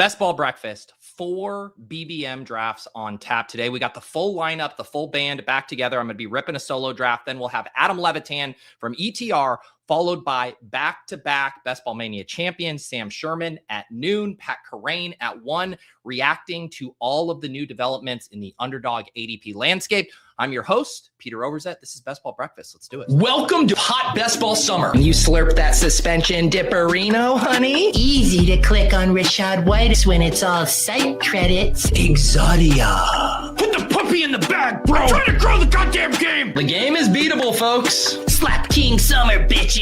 Best Ball Breakfast, 4 BBM drafts on tap today. We got the full lineup, the full band back together. I'm going to be ripping a solo draft. Then we'll have Adam Levitan from ETR, followed by back-to-back Best Ball Mania champion Sam Sherman at noon, Pat Kerrane at 1, reacting to all of the new developments in the underdog ADP landscape. I'm your host, Peter Overzet. This is Best Ball Breakfast. Let's do it. Welcome to Hot Best Ball Summer. You slurp that suspension dipperino, honey? Easy to click on Rachaad-gate when it's all site credits. Exodia. Put the puppy in the bag, bro. I'm trying to grow the goddamn game. The game is beatable, folks. Slap King Summer, bitches.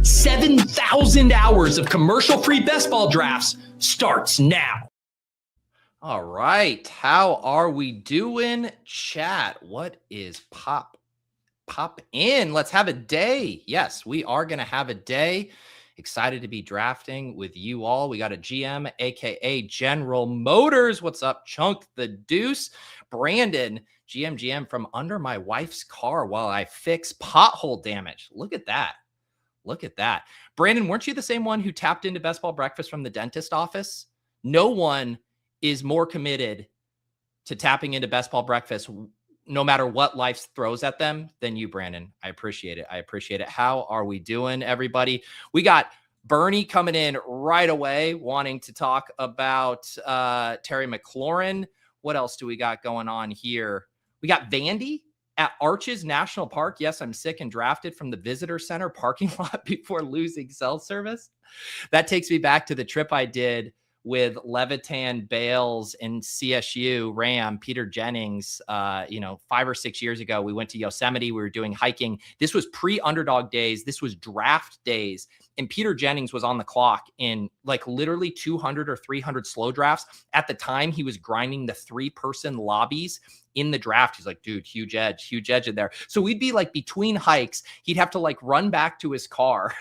7,000 hours of commercial-free best ball drafts starts now. All right. How are we doing, chat? What is pop in? Let's have a day. Yes, we are going to have a day. Excited to be drafting with you all. We got a GM, aka General Motors. What's up, Chunk the Deuce? Brandon, GM from under my wife's car while I fix pothole damage. Look at that. Look at that. Brandon, weren't you the same one who tapped into Best Ball Breakfast from the dentist office? No one is more committed to tapping into Best Ball Breakfast no matter what life throws at them than you, Brandon. I appreciate it. I appreciate it. How are we doing, everybody? We got Bernie coming in right away, wanting to talk about Terry McLaurin. What else do we got going on here? We got Vandy at Arches National Park. Yes, I'm sick and drafted from the visitor center parking lot before losing cell service. That takes me back to the trip I did with Levitan, Bales, and CSU Ram, Peter Jennings, 5 or 6 years ago. We went to Yosemite. We were doing hiking. This was pre-underdog days. This was draft days. And Peter Jennings was on the clock in like literally 200 or 300 slow drafts. At the time, he was grinding the 3-person lobbies in the draft. He's like, dude, huge edge in there. So we'd be like between hikes. He'd have to like run back to his car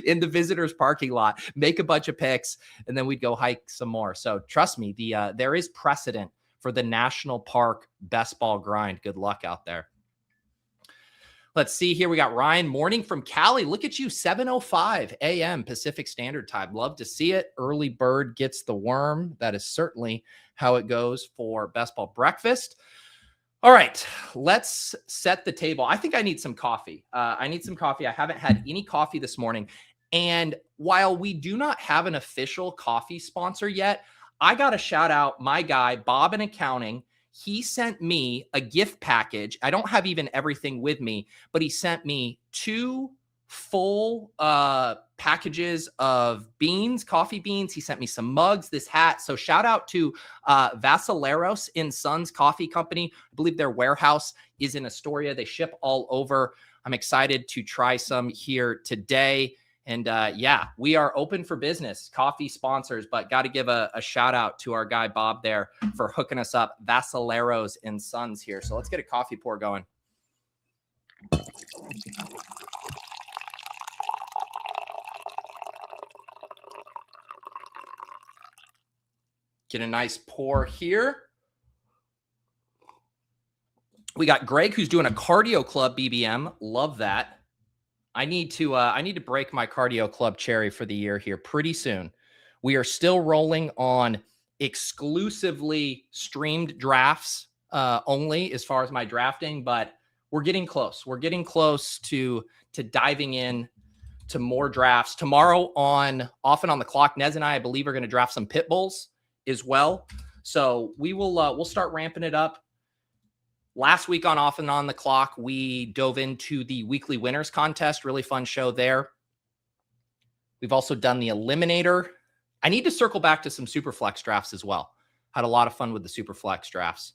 in the visitors parking lot, make a bunch of picks, and then we'd go hike some more. So trust me, there is precedent for the national park best ball grind. Good luck out there. Let's see here. We got Ryan Morning from Cali. Look at you, 7:05 a.m. Pacific Standard Time. Love to see it. Early bird gets the worm. That is certainly how it goes for Best Ball Breakfast. All right, let's set the table. I think I need some coffee. I haven't had any coffee this morning. And while we do not have an official coffee sponsor yet, I got to shout out my guy, Bob in accounting. He sent me a gift package. I don't have even everything with me, but he sent me 2 full packages of beans, coffee beans. He sent me some mugs, this hat. So shout out to Vasileros & Sons Coffee Company. I believe their warehouse is in Astoria. They ship all over. I'm excited to try some here today. And we are open for business, coffee sponsors, but got to give a shout out to our guy Bob there for hooking us up, Vasileros & Sons here. So let's get a coffee pour going. Get a nice pour here. We got Greg, who's doing a cardio club BBM. Love that. I need to break my cardio club cherry for the year here pretty soon. We are still rolling on exclusively streamed drafts only as far as my drafting, but we're getting close. We're getting close to diving in to more drafts. Tomorrow on Off and on the Clock, Nez and I believe are going to draft some pit bulls as well. So we'll start ramping it up. Last week on Off and on the Clock, we dove into the weekly winners contest. Really fun show there. We've also done the eliminator. I need to circle back to some super flex drafts as well. Had a lot of fun with the super flex drafts.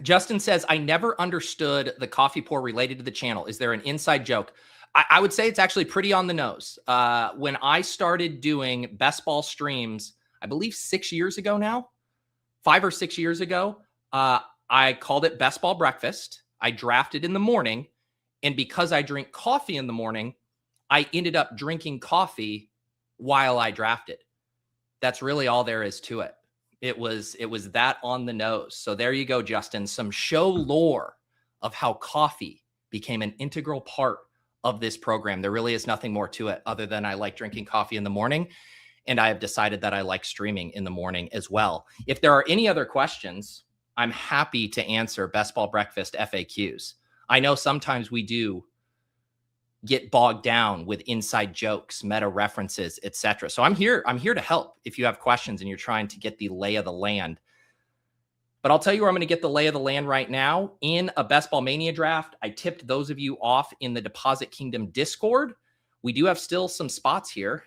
Justin says, I never understood the coffee pour related to the channel. Is there an inside joke? I would say it's actually pretty on the nose. When I started doing best ball streams, I believe 6 years ago now, 5 or 6 years ago, I called it Best Ball Breakfast. I drafted in the morning. And because I drink coffee in the morning, I ended up drinking coffee while I drafted. That's really all there is to it. It was that on the nose. So there you go, Justin. Some show lore of how coffee became an integral part of this program. There really is nothing more to it other than I like drinking coffee in the morning, and I have decided that I like streaming in the morning as well. If there are any other questions, I'm happy to answer Best Ball Breakfast FAQs. I know sometimes we do get bogged down with inside jokes, meta references, etc. So I'm here to help if you have questions and you're trying to get the lay of the land. But I'll tell you where I'm going to get the lay of the land right now. In a Best Ball Mania draft, I tipped those of you off in the Deposit Kingdom Discord. We do have still some spots here.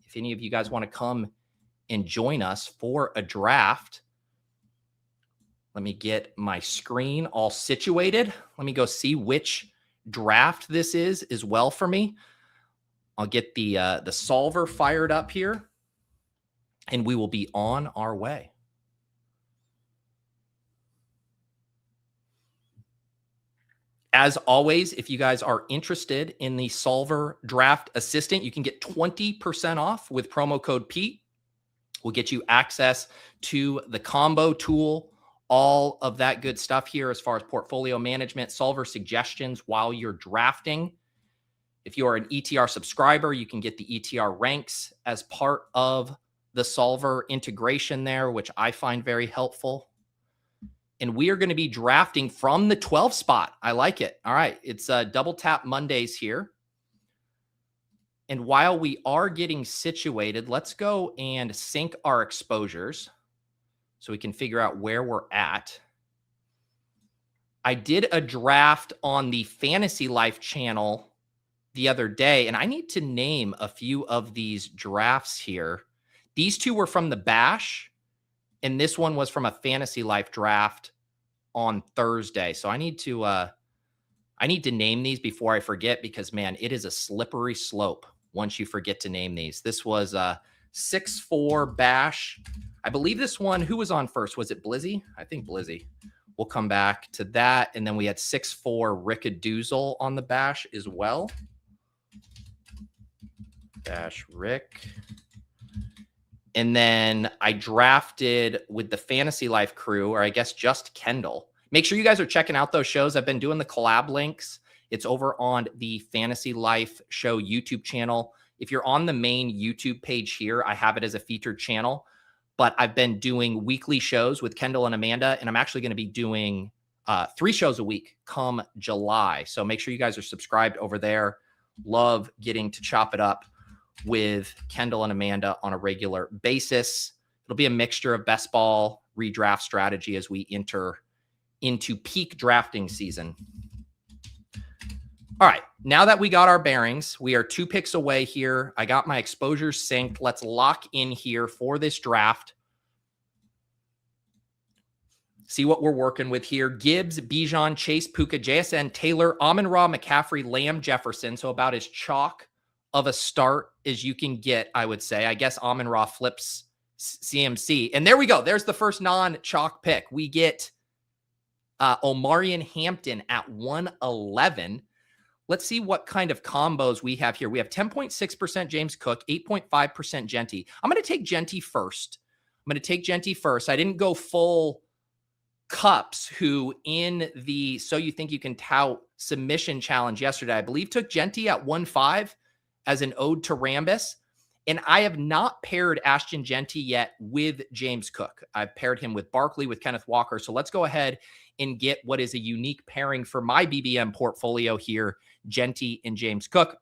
If any of you guys want to come and join us for a draft, let me get my screen all situated. Let me go see which draft this is as well for me. I'll get the solver fired up here, and we will be on our way. As always, if you guys are interested in the Solver Draft Assistant, you can get 20% off with promo code Pete. We'll get you access to the combo tool, all of that good stuff here as far as portfolio management, solver suggestions while you're drafting. If you are an ETR subscriber, you can get the ETR ranks as part of the solver integration there, which I find very helpful. And we are going to be drafting from the 12 spot. I like it. All right. It's double tap Mondays here. And while we are getting situated, let's go and sync our exposures so we can figure out where we're at. I did a draft on the Fantasy Life channel the other day, and I need to name a few of these drafts here. These two were from the Bash, and this one was from a Fantasy Life draft on Thursday. So I need to name these before I forget, because man, it is a slippery slope once you forget to name these. This was a 6-4 Bash. I believe this one, who was on first? Was it Blizzy? I think Blizzy. We'll come back to that. And then we had 6-4 Rickadoozle on the Bash as well. Bash Rick. And then I drafted with the Fantasy Life crew, or I guess just Kendall. Make sure you guys are checking out those shows. I've been doing the collab links. It's over on the Fantasy Life Show YouTube channel. If you're on the main YouTube page here, I have it as a featured channel. But I've been doing weekly shows with Kendall and Amanda, and I'm actually going to be doing 3 shows a week come July. So make sure you guys are subscribed over there. Love getting to chop it up with Kendall and Amanda on a regular basis. It'll be a mixture of best ball redraft strategy as we enter into peak drafting season. All right, now that we got our bearings, we are 2 picks away here. I got my exposures synced. Let's lock in here for this draft. See what we're working with here. Gibbs, Bijan, Chase, Puka, JSN, Taylor, Amon-Ra, McCaffrey, Lamb, Jefferson. So about as chalk of a start as you can get, I would say. I guess Amon-Ra flips CMC. And there we go. There's the first non-chalk pick. We get Omarion Hampton at 111. Let's see what kind of combos we have here. We have 10.6% James Cook, 8.5% Genty. I'm going to take Genty first. I didn't go full Cups, who in the So You Think You Can Tout submission challenge yesterday, I believe took Genty at 1.5 as an ode to Rambus. And I have not paired Ashton Genty yet with James Cook. I've paired him with Barkley, with Kenneth Walker. So let's go ahead and get what is a unique pairing for my BBM portfolio here, Genty and James Cook.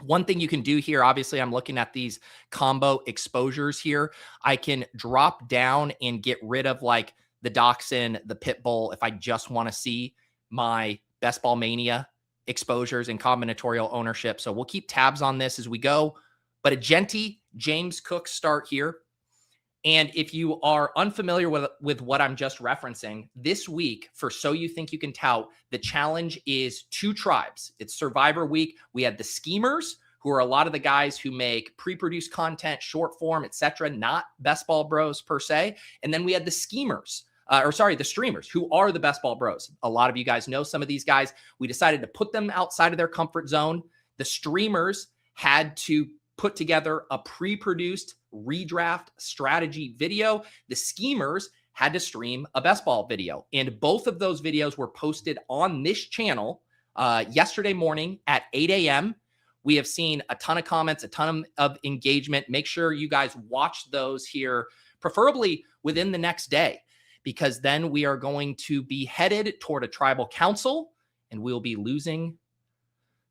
One thing you can do here, obviously, I'm looking at these combo exposures here. I can drop down and get rid of like the Dachshund, the Pitbull, if I just want to see my Best Ball Mania exposures and combinatorial ownership. So we'll keep tabs on this as we go. But a Genty James Cook start here. And if you are unfamiliar with what I'm just referencing, this week for So You Think You Can Tout, the challenge is 2 tribes. It's Survivor Week. We had the Schemers, who are a lot of the guys who make pre-produced content, short form, etc., not Best Ball Bros per se. And then we had the Schemers. The streamers, who are the Best Ball Bros. A lot of you guys know some of these guys. We decided to put them outside of their comfort zone. The streamers had to put together a pre-produced redraft strategy video. The Schemers had to stream a best ball video. And both of those videos were posted on this channel yesterday morning at 8 a.m. We have seen a ton of comments, a ton of engagement. Make sure you guys watch those here, preferably within the next day, because then we are going to be headed toward a tribal council and we'll be losing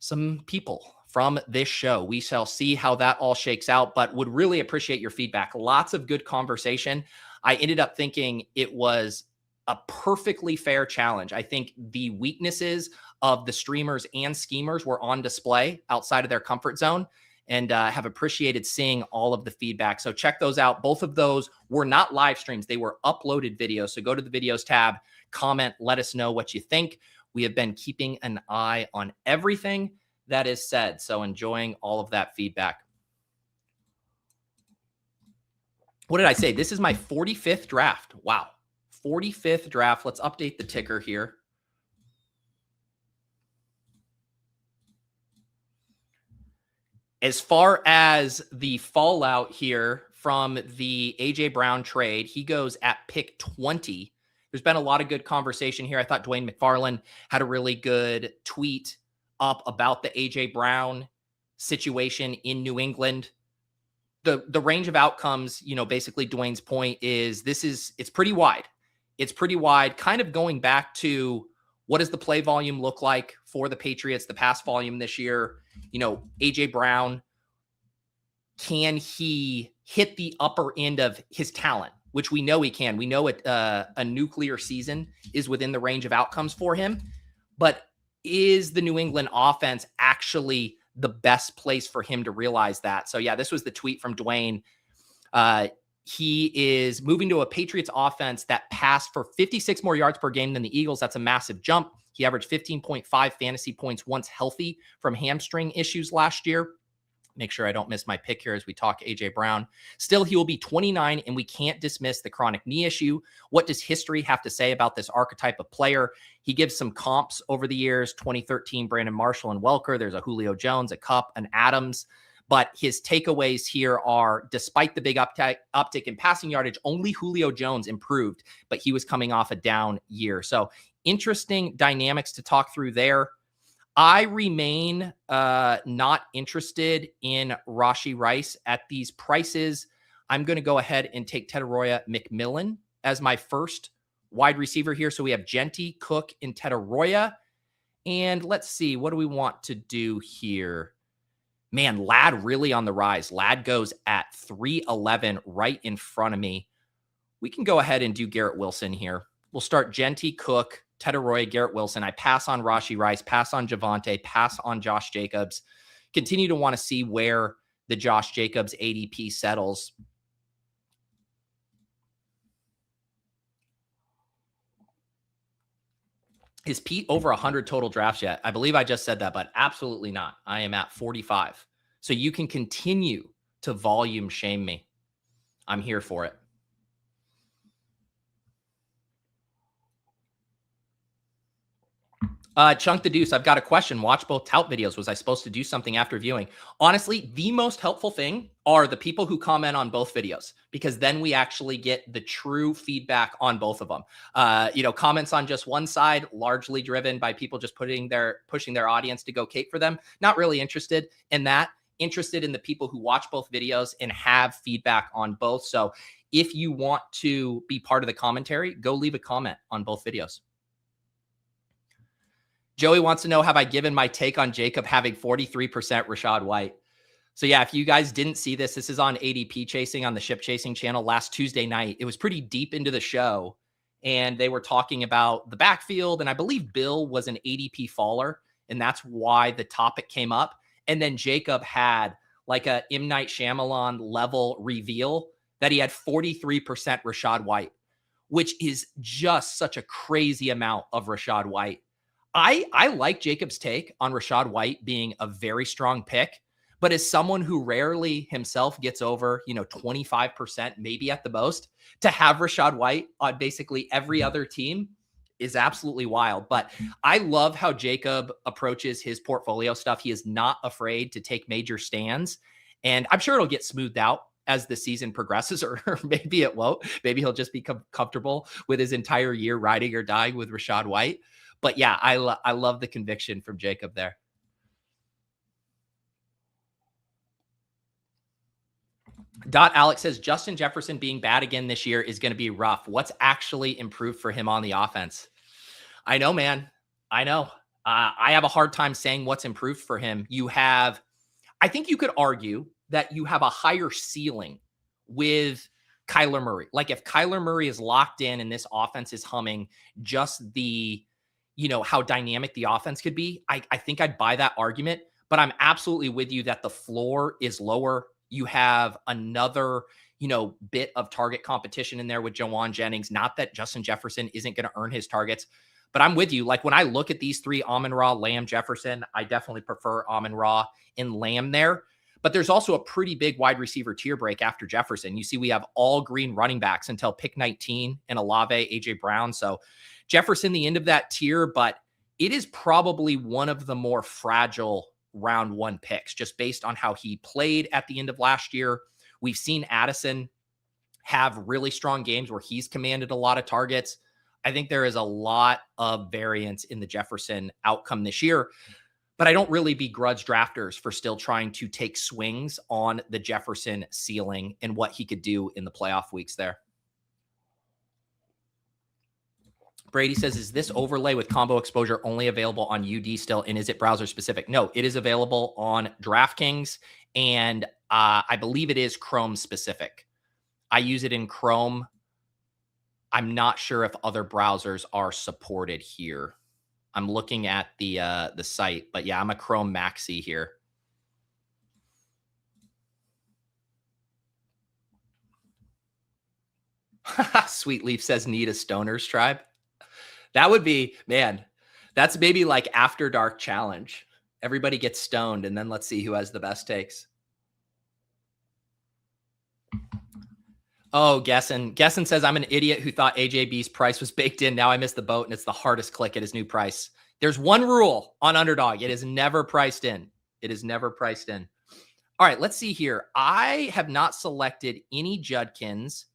some people from this show. We shall see how that all shakes out, but would really appreciate your feedback. Lots of good conversation. I ended up thinking it was a perfectly fair challenge. I think the weaknesses of the streamers and schemers were on display outside of their comfort zone, and have appreciated seeing all of the feedback. So check those out. Both of those were not live streams. They were uploaded videos. So go to the videos tab, comment, let us know what you think. We have been keeping an eye on everything that is said. So enjoying all of that feedback. What did I say? This is my 45th draft. Wow. 45th draft. Let's update the ticker here. As far as the fallout here from the AJ Brown trade, he goes at pick 20. There's been a lot of good conversation here. I thought Dwayne McFarland had a really good tweet up about the AJ Brown situation in New England. The range of outcomes, you know, basically Dwayne's point is it's pretty wide. It's pretty wide, kind of going back to what does the play volume look like for the Patriots, the pass volume this year? You know, AJ Brown, can he hit the upper end of his talent, which we know he can. We know a nuclear season is within the range of outcomes for him, but is the New England offense actually the best place for him to realize that? So yeah, this was the tweet from Dwayne. He is moving to a Patriots offense that passed for 56 more yards per game than the Eagles. That's a massive jump. He averaged 15.5 fantasy points once healthy from hamstring issues last year. Make sure I don't miss my pick here as we talk AJ Brown. Still, he will be 29, and we can't dismiss the chronic knee issue. What does history have to say about this archetype of player? He gives some comps over the years, 2013, Brandon Marshall and Welker. There's a Julio Jones, a Kupp, an Adams. But his takeaways here are, despite the big uptick in passing yardage, only Julio Jones improved, but he was coming off a down year. So interesting dynamics to talk through there. I remain not interested in Rashee Rice at these prices. I'm going to go ahead and take Tedoroya McMillan as my first wide receiver here. So we have Genty, Cook, and Tedoroya. And let's see, what do we want to do here? Man, Ladd really on the rise. Ladd goes at 311 right in front of me. We can go ahead and do Garrett Wilson here. We'll start Genty, Cook, Tedoroya, Garrett Wilson. I pass on Rashee Rice, pass on Javonte, pass on Josh Jacobs. Continue to want to see where the Josh Jacobs ADP settles. Is Pete over 100 total drafts yet? I believe I just said that, but absolutely not. I am at 45. So you can continue to volume shame me. I'm here for it. Chunk the Deuce, I've got a question. Watch both tout videos. Was I supposed to do something after viewing? Honestly, the most helpful thing are the people who comment on both videos, because then we actually get the true feedback on both of them. Comments on just one side, largely driven by people just pushing their audience to go cape for them. Not really interested in that. Interested in the people who watch both videos and have feedback on both. So if you want to be part of the commentary, go leave a comment on both videos. Joey wants to know, have I given my take on Jacob having 43% Rachaad White? So yeah, if you guys didn't see this, this is on ADP Chasing on the Ship Chasing channel last Tuesday night. It was pretty deep into the show, and they were talking about the backfield, and I believe Bill was an ADP faller, and that's why the topic came up. And then Jacob had like a M. Night Shyamalan level reveal that he had 43% Rachaad White, which is just such a crazy amount of Rachaad White. I like Jacob's take on Rachaad White being a very strong pick, but as someone who rarely himself gets over, 25%, maybe at the most, to have Rachaad White on basically every other team is absolutely wild. But I love how Jacob approaches his portfolio stuff. He is not afraid to take major stands, and I'm sure it'll get smoothed out as the season progresses, or maybe it won't. Maybe he'll just become comfortable with his entire year riding or dying with Rachaad White. But yeah, I love the conviction from Jacob there. Alex says Justin Jefferson being bad again this year is going to be rough. What's actually improved for him on the offense? I know, man. I know. I have a hard time saying what's improved for him. I think you could argue that you have a higher ceiling with Kyler Murray. Like if Kyler Murray is locked in and this offense is humming, just how dynamic the offense could be, I think I'd buy that argument. But I'm absolutely with you that the floor is lower. You have another, bit of target competition in there with Jauan Jennings. Not that Justin Jefferson isn't going to earn his targets, but I'm with you. Like when I look at these three, Amon-Ra, Lamb, Jefferson, I definitely prefer Amon-Ra and Lamb there. But there's also a pretty big wide receiver tier break after Jefferson. You see, we have all green running backs until pick 19 and Olave, AJ Brown. So Jefferson, the end of that tier, but it is probably one of the more fragile round one picks, just based on how he played at the end of last year. We've seen Addison have really strong games where he's commanded a lot of targets. I think there is a lot of variance in the Jefferson outcome this year, but I don't really begrudge drafters for still trying to take swings on the Jefferson ceiling and what he could do in the playoff weeks there. Brady says, is this overlay with combo exposure only available on UD still? And is it browser specific? No, it is available on DraftKings. And I believe it is Chrome specific. I use it in Chrome. I'm not sure if other browsers are supported here. I'm looking at the site, but yeah, I'm a Chrome maxi here. Sweet Leaf says, need a stoners tribe. That would be, man, that's maybe like after dark challenge. Everybody gets stoned and then let's see who has the best takes. Oh, Gesson says, I'm an idiot who thought AJB's price was baked in. Now I missed the boat and it's the hardest click at his new price. There's one rule on Underdog. It is never priced in. It is never priced in. All right, let's see here. I have not selected any Judkins.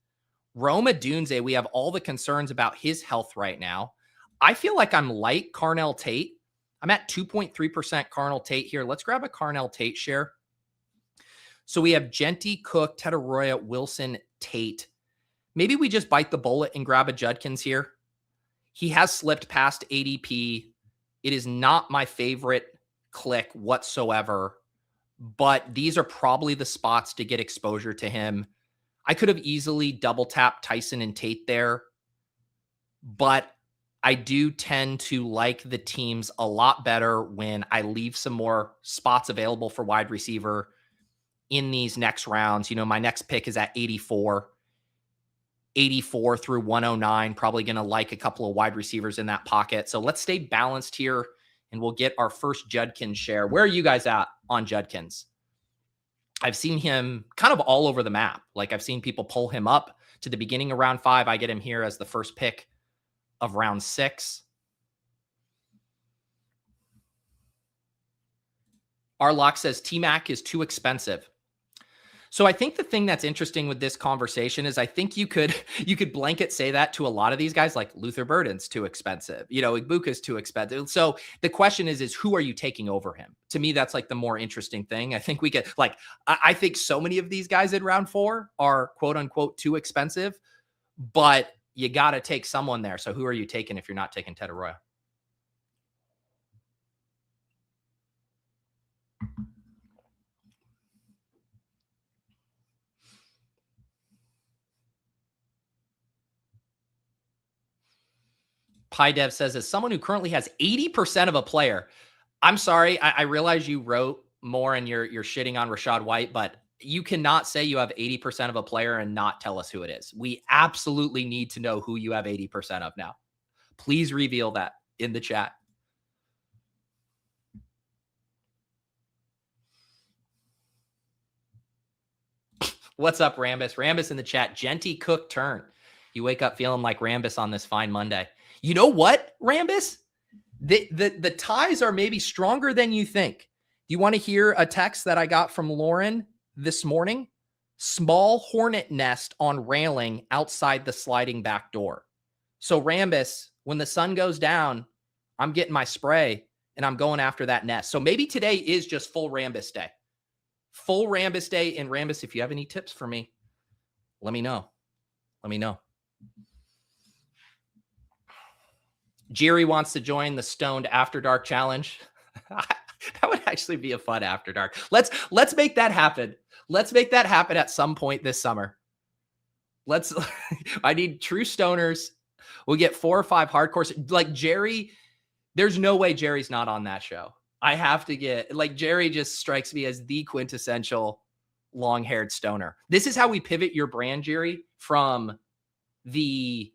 Rome Odunze, we have all the concerns about his health right now. I feel like I'm light Carnell Tate. I'm at 2.3% Carnell Tate here. Let's grab a Carnell Tate share. So we have Genty, Cook, Tetaroya, Wilson, Tate. Maybe we just bite the bullet and grab a Judkins here. He has slipped past ADP. It is not my favorite click whatsoever, but these are probably the spots to get exposure to him. I could have easily double tapped Tyson and Tate there, but I do tend to like the teams a lot better when I leave some more spots available for wide receiver in these next rounds. My next pick is at 84 through 109, probably going to like a couple of wide receivers in that pocket. So let's stay balanced here and we'll get our first Judkins share. Where are you guys at on Judkins? I've seen him kind of all over the map. Like I've seen people pull him up to the beginning of round 5. I get him here as the first pick of round 6. Arlock says T-Mac is too expensive. So I think the thing that's interesting with this conversation is I think you could blanket say that to a lot of these guys, like Luther Burden's too expensive, Igbuka's too expensive. So the question is who are you taking over him? To me, that's like the more interesting thing. I think we get I think so many of these guys in round 4 are quote unquote too expensive, but you got to take someone there. So who are you taking if you're not taking Tetaroya? PyDev says, as someone who currently has 80% of a player, I'm sorry, I realize you wrote more and you're shitting on Rachaad White, but you cannot say you have 80% of a player and not tell us who it is. We absolutely need to know who you have 80% of now. Please reveal that in the chat. What's up, Rambus? Rambus in the chat. Genty, Cook, turn. You wake up feeling like Rambus on this fine Monday. You know what, Rambus? The ties are maybe stronger than you think. You want to hear a text that I got from Lauren this morning? Small hornet nest on railing outside the sliding back door. So Rambus, when the sun goes down, I'm getting my spray and I'm going after that nest. So maybe today is just full Rambus day. full Rambus day. And Rambus, if you have any tips for me, let me know. Let me know. Jerry wants to join the Stoned After Dark challenge. That would actually be a fun After Dark. Let's make that happen. Let's make that happen at some point this summer. I need true stoners. We'll get 4 or 5 hardcore. Like Jerry, there's no way Jerry's not on that show. I have to get, like, Jerry just strikes me as the quintessential long-haired stoner. This is how we pivot your brand, Jerry, from the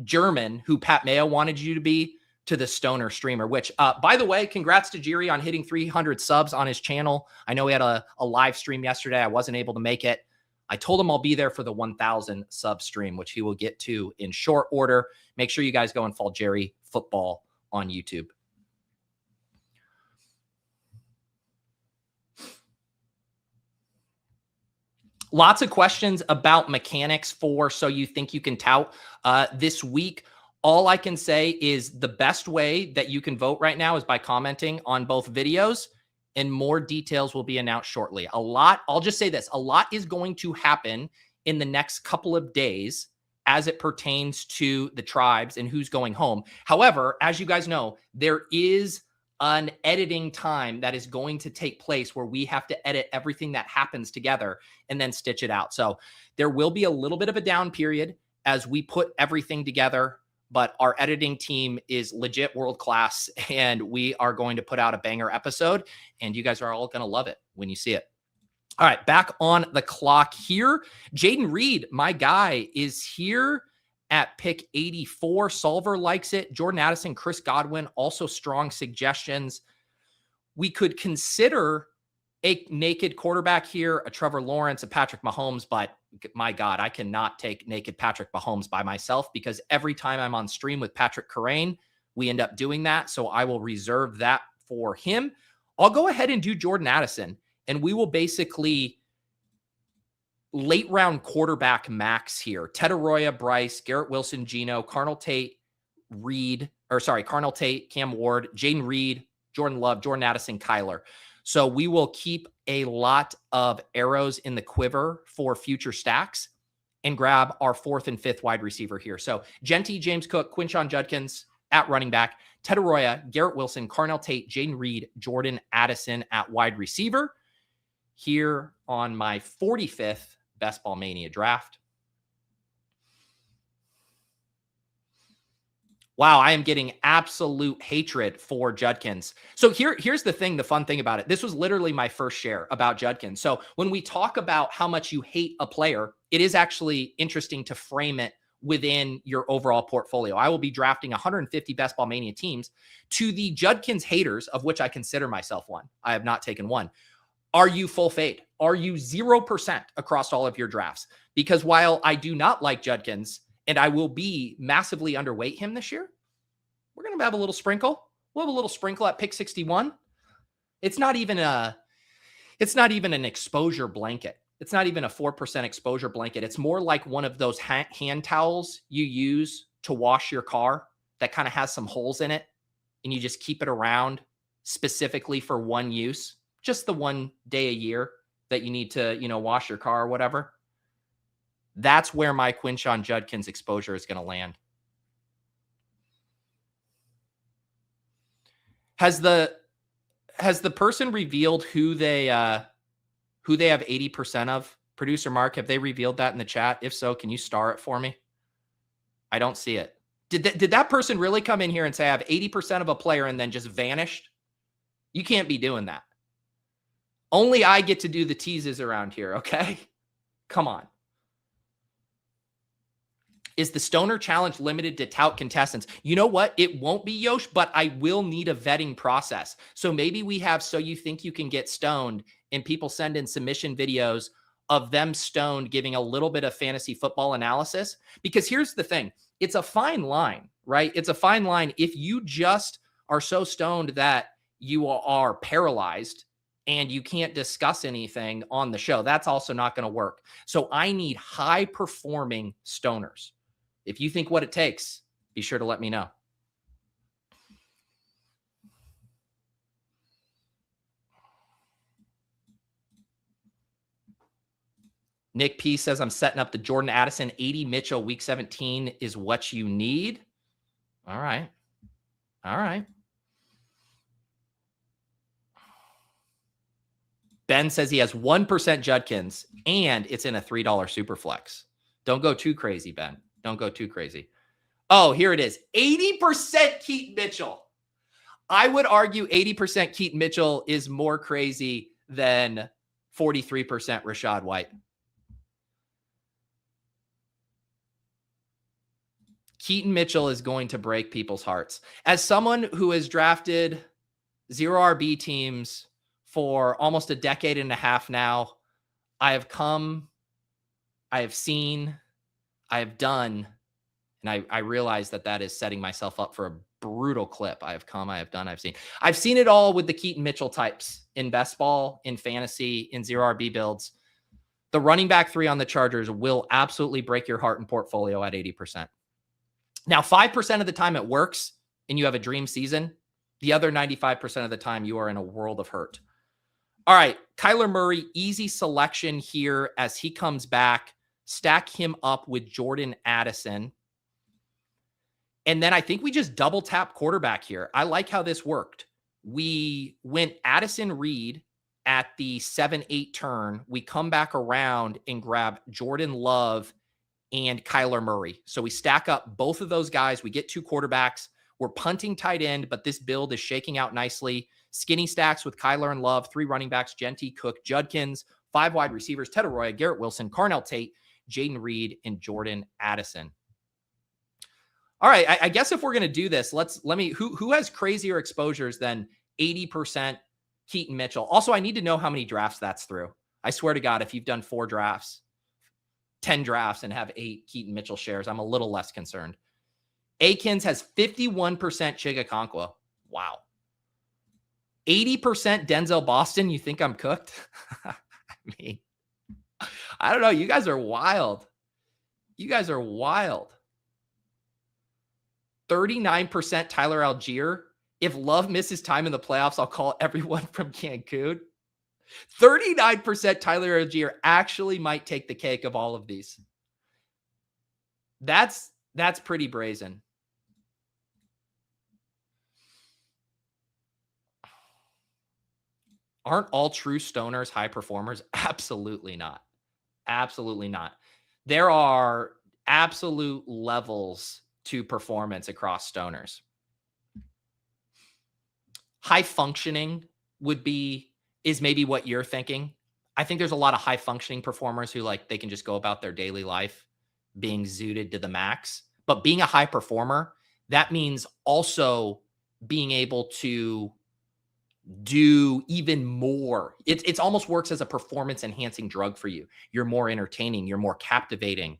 German who Pat Mayo wanted you to be to the stoner streamer, which, by the way, congrats to Jerry on hitting 300 subs on his channel. I know he had a live stream yesterday. I wasn't able to make it. I told him I'll be there for the 1,000 sub stream, which he will get to in short order. Make sure you guys go and follow Jerry Football on YouTube. Lots of questions about mechanics for So You Think You Can Tout this week. All I can say is the best way that you can vote right now is by commenting on both videos, and more details will be announced shortly. I'll just say this, a lot is going to happen in the next couple of days as it pertains to the tribes and who's going home. However, as you guys know, there is an editing time that is going to take place where we have to edit everything that happens together and then stitch it out. So there will be a little bit of a down period as we put everything together, but our editing team is legit world-class, and we are going to put out a banger episode, and you guys are all going to love it when you see it. All right, back on the clock here. Jaden Reed, my guy, is here at pick 84. Solver likes it. Jordan Addison, Chris Godwin, also strong suggestions. We could consider a naked quarterback here, a Trevor Lawrence, a Patrick Mahomes, but my God, I cannot take naked Patrick Mahomes by myself, because every time I'm on stream with Patrick Kerrane, we end up doing that. So I will reserve that for him. I'll go ahead and do Jordan Addison, and we will basically late round quarterback max here. Ted Arroyo, Bryce, Garrett Wilson, Geno, Carnell Tate, Cam Ward, Jaden Reed, Jordan Love, Jordan Addison, Kyler. So we will keep a lot of arrows in the quiver for future stacks and grab our 4th and 5th wide receiver here. So Genty, James Cook, Quinshon Judkins at running back, Ted Arroyo, Garrett Wilson, Carnell Tate, Jaden Reed, Jordan Addison at wide receiver here on my 45th Best Ball Mania draft. Wow, I am getting absolute hatred for Judkins. So here's the thing, the fun thing about it. This was literally my first share about Judkins. So when we talk about how much you hate a player, it is actually interesting to frame it within your overall portfolio. I will be drafting 150 Best Ball Mania teams. To the Judkins haters, of which I consider myself one, I have not taken one. Are you full fade? Are you 0% across all of your drafts? Because while I do not like Judkins, and I will be massively underweight him this year, we're going to have a little sprinkle. We'll have a little sprinkle at pick 61. It's not even an exposure blanket. It's not even a 4% exposure blanket. It's more like one of those hand towels you use to wash your car that kind of has some holes in it, and you just keep it around specifically for one use, just the one day a year that you need to, wash your car or whatever. That's where my Quinshon Judkins exposure is going to land. Has the person revealed who they have 80% of? Producer Mark, have they revealed that in the chat? If so, can you star it for me? I don't see it. Did that person really come in here and say I have 80% of a player and then just vanished? You can't be doing that. Only I get to do the teases around here, okay? Come on. Is the Stoner Challenge limited to tout contestants? You know what? It won't be, Yosh, but I will need a vetting process. So maybe we have So You Think You Can Get Stoned, and people send in submission videos of them stoned giving a little bit of fantasy football analysis. Because here's the thing. It's a fine line, right? It's a fine line. If you just are so stoned that you are paralyzed and you can't discuss anything on the show, that's also not going to work. So I need high-performing stoners. If you think what it takes, be sure to let me know. Nick P says, I'm setting up the Jordan Addison 80 Mitchell week 17 is what you need. All right. All right. Ben says he has 1% Judkins and it's in a $3 super flex. Don't go too crazy, Ben. Don't go too crazy. Oh, here it is. 80% Keaton Mitchell. I would argue 80% Keaton Mitchell is more crazy than 43% Rachaad White. Keaton Mitchell is going to break people's hearts. As someone who has drafted 0 RB teams for almost a decade and a half now, I have come, I have seen, I have done, and I realize that is setting myself up for a brutal clip. I have come, I have done, I've seen. I've seen it all with the Keaton Mitchell types in best ball, in fantasy, in 0 RB builds. The running back 3 on the Chargers will absolutely break your heart and portfolio at 80%. Now, 5% of the time it works and you have a dream season. The other 95% of the time you are in a world of hurt. All right, Kyler Murray, easy selection here as he comes back. Stack him up with Jordan Addison. And then I think we just double tap quarterback here. I like how this worked. We went Addison Reed at the 7-8 turn. We come back around and grab Jordan Love and Kyler Murray. So we stack up both of those guys. We get 2 quarterbacks. We're punting tight end, but this build is shaking out nicely. Skinny stacks with Kyler and Love, 3 running backs, Genty, Cook, Judkins, 5 wide receivers, Ted Arroyo, Garrett Wilson, Carnell, Tate, Jaden Reed, and Jordan Addison. All right, I guess if we're going to do this, who has crazier exposures than 80% Keaton Mitchell? Also, I need to know how many drafts that's through. I swear to God, if you've done 4 drafts, 10 drafts and have 8 Keaton Mitchell shares, I'm a little less concerned. Akins has 51% Chigakonkwa. Wow. 80% Denzel Boston. You think I'm cooked? I mean, I don't know. You guys are wild. You guys are wild. 39% Tyler Algier. If Love misses time in the playoffs, I'll call everyone from Cancun. 39% Tyler Algier actually might take the cake of all of these. That's pretty brazen. Aren't all true stoners high performers? Absolutely not. Absolutely not. There are absolute levels to performance across stoners. High functioning is maybe what you're thinking. I think there's a lot of high functioning performers who they can just go about their daily life being zooted to the max. But being a high performer, that means also being able to do even more. It almost works as a performance enhancing drug for you. You're more entertaining, you're more captivating,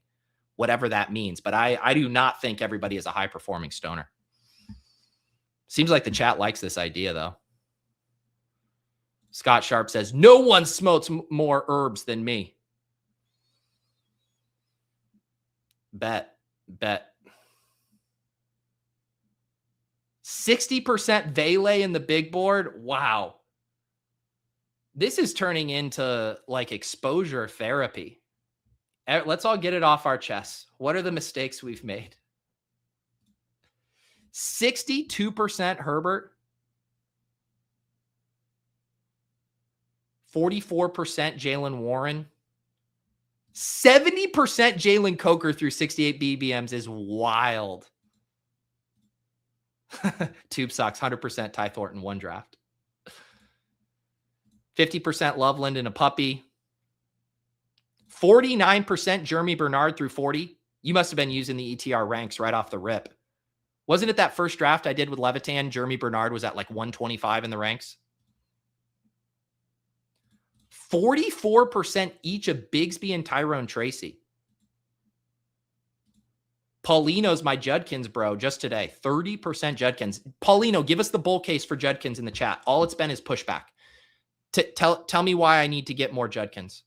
whatever that means. But I do not think everybody is a high performing stoner. Seems like the chat likes this idea though. Scott Sharp says, no one smokes more herbs than me. Bet. 60% Vele in the big board. Wow. This is turning into exposure therapy. Let's all get it off our chests. What are the mistakes we've made? 62% Herbert. 44% Jalen Warren. 70% Jalen Coker through 68 BBMs is wild. Tube Socks, 100% Ty Thornton, 1 draft. 50% Loveland and a puppy. 49% Jeremy Bernard through 40. You must have been using the ETR ranks right off the rip. Wasn't it that first draft I did with Levitan? Jeremy Bernard was at 125 in the ranks. 44% each of Bigsby and Tyrone Tracy. Paulino's my Judkins, bro, just today. 30% Judkins. Paulino, give us the bull case for Judkins in the chat. All it's been is pushback. Tell me why I need to get more Judkins.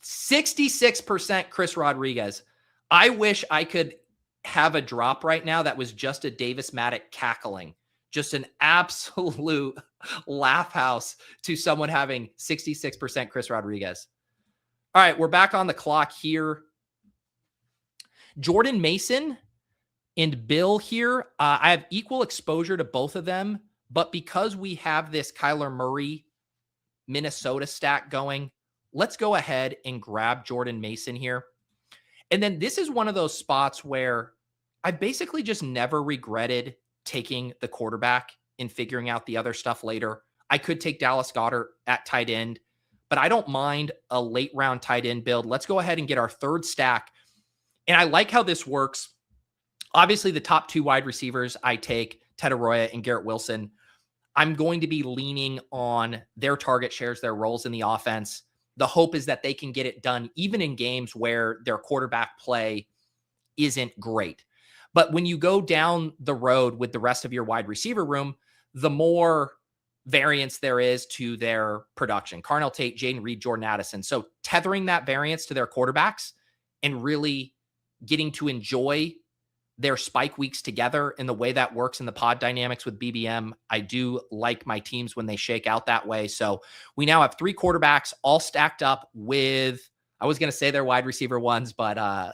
66% Chris Rodriguez. I wish I could have a drop right now that was just a Davis Maddock cackling. Just an absolute laugh house to someone having 66% Chris Rodriguez. All right, we're back on the clock here. Jordan Mason and Bill here. I have equal exposure to both of them, but because we have this Kyler Murray Minnesota stack going, let's go ahead and grab Jordan Mason here. And then this is one of those spots where I basically just never regretted taking the quarterback and figuring out the other stuff later. I could take Dallas Goedert at tight end, but I don't mind a late round tight end build. Let's go ahead and get our third stack. And I like how this works. Obviously, the top 2 wide receivers I take, Ted Arroyo and Garrett Wilson. I'm going to be leaning on their target shares, their roles in the offense. The hope is that they can get it done even in games where their quarterback play isn't great. But when you go down the road with the rest of your wide receiver room, the more variance there is to their production. Carnell, Tate, Jaden Reed, Jordan Addison. So tethering that variance to their quarterbacks and really getting to enjoy their spike weeks together in the way that works in the pod dynamics with BBM. I do like my teams when they shake out that way. So we now have 3 quarterbacks all stacked up with, I was going to say they're wide receiver ones, but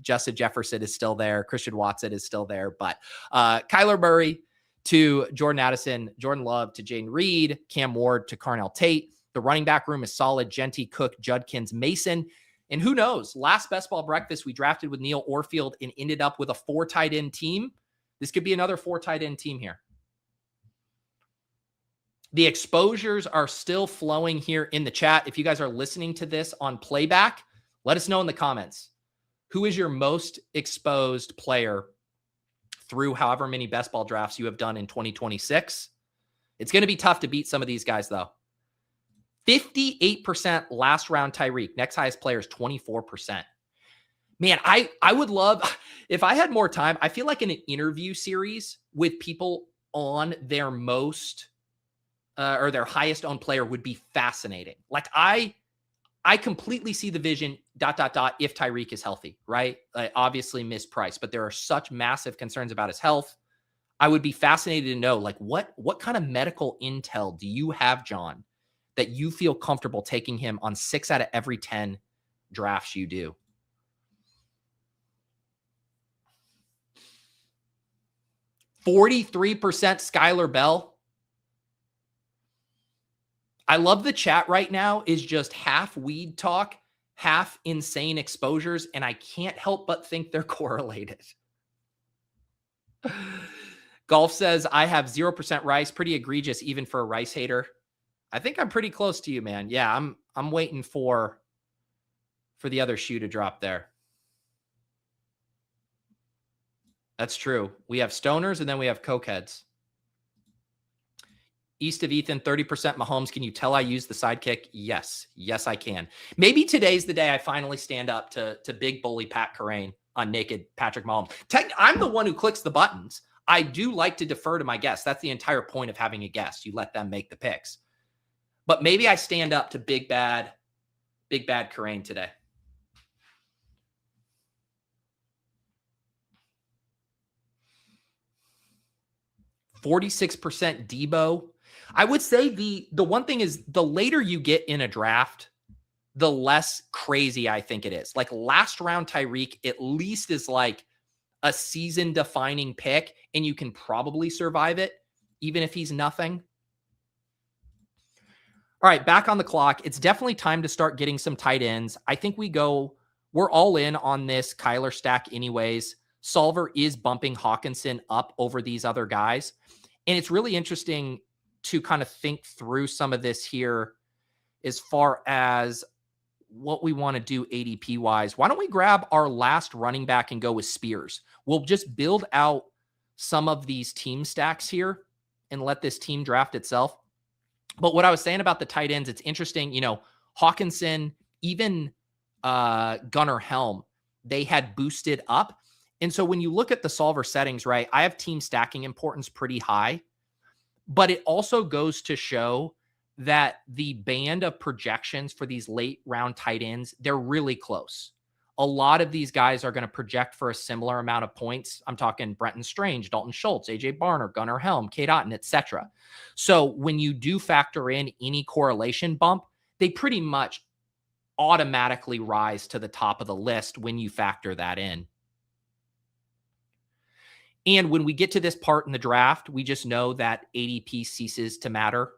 Justin Jefferson is still there. Christian Watson is still there, but Kyler Murray to Jordan Addison, Jordan Love to Jaden Reed, Cam Ward to Carnell Tate. The running back room is solid. Genty, Cook, Judkins, Mason. And who knows? Last Best Ball Breakfast, we drafted with Neil Orfield and ended up with a 4 tight end team. This could be another 4 tight end team here. The exposures are still flowing here in the chat. If you guys are listening to this on playback, let us know in the comments. Who is your most exposed player through however many Best Ball drafts you have done in 2026? It's going to be tough to beat some of these guys, though. 58% last round Tyreek. Next highest player is 24%. Man, I would love, if I had more time, I feel like in an interview series with people on their most or their highest owned player would be fascinating. Like I completely see the vision, ... if Tyreek is healthy, right? Obviously mispriced, but there are such massive concerns about his health. I would be fascinated to know, like, what kind of medical intel do you have, John, that you feel comfortable taking him on 6 out of every 10 drafts you do? $43% Skylar Bell. I love the chat right now is just half weed talk, half insane exposures, and I can't help but think they're correlated. Golf says, I have 0% Rice. Pretty egregious even for a Rice hater. I think I'm pretty close to you, man. Yeah, I'm waiting for the other shoe to drop there. That's true. We have stoners and then we have cokeheads. East of Ethan, 30% Mahomes. Can you tell I use the sidekick? Yes. Yes, I can. Maybe today's the day I finally stand up to big bully Pat Kerrane on naked Patrick Mahomes. I'm the one who clicks the buttons. I do like to defer to my guests. That's the entire point of having a guest. You let them make the picks. But maybe I stand up to big bad Kerrane today. $46% Debo. I would say the one thing is the later you get in a draft, the less crazy I think it is. Like last round Tyreek at least is like a season defining pick and you can probably survive it even if he's nothing. All right, back on the clock. It's definitely time to start getting some tight ends. I think we're all in on this Kyler stack anyways. Solver is bumping Hawkinson up over these other guys. And it's really interesting to kind of think through some of this here as far as what we want to do ADP wise. Why don't we grab our last running back and go with Spears? We'll just build out some of these team stacks here and let this team draft itself. But what I was saying about the tight ends, it's interesting, Hawkinson, even Gunnar Helm, they had boosted up. And so when you look at the solver settings, right, I have team stacking importance pretty high, but it also goes to show that the band of projections for these late round tight ends, they're really close. A lot of these guys are going to project for a similar amount of points. I'm talking Brenton Strange, Dalton Schultz, AJ Barner, Gunnar Helm, Kate Otten, etc. So when you do factor in any correlation bump, they pretty much automatically rise to the top of the list when you factor that in. And when we get to this part in the draft, we just know that ADP ceases to matter.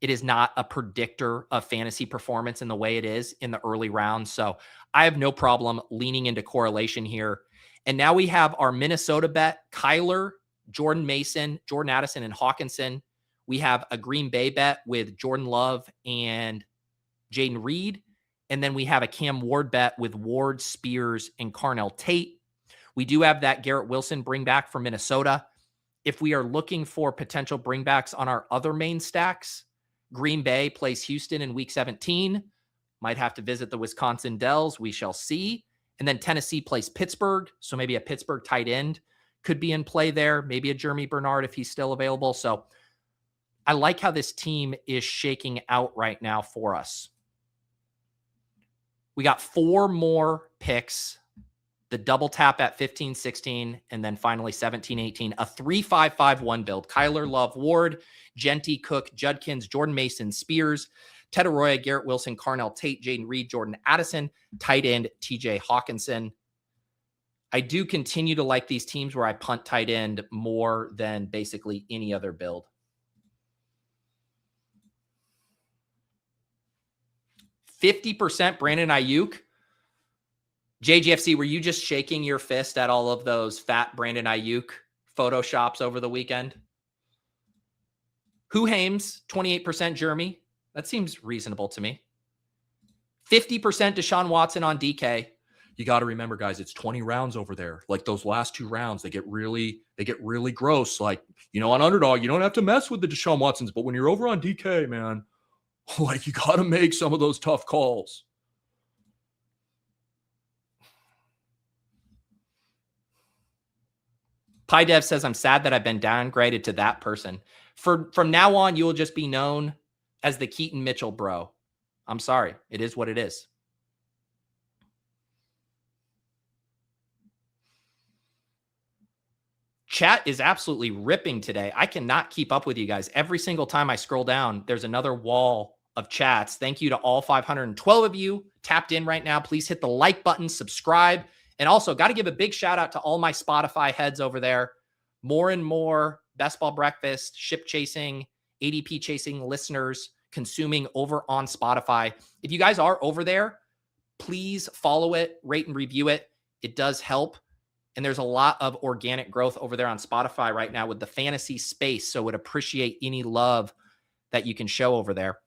It is not a predictor of fantasy performance in the way it is in the early rounds. So I have no problem leaning into correlation here. And now we have our Minnesota bet, Kyler, Jordan Mason, Jordan Addison, and Hawkinson. We have a Green Bay bet with Jordan Love and Jaden Reed. And then we have a Cam Ward bet with Ward, Spears, and Carnell Tate. We do have that Garrett Wilson bring back from Minnesota. If we are looking for potential bringbacks on our other main stacks, Green Bay plays Houston in week 17. Might have to visit the Wisconsin Dells. We shall see. And then Tennessee plays Pittsburgh. So maybe a Pittsburgh tight end could be in play there. Maybe a Jeremy Bernard if he's still available. So I like how this team is shaking out right now for us. We got 4 more picks. The double tap at 15, 16, and then finally 17, 18. A 3-5-5-1 build. Kyler, Love, Ward, Genty, Cook, Judkins, Jordan Mason, Spears, Ted Arroyo, Garrett Wilson, Carnell Tate, Jaden Reed, Jordan Addison, tight end TJ Hawkinson. I do continue to like these teams where I punt tight end more than basically any other build. 50% Brandon Ayuk. JGFC, were you just shaking your fist at all of those fat Brandon Ayuk photoshops over the weekend? Who Hames, 28% Jeremy. That seems reasonable to me. 50% Deshaun Watson on DK. You got to remember, guys, it's 20 rounds over there. Like those last 2 rounds, they get really gross. Like, on underdog, you don't have to mess with the Deshaun Watsons, but when you're over on DK, man, like you got to make some of those tough calls. PyDev says, I'm sad that I've been downgraded to that person. From now on, you will just be known as the Keaton Mitchell bro. I'm sorry. It is what it is. Chat is absolutely ripping today. I cannot keep up with you guys. Every single time I scroll down, there's another wall of chats. Thank you to all 512 of you tapped in right now. Please hit the like button, subscribe. And also, got to give a big shout out to all my Spotify heads over there. More and more Best Ball Breakfast, ship chasing, ADP chasing listeners consuming over on Spotify. If you guys are over there, please follow it, rate and review it. It does help. And there's a lot of organic growth over there on Spotify right now with the fantasy space. So would appreciate any love that you can show over there.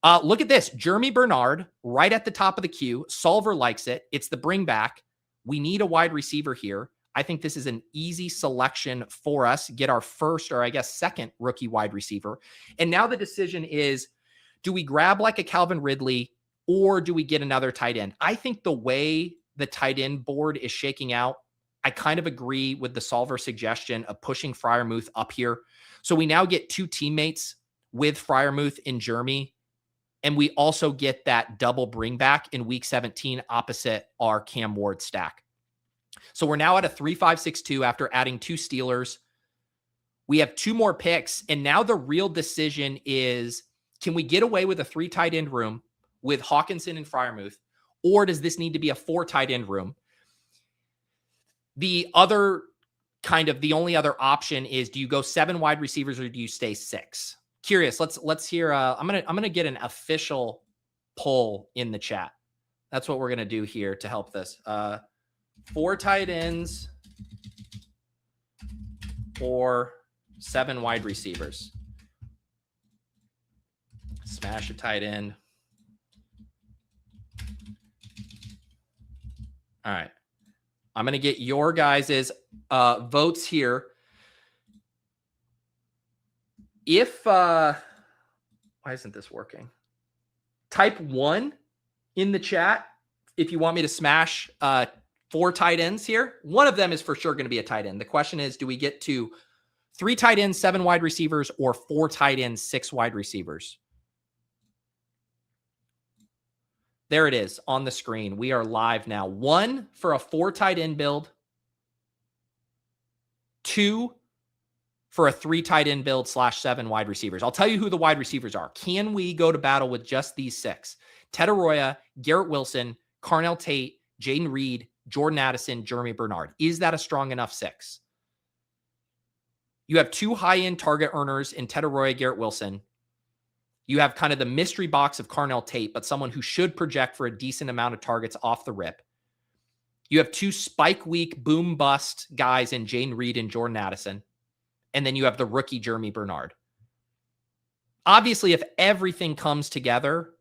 Look at this. Jeremy Bernard right at the top of the queue. Solver likes it. It's the bring back. We need a wide receiver here. I think this is an easy selection for us. Get our first, or I guess second rookie wide receiver. And now the decision is, do we grab like a Calvin Ridley or do we get another tight end? I think the way the tight end board is shaking out, I kind of agree with the Solver suggestion of pushing Freiermuth up here. So we now get 2 teammates with Freiermuth and Jeremy. And we also get that double bring back in week 17 opposite our Cam Ward stack. So we're now at a 3-5-6-2 after adding 2 Steelers. We have 2 more picks. And now the real decision is, can we get away with a 3 tight end room with Hawkinson and Freiermuth? Or does this need to be a 4 tight end room? The only other option is, do you go 7 wide receivers or do you stay 6? Curious. Let's hear. I'm gonna get an official poll in the chat. That's what we're gonna do here to help this. 4 tight ends or 7 wide receivers. Smash a tight end. All right. I'm gonna get your guys' votes here. If, why isn't this working? Type 1 in the chat if you want me to smash 4 tight ends here. One of them is for sure going to be a tight end. The question is, do we get to 3 tight ends, 7 wide receivers, or 4 tight ends, 6 wide receivers? There it is on the screen. We are live now. 1 for a 4 tight end build. 2 for a 3 tight end build /7 wide receivers. I'll tell you who the wide receivers are. Can we go to battle with just these 6? Ted Arroyo, Garrett Wilson, Carnell Tate, Jaden Reed, Jordan Addison, Jeremy Bernard. Is that a strong enough 6? You have 2 high-end target earners in Ted Arroyo, Garrett Wilson. You have kind of the mystery box of Carnell Tate, but someone who should project for a decent amount of targets off the rip. You have 2 spike week boom bust guys in Jaden Reed and Jordan Addison. And then you have the rookie Jeremy Bernard. Obviously, if everything comes together,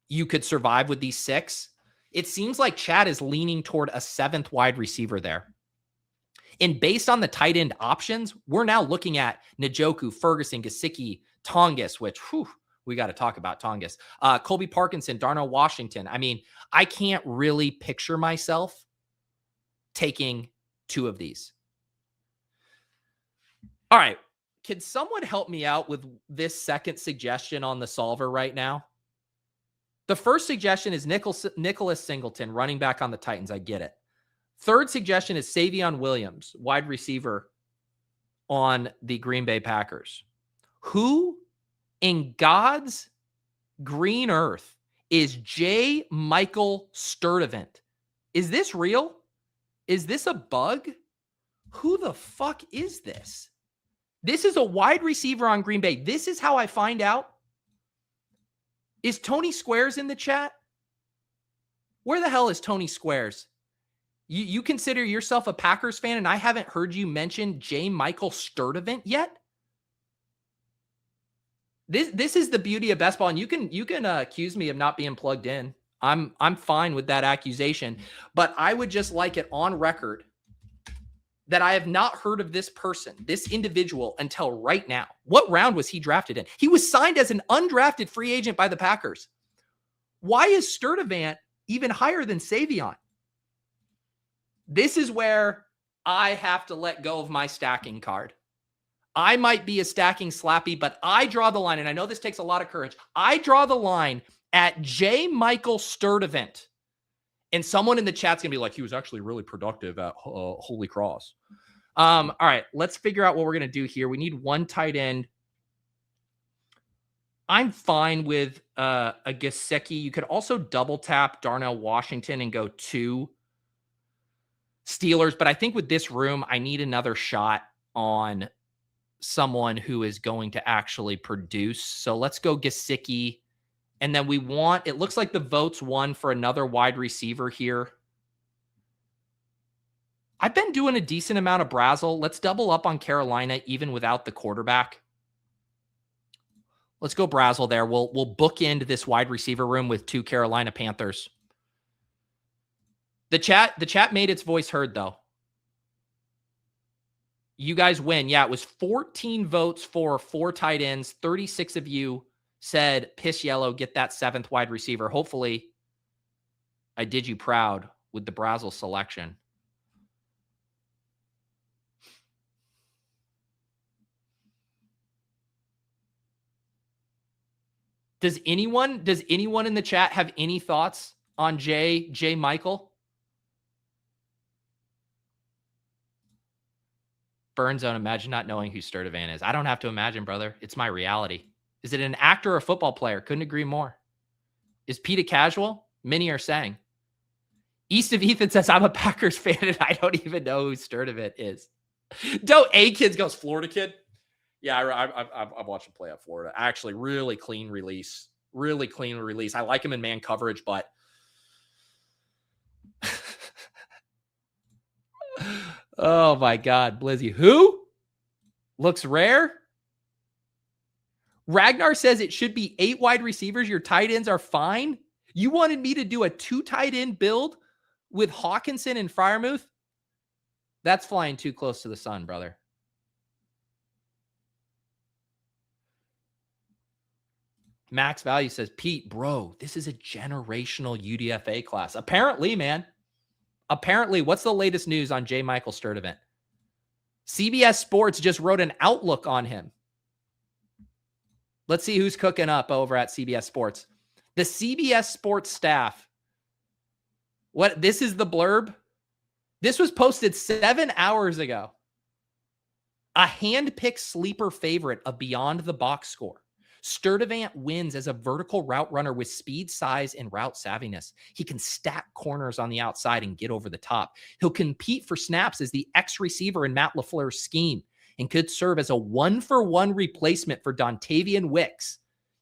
you could survive with these 6. It seems like Chad is leaning toward a 7th wide receiver there. And based on the tight end options, we're now looking at Njoku, Ferguson, Gesicki, Tongas, which we got to talk about Tongas. Colby Parkinson, Darnell Washington. I mean, I can't really picture myself taking 2 of these. All right. Can someone help me out with this second suggestion on the solver right now? The first suggestion is Nicholas Singleton, running back on the Titans. I get it. Third suggestion is Savion Williams, wide receiver on the Green Bay Packers. Who in God's green earth is J. Michael Sturdivant? Is this real? Is this a bug? Who the fuck is this? This is a wide receiver on Green Bay. This is how I find out. Is Tony Squares in the chat? Where the hell is Tony Squares? You consider yourself a Packers fan and I haven't heard you mention J. Michael Sturdivant yet? This is the beauty of best ball, and you can accuse me of not being plugged in. I'm fine with that accusation, but I would just like it on record that I have not heard of this person, this individual, until right now. What round was he drafted in? He was signed as an undrafted free agent by the Packers. Why is Sturdivant even higher than Savion? This is where I have to let go of my stacking card. I might be a stacking slappy, but I draw the line, and I know this takes a lot of courage. I draw the line at J. Michael Sturdivant. And someone in the chat's going to be like, he was actually really productive at Holy Cross. All right, let's figure out what we're going to do here. We need 1 tight end. I'm fine with a Gesicki. You could also double tap Darnell Washington and go 2 Steelers. But I think with this room, I need another shot on someone who is going to actually produce. So let's go Gesicki. And then it looks like the votes won for another wide receiver here. I've been doing a decent amount of Brazel. Let's double up on Carolina, even without the quarterback. Let's go Brazel there. We'll bookend this wide receiver room with 2 Carolina Panthers. The chat made its voice heard, though. You guys win. Yeah, it was 14 votes for 4 tight ends. 36 of you said, piss yellow, get that 7th wide receiver. Hopefully, I did you proud with the Brazel selection. Does anyone in the chat have any thoughts on J. Michael? Burn Zone, imagine not knowing who Sturdivant is. I don't have to imagine, brother. It's my reality. Is it an actor or a football player? Couldn't agree more. Is Pete a casual? Many are saying. East of Ethan says, I'm a Packers fan and I don't even know who Sturdivant is. Don't A-Kids goes, Florida kid? Yeah, I've watched him play at Florida. Actually, really clean release. Really clean release. I like him in man coverage, but oh my God, Blizzy. Who? Looks rare? Ragnar says it should be 8 wide receivers. Your tight ends are fine. You wanted me to do a 2 tight end build with Hawkinson and Freiermuth? That's flying too close to the sun, brother. Max Value says, Pete, bro, this is a generational UDFA class. Apparently, man. Apparently, what's the latest news on J. Michael Sturdivant? CBS Sports just wrote an outlook on him. Let's see who's cooking up over at CBS Sports. The CBS Sports staff. This is the blurb. This was posted 7 hours ago. A hand-picked sleeper favorite of Beyond the Box Score. Sturdivant wins as a vertical route runner with speed, size, and route savviness. He can stack corners on the outside and get over the top. He'll compete for snaps as the X receiver in Matt LaFleur's scheme and could serve as a one-for-one replacement for Dontavian Wicks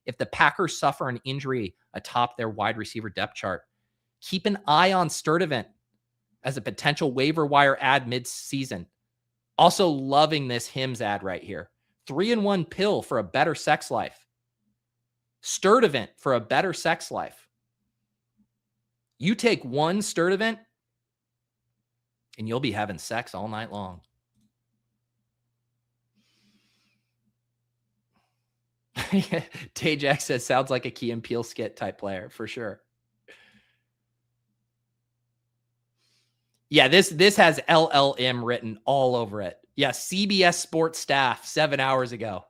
if the Packers suffer an injury atop their wide receiver depth chart. Keep an eye on Sturdivant as a potential waiver wire ad mid-season. Also loving this Hims ad right here. 3-in-1 pill for a better sex life. Sturdivant for a better sex life. You take one Sturdivant and you'll be having sex all night long. Tate says, sounds like a Key and Peele skit type player for sure. Yeah, this has LLM written all over it. Yeah, CBS Sports staff 7 hours ago.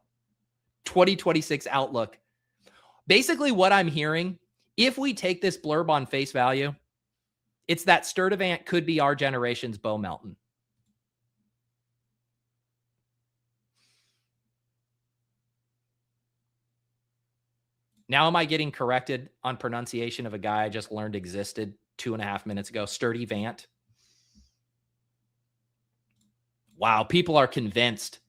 2026 outlook. Basically what I'm hearing, if we take this blurb on face value, it's that Sturdivant could be our generation's Bo Melton. Now am I getting corrected on pronunciation of a guy I just learned existed 2.5 minutes ago? Sturdy Vant. Wow, people are convinced.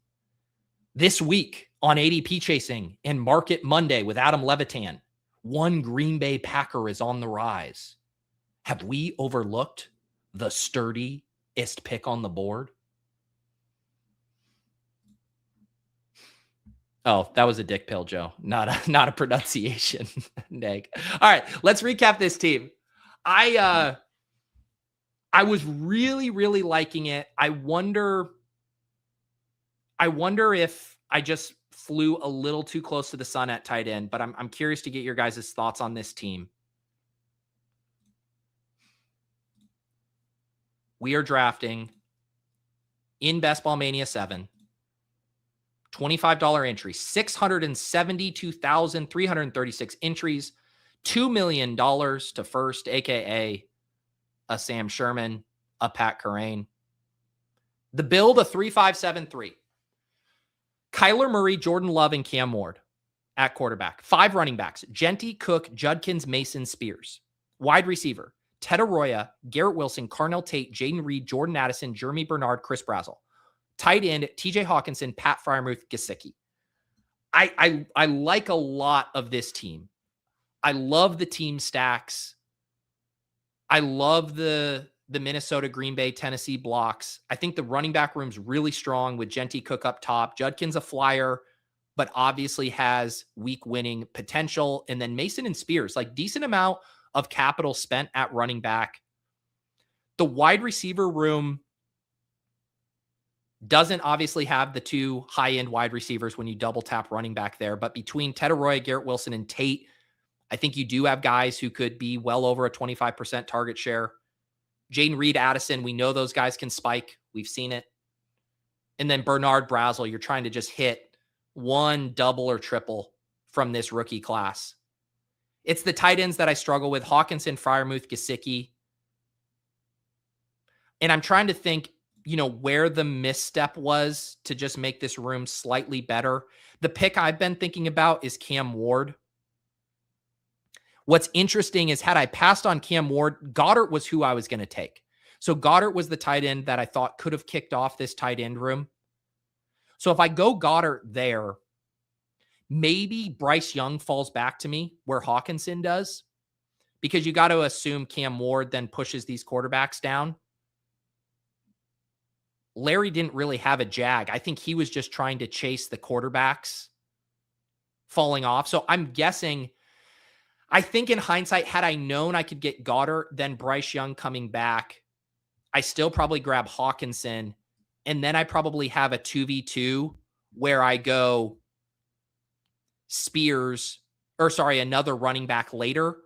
This week on ADP Chasing and Market Monday with Adam Levitan, one Green Bay Packer is on the rise. Have we overlooked the sturdiest pick on the board? Oh, that was a dick pill, Joe. Not a pronunciation. Neg. All right, let's recap this team. I was really, really liking it. I wonder if I just flew a little too close to the sun at tight end, but I'm curious to get your guys' thoughts on this team. We are drafting in Ball Mania VII, $25 entry, 672,336 entries, $2 million to first, aka a Sam Sherman, a Pat Kerrane. The build, a 3-5-7-3. Kyler Murray, Jordan Love, and Cam Ward at quarterback. 5 running backs: Genty, Cook, Judkins, Mason, Spears. Wide receiver: Ted Arroyo, Garrett Wilson, Carnell Tate, Jaden Reed, Jordan Addison, Jeremy Bernard, Chris Brazzell. Tight end: TJ Hawkinson, Pat Freiermuth, Gesicki. I like a lot of this team. I love the team stacks. I love the Minnesota, Green Bay, Tennessee blocks. I think the running back room's really strong with Genty, Cook up top. Judkins a flyer, but obviously has week winning potential. And then Mason and Spears, like decent amount of capital spent at running back. The wide receiver room doesn't obviously have the 2 high-end wide receivers when you double tap running back there. But between Ted Arroyo, Garrett Wilson, and Tate, I think you do have guys who could be well over a 25% target share. Jaden Reed, Addison, we know those guys can spike. We've seen it. And then Bernard, Brazzell, you're trying to just hit one double or triple from this rookie class. It's the tight ends that I struggle with: Hawkinson, Freiermuth, Gesicki. And I'm trying to think, where the misstep was to just make this room slightly better. The pick I've been thinking about is Cam Ward. What's interesting is, had I passed on Cam Ward, Goddard was who I was going to take. So Goddard was the tight end that I thought could have kicked off this tight end room. So if I go Goddard there, maybe Bryce Young falls back to me where Hawkinson does, because you got to assume Cam Ward then pushes these quarterbacks down. Larry didn't really have a jag. I think he was just trying to chase the quarterbacks falling off. So I'm guessing, I think in hindsight, had I known I could get Goddard, then Bryce Young coming back, I still probably grab Hawkinson. And then I probably have a 2v2 where I go another running back later.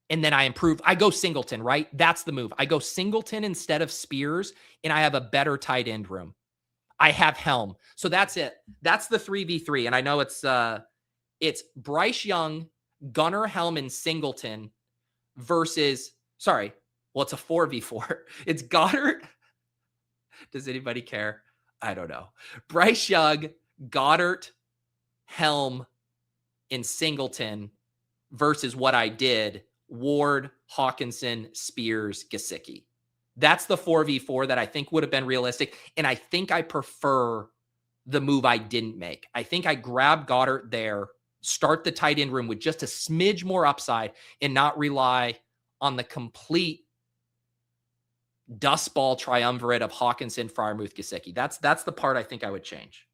And then I improve. I go Singleton, right? That's the move. I go Singleton instead of Spears, and I have a better tight end room. I have Helm. So that's it. That's the 3v3. And I know it's Bryce Young, Gunnar, Helm, and Singleton versus, it's a 4v4. It's Goddard. Does anybody care? I don't know. Bryce Young, Goddard, Helm, in Singleton versus what I did Ward, Hawkinson, Spears, Gesicki. That's the 4v4 that I think would have been realistic. And I think I prefer the move I didn't make. I think I grabbed Goddard there, start the tight end room with just a smidge more upside and not rely on the complete dust ball triumvirate of Hawkinson, Freiermuth, Gesicki. That's the part I think I would change.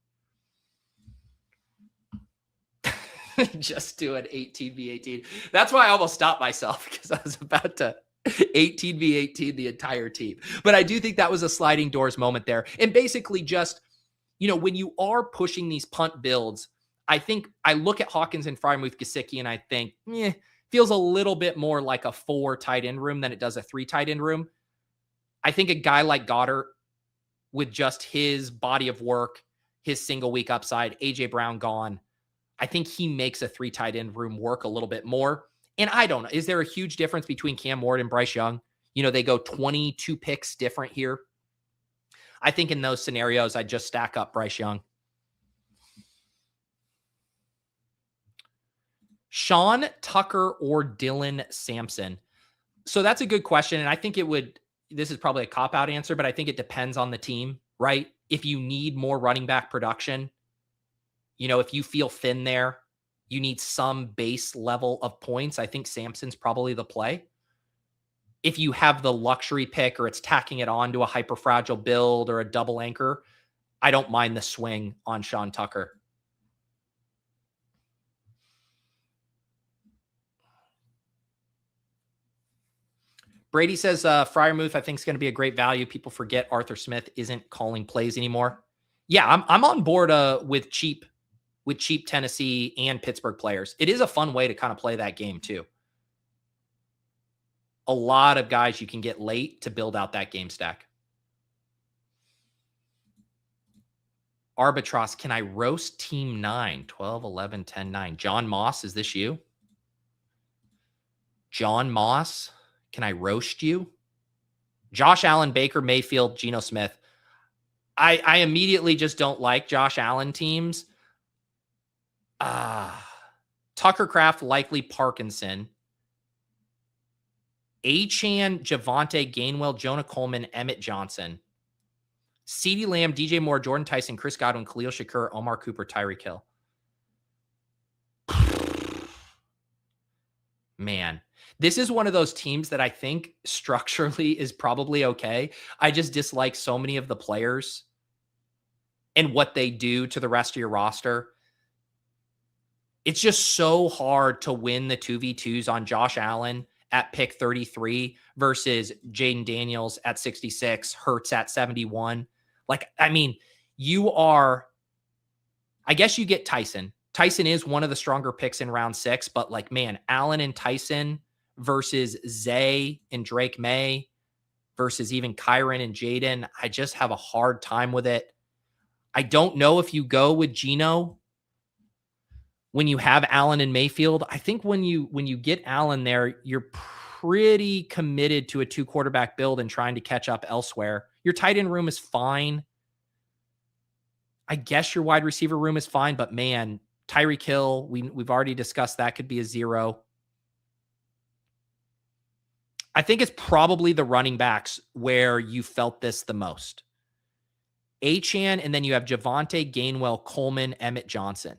Just do an 18v18. That's why I almost stopped myself, because I was about to 18v18 the entire team. But I do think that was a sliding doors moment there. And basically just, when you are pushing these punt builds, I think I look at Hawkins and Freiermuth, Gesicki, and I think, feels a little bit more like a 4 tight end room than it does a 3 tight end room. I think a guy like Goddard, with just his body of work, his single week upside, AJ Brown gone, I think he makes a 3 tight end room work a little bit more. And I don't know, is there a huge difference between Cam Ward and Bryce Young? They go 22 picks different here. I think in those scenarios, I just stack up Bryce Young. Sean Tucker or Dylan Sampson? So that's a good question. And I think this is probably a cop-out answer, but I think it depends on the team, right? If you need more running back production, if you feel thin there, you need some base level of points, I think Sampson's probably the play. If you have the luxury pick or it's tacking it on to a hyper fragile build or a double anchor, I don't mind the swing on Sean Tucker. Brady says Freiermuth, I think, is going to be a great value. People forget Arthur Smith isn't calling plays anymore. Yeah, I'm on board with cheap Tennessee and Pittsburgh players. It is a fun way to kind of play that game too. A lot of guys you can get late to build out that game stack. Arbitros, can I roast team 9? 12, 11, 10, 9. John Moss, is this you? John Moss, can I roast you? Josh Allen, Baker Mayfield, Geno Smith. I immediately just don't like Josh Allen teams. Tucker Kraft, likely Parkinson. Achane, Javonte, Gainwell, Jonah Coleman, Emmett Johnson. CeeDee Lamb, DJ Moore, Jordan Tyson, Chris Godwin, Khalil Shakur, Omar Cooper, Tyreek Hill. Man, this is one of those teams that I think structurally is probably okay. I just dislike so many of the players and what they do to the rest of your roster. It's just so hard to win the 2v2s on Josh Allen at pick 33 versus Jaden Daniels at 66, Hurts at 71. I guess you get Tyson. Tyson is one of the stronger picks in round 6, but Allen and Tyson versus Zay and Drake May versus even Kerrane and Jaden, I just have a hard time with it. I don't know if you go with Geno when you have Allen and Mayfield. I think when you get Allen there, you're pretty committed to a 2 quarterback build and trying to catch up elsewhere. Your tight end room is fine. I guess your wide receiver room is fine, but man, Tyreek Hill, we've already discussed that could be a 0. I think it's probably the running backs where you felt this the most. Achane, and then you have Javonte, Gainwell, Coleman, Emmett Johnson.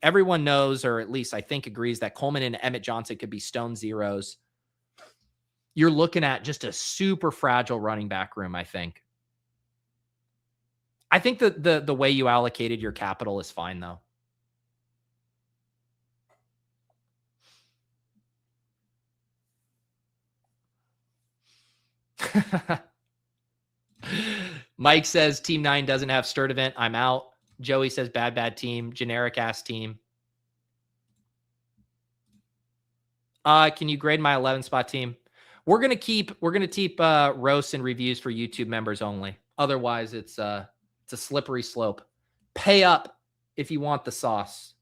Everyone knows, or at least I think agrees, that Coleman and Emmett Johnson could be stone 0s. You're looking at just a super fragile running back room, I think. I think the way you allocated your capital is fine, though. Mike says Team 9 doesn't have Sturt event. I'm out. Joey says bad team, generic ass team. Can you grade my 11 spot team? We're gonna keep roasts and reviews for YouTube members only. Otherwise, it's a slippery slope. Pay up if you want the sauce.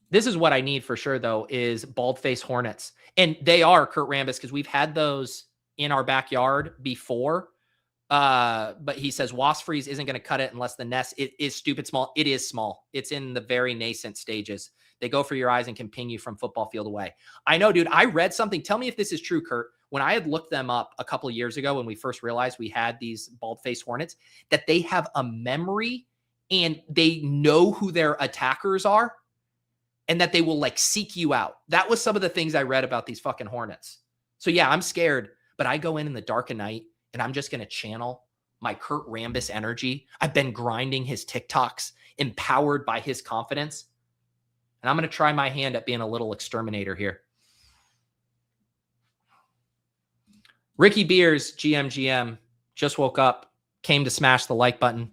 This is what I need for sure, though, is bald face Hornets. And they are, Kurt Rambis, because we've had those in our backyard before. But he says Wasp Freeze isn't going to cut it unless the nest it is stupid small. It is small. It's in the very nascent stages. They go for your eyes and can ping you from football field away. I know, dude. I read something. Tell me if this is true, Kurt. When I had looked them up a couple of years ago, when we first realized we had these bald-faced hornets, that they have a memory and they know who their attackers are and that they will like seek you out. That was some of the things I read about these fucking hornets. So yeah, I'm scared, but I go in the dark of night and I'm just going to channel my Kurt Rambis energy. I've been grinding his TikToks, empowered by his confidence. And I'm going to try my hand at being a little exterminator here. Ricky Beers, GM, just woke up, came to smash the like button.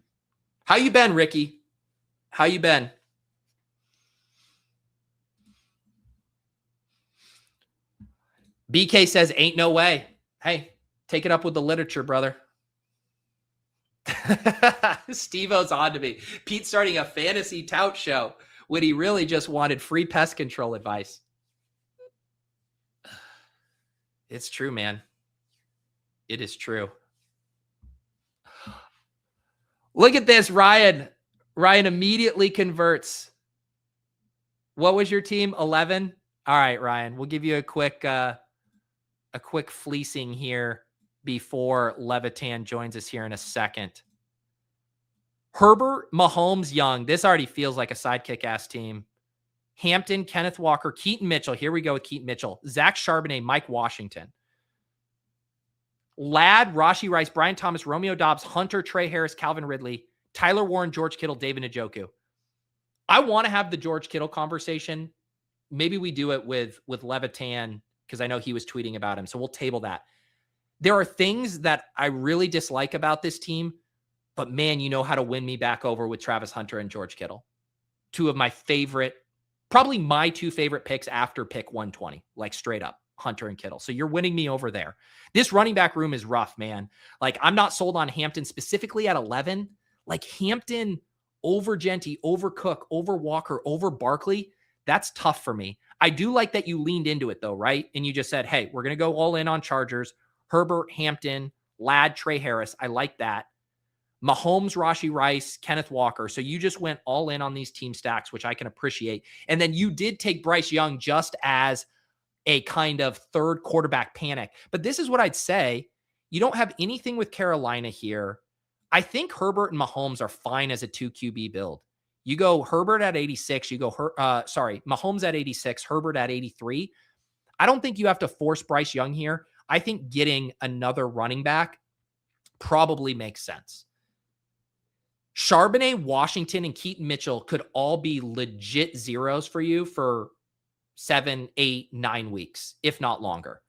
How you been, Ricky? How you been? BK says, ain't no way. Hey, take it up with the literature, brother. Steve-O's on to me. Pete's starting a fantasy tout show when he really just wanted free pest control advice. It's true, man. It is true. Look at this, Ryan. Ryan immediately converts. What was your team? 11? All right, Ryan. We'll give you a quick fleecing here before Levitan joins us here in a second. Herbert, Mahomes, Young. This already feels like a sidekick-ass team. Hampton, Kenneth Walker, Keaton Mitchell. Here we go with Keaton Mitchell. Zach Charbonnet, Mike Washington. Ladd, Rashee Rice, Brian Thomas, Romeo Dobbs, Hunter, Trey Harris, Calvin Ridley, Tyler Warren, George Kittle, David Njoku. I want to have the George Kittle conversation. Maybe we do it with Levitan because I know he was tweeting about him. So we'll table that. There are things that I really dislike about this team, but man, you know how to win me back over with Travis Hunter and George Kittle. Two of my favorite, probably my two favorite picks after pick 120, like straight up. Hunter and Kittle. So you're winning me over there. This running back room is rough, man. Like I'm not sold on Hampton specifically at 11. Like Hampton over Genty, over Cook, over Walker, over Barkley. That's tough for me. I do like that you leaned into it though, right? And you just said, hey, we're going to go all in on Chargers, Herbert, Hampton, Ladd, Trey Harris. I like that. Mahomes, Rashee Rice, Kenneth Walker. So you just went all in on these team stacks, which I can appreciate. And then you did take Bryce Young just as a kind of third quarterback panic. But this is what I'd say. You don't have anything with Carolina here. I think Herbert and Mahomes are fine as a 2 QB build. You go Herbert at 86, you go Mahomes at 86, Herbert at 83. I don't think you have to force Bryce Young here. I think getting another running back probably makes sense. Charbonnet, Washington, and Keaton Mitchell could all be legit zeros for you for 7, 8, 9 weeks, if not longer.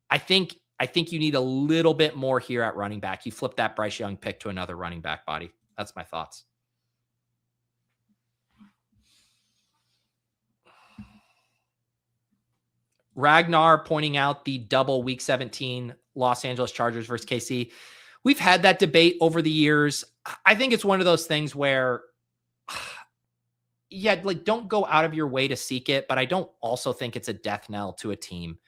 I think you need a little bit more here at running back. You flip that Bryce Young pick to another running back body. That's my thoughts. Ragnar pointing out the double week 17 Los Angeles Chargers versus KC. We've had that debate over the years. I think it's one of those things where yeah, like don't go out of your way to seek it, but I don't also think it's a death knell to a team.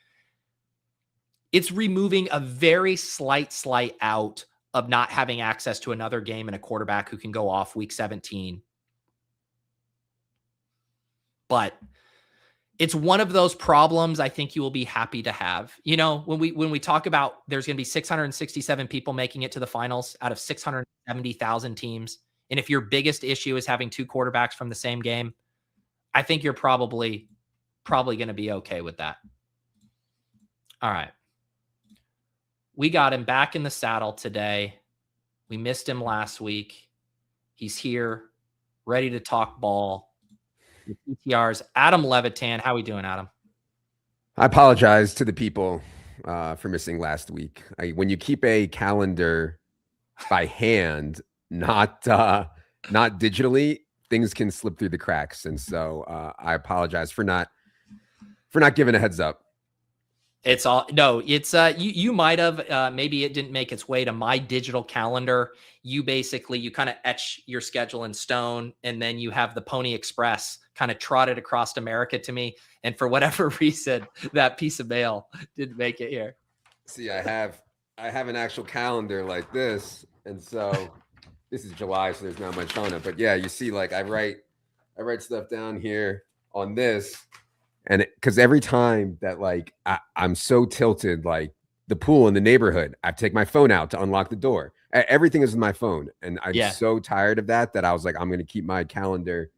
It's removing a very slight out of not having access to another game and a quarterback who can go off week 17. But it's one of those problems I think you will be happy to have. You know, when we talk about there's going to be 667 people making it to the finals out of 670,000 teams. And if your biggest issue is having two quarterbacks from the same game, I think you're probably going to be okay with that. All right. We got him back in the saddle today. We missed him last week. He's here, ready to talk ball. The PTR's Adam Levitan. How we doing, Adam? I apologize to the people for missing last week. When you keep a calendar by hand, not digitally, things can slip through the cracks, and so I apologize for not giving a heads up. It's all no. It's you might have maybe it didn't make its way to my digital calendar. You kind of etch your schedule in stone, and then you have the Pony Express kind of trotted across America to me. And for whatever reason, that piece of mail didn't make it here. See, I have I have an actual calendar like this, and so this is July, so there's not much on it. But yeah, you see, like I write stuff down here on this, and because every time that like I'm so tilted, like the pool in the neighborhood, I take my phone out to unlock the door. Everything is with my phone, and I'm so tired of that I was like, I'm going to keep my calendar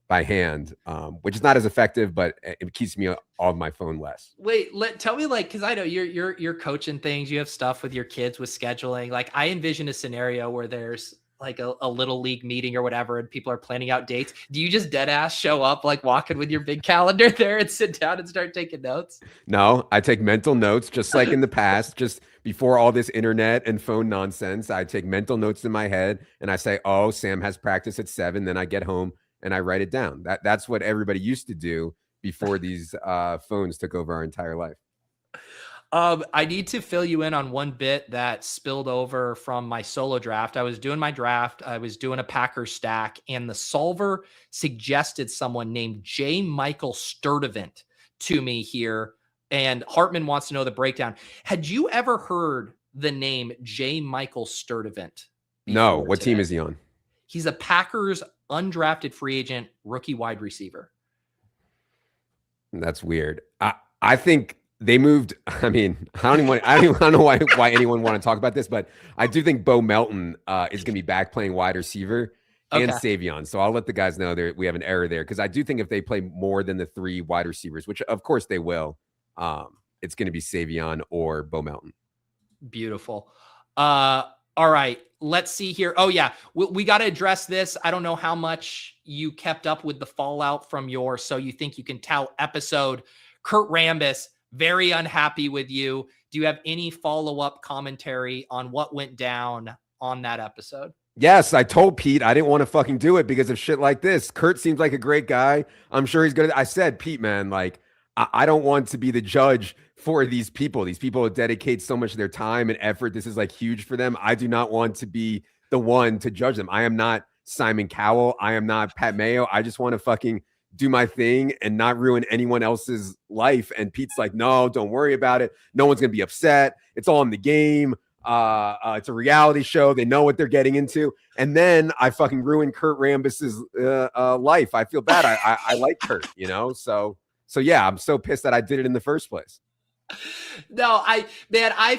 by hand, which is not as effective, but it keeps me on my phone less. Wait, tell me, like, because I know you're coaching things, you have stuff with your kids with scheduling. Like, I envision a scenario where there's like a little league meeting or whatever, and people are planning out dates. Do you just dead ass show up, like walking with your big calendar there and sit down and start taking notes? No, I take mental notes, just like in the past, just before all this internet and phone nonsense. I take mental notes in my head and I say, oh, Sam has practice at 7. Then I get home and I write it down. That's what everybody used to do before these phones took over our entire life. I need to fill you in on one bit that spilled over from my solo draft. I was doing my draft. I was doing a Packers stack, and the solver suggested someone named J. Michael Sturdivant to me here. And Hartman wants to know the breakdown. Had you ever heard the name J. Michael Sturdivant? No. What team is he on? He's a Packers undrafted free agent, rookie wide receiver. That's weird. I think they moved. I mean, I don't know why anyone want to talk about this, but I do think Bo Melton is going to be back playing wide receiver and Savion. So I'll let the guys know we have an error there, because I do think if they play more than the 3 wide receivers, which of course they will, it's going to be Savion or Bo Melton. Beautiful. All right, let's see here. Oh yeah, we got to address this. I don't know how much you kept up with the fallout from your So You Think You Can Tell episode. Kurt Rambis, very unhappy with you. Do you have any follow-up commentary on what went down on that episode? Yes, I told Pete I didn't want to fucking do it because of shit like this. Kurt seems like a great guy. I'm sure he's gonna. I said, Pete, man, like I don't want to be the judge for these people. These people dedicate so much of their time and effort. This is like huge for them. I do not want to be the one to judge them. I am not Simon Cowell. I am not Pat Mayo. I just want to fucking do my thing and not ruin anyone else's life. And Pete's like, no, don't worry about it. No one's going to be upset. It's all in the game. It's a reality show. They know what they're getting into. And then I fucking ruined Kurt Rambis's life. I feel bad. I like Kurt, you know? So yeah, I'm so pissed that I did it in the first place. No, I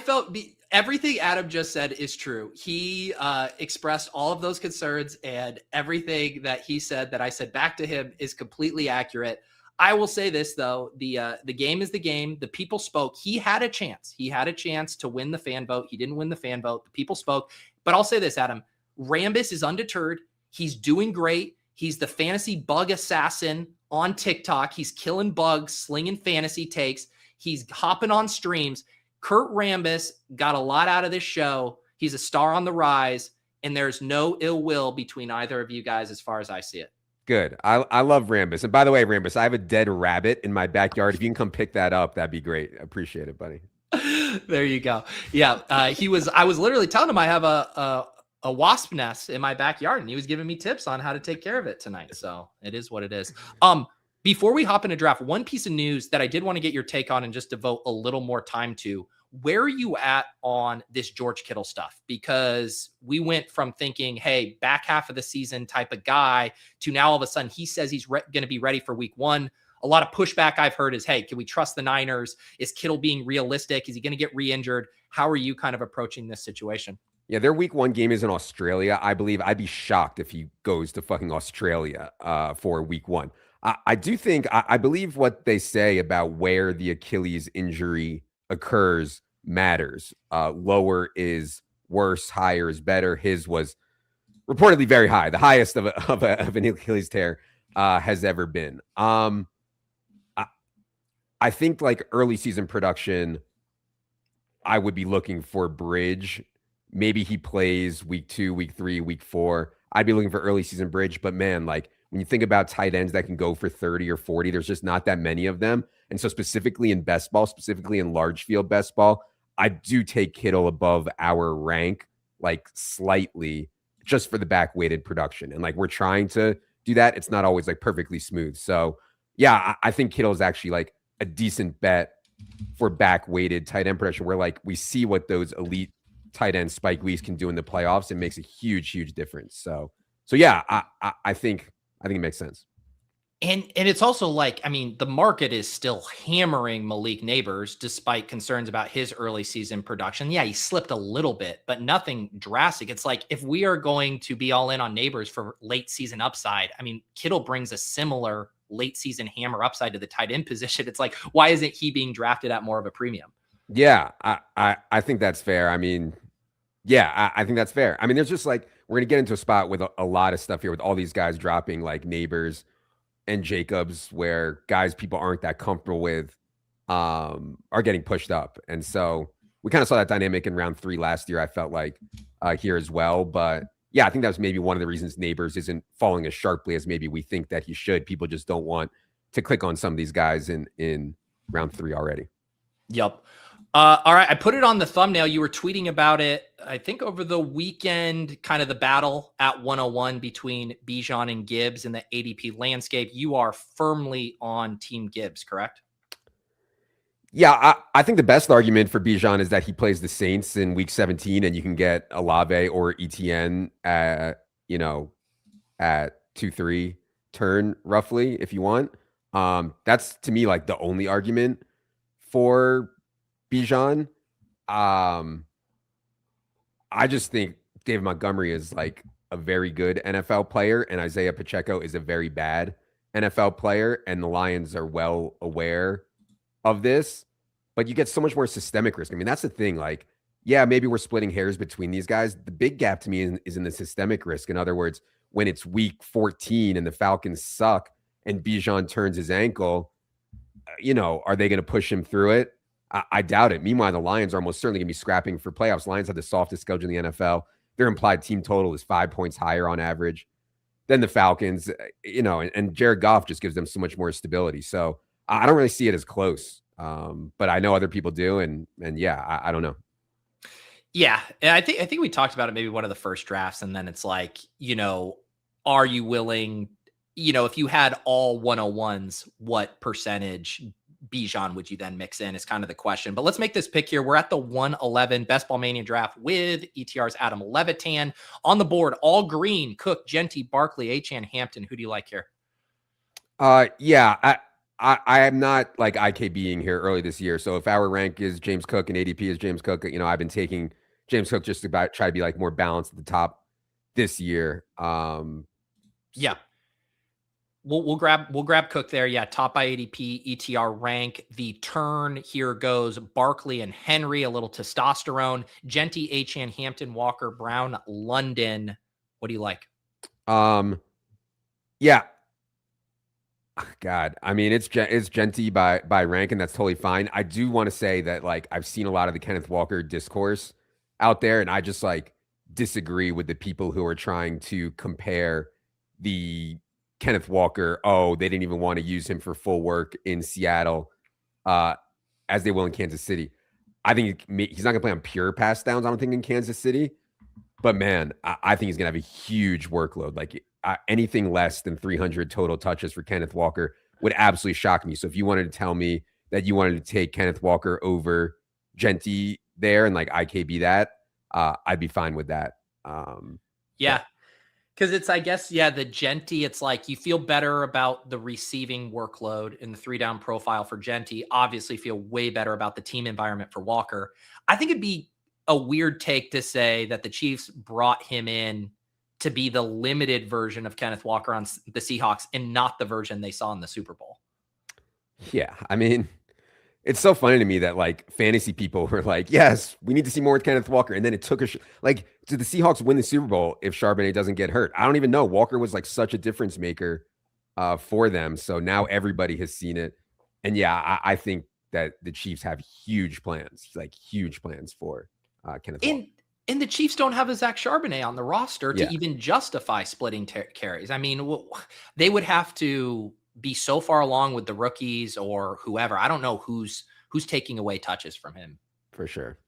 felt everything Adam just said is true. He expressed all of those concerns, and everything that he said that I said back to him is completely accurate. I will say this though, the game is the game. The people spoke. He had a chance. He had a chance to win the fan vote. He didn't win the fan vote. The people spoke. But I'll say this, Adam, Rambis is undeterred. He's doing great. He's the fantasy bug assassin on TikTok. He's killing bugs, slinging fantasy takes. He's hopping on streams. Kurt Rambis got a lot out of this show. He's a star on the rise, and there's no ill will between either of you guys as far as I see it. Good. I love Rambis. And by the way, Rambis, I have a dead rabbit in my backyard. If you can come pick that up, that'd be great. I appreciate it, buddy. There you go. Yeah. I was literally telling him I have a wasp nest in my backyard, and he was giving me tips on how to take care of it tonight. So it is what it is. Before we hop into draft, one piece of news that I did want to get your take on and just devote a little more time to. Where are you at on this George Kittle stuff? Because we went from thinking, hey, back half of the season type of guy, to now all of a sudden he says he's going to be ready for week 1. A lot of pushback I've heard is, hey, can we trust the Niners? Is Kittle being realistic? Is he going to get re-injured? How are you kind of approaching this situation? Yeah, their week 1 game is in Australia. I believe I'd be shocked if he goes to fucking Australia for week 1. I do think, I believe what they say about where the Achilles injury occurs matters. Lower is worse, higher is better. His was reportedly very high, the highest of an Achilles tear has ever been. I think like early season production, I would be looking for bridge. Maybe he plays week 2, week 3, week 4. I'd be looking for early season bridge, but man, like when you think about tight ends that can go for 30 or 40, there's just not that many of them. And so specifically in best ball, specifically in large field best ball, I do take Kittle above our rank, like slightly, just for the back weighted production. And like we're trying to do that. It's not always like perfectly smooth. So yeah, I think Kittle is actually like a decent bet for back-weighted tight end production, where like we see what those elite tight end Spike Lees can do in the playoffs. It makes a huge difference. So yeah, I think it makes sense. And it's also like, I mean, the market is still hammering Malik Neighbors despite concerns about his early season production. Yeah, he slipped a little bit, but nothing drastic. It's like, if we are going to be all in on Neighbors for late season upside, I mean, Kittle brings a similar late season hammer upside to the tight end position. It's like, why isn't he being drafted at more of a premium? Yeah, I think that's fair. I mean, yeah, I think that's fair. I mean, there's just like, we're going to get into a spot with a lot of stuff here with all these guys dropping like Neighbors and Jacobs, where guys people aren't that comfortable with are getting pushed up. And so we kind of saw that dynamic in round 3 last year, I felt like here as well. But yeah, I think that was maybe one of the reasons Neighbors isn't falling as sharply as maybe we think that he should. People just don't want to click on some of these guys in round 3 already. Yep. All right. I put it on the thumbnail. You were tweeting about it, I think over the weekend, kind of the battle at 101 between Bijan and Gibbs in the ADP landscape. You are firmly on Team Gibbs, correct? Yeah, I think the best argument for Bijan is that he plays the Saints in week 17 and you can get Olave or ETN at 2-3 turn roughly if you want. That's to me like the only argument for Bijan. I just think David Montgomery is like a very good NFL player and Isaiah Pacheco is a very bad NFL player, and the Lions are well aware of this, but you get so much more systemic risk. I mean, that's the thing. Like, yeah, maybe we're splitting hairs between these guys. The big gap to me is in the systemic risk. In other words, when it's week 14 and the Falcons suck and Bijan turns his ankle, are they going to push him through it? I doubt it. Meanwhile, the Lions are almost certainly going to be scrapping for playoffs. Lions have the softest schedule in the NFL. Their implied team total is 5 points higher on average than the Falcons, and Jared Goff just gives them so much more stability. So I don't really see it as close, but I know other people do. And yeah, I don't know. Yeah. And I think we talked about it maybe one of the first drafts. And then it's like, are you willing, if you had all 101s, what percentage Bijan would you then mix in is kind of the question. But let's make this pick here. We're at the 111 Best Ball Mania draft with ETR's Adam Levitan on the board. All green: Cook, Genty, Barkley, Achane, Hampton. Who do you like here? Yeah, I am not like IKBing here early this year. So if our rank is James Cook and ADP is James Cook, I've been taking James Cook just to try to be like more balanced at the top this year. Yeah. We'll grab Cook there. Yeah. Top by ADP, ETR rank. The turn here goes Barkley and Henry, a little testosterone. Genty, Achane, Hampton, Walker, Brown, London. What do you like? Yeah. God, I mean, it's Genty by rank, and that's totally fine. I do want to say that like I've seen a lot of the Kenneth Walker discourse out there, and I just like disagree with the people who are trying to compare the Kenneth Walker, they didn't even want to use him for full work in Seattle as they will in Kansas City. I think he's not going to play on pure pass downs, I don't think, in Kansas City. But, man, I think he's going to have a huge workload. Like, anything less than 300 total touches for Kenneth Walker would absolutely shock me. So if you wanted to tell me that you wanted to take Kenneth Walker over Genty there and, like, IKB that, I'd be fine with that. Yeah. Because it's, I guess, the Genty, it's like you feel better about the receiving workload in the 3-down profile for Genty. Obviously feel way better about the team environment for Walker. I think it'd be a weird take to say that the Chiefs brought him in to be the limited version of Kenneth Walker on the Seahawks and not the version they saw in the Super Bowl. Yeah, I mean, it's so funny to me that like fantasy people were like, yes, we need to see more with Kenneth Walker. And then it took did the Seahawks win the Super Bowl if Charbonnet doesn't get hurt? I don't even know. Walker was like such a difference maker for them. So now everybody has seen it. And yeah, I think that the Chiefs have huge plans for Kenneth Walker. And the Chiefs don't have a Zach Charbonnet on the roster to even justify splitting carries. I mean, they would have to be so far along with the rookies or whoever. I don't know who's taking away touches from him. For sure.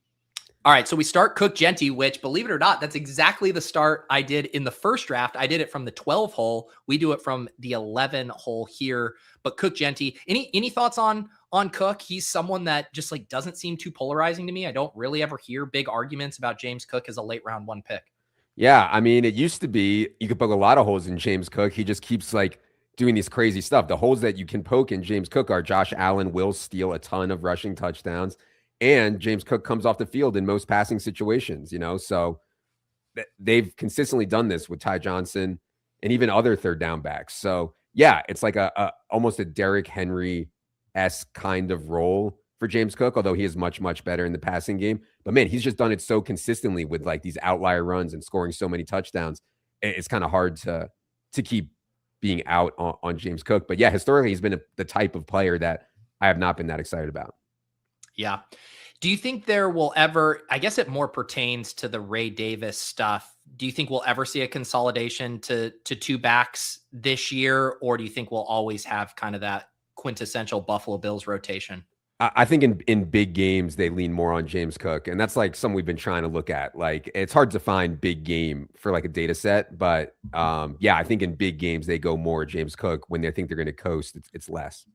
All right, so we start Cook Genty, which, believe it or not, that's exactly the start I did in the first draft. I did it from the 12 hole. We do it from the 11 hole here. But Cook Genty, any thoughts on Cook? He's someone that just like doesn't seem too polarizing to me. I don't really ever hear big arguments about James Cook as a late round 1 pick. Yeah, I mean, it used to be you could poke a lot of holes in James Cook. He just keeps like doing these crazy stuff. The holes that you can poke in James Cook are Josh Allen will steal a ton of rushing touchdowns. And James Cook comes off the field in most passing situations, so they've consistently done this with Ty Johnson and even other third down backs. So yeah, it's like almost a Derrick Henry-esque kind of role for James Cook, although he is much, much better in the passing game. But man, he's just done it so consistently with like these outlier runs and scoring so many touchdowns. It's kind of hard to keep being out on James Cook. But yeah, historically, he's been the type of player that I have not been that excited about. Yeah. Do you think there will ever, I guess it more pertains to the Ray Davis stuff. Do you think we'll ever see a consolidation to 2 backs this year? Or do you think we'll always have kind of that quintessential Buffalo Bills rotation? I think in big games, they lean more on James Cook. And that's like something we've been trying to look at. Like it's hard to find big game for like a data set. But yeah, I think in big games, they go more James Cook. When they think they're going to coast, it's less.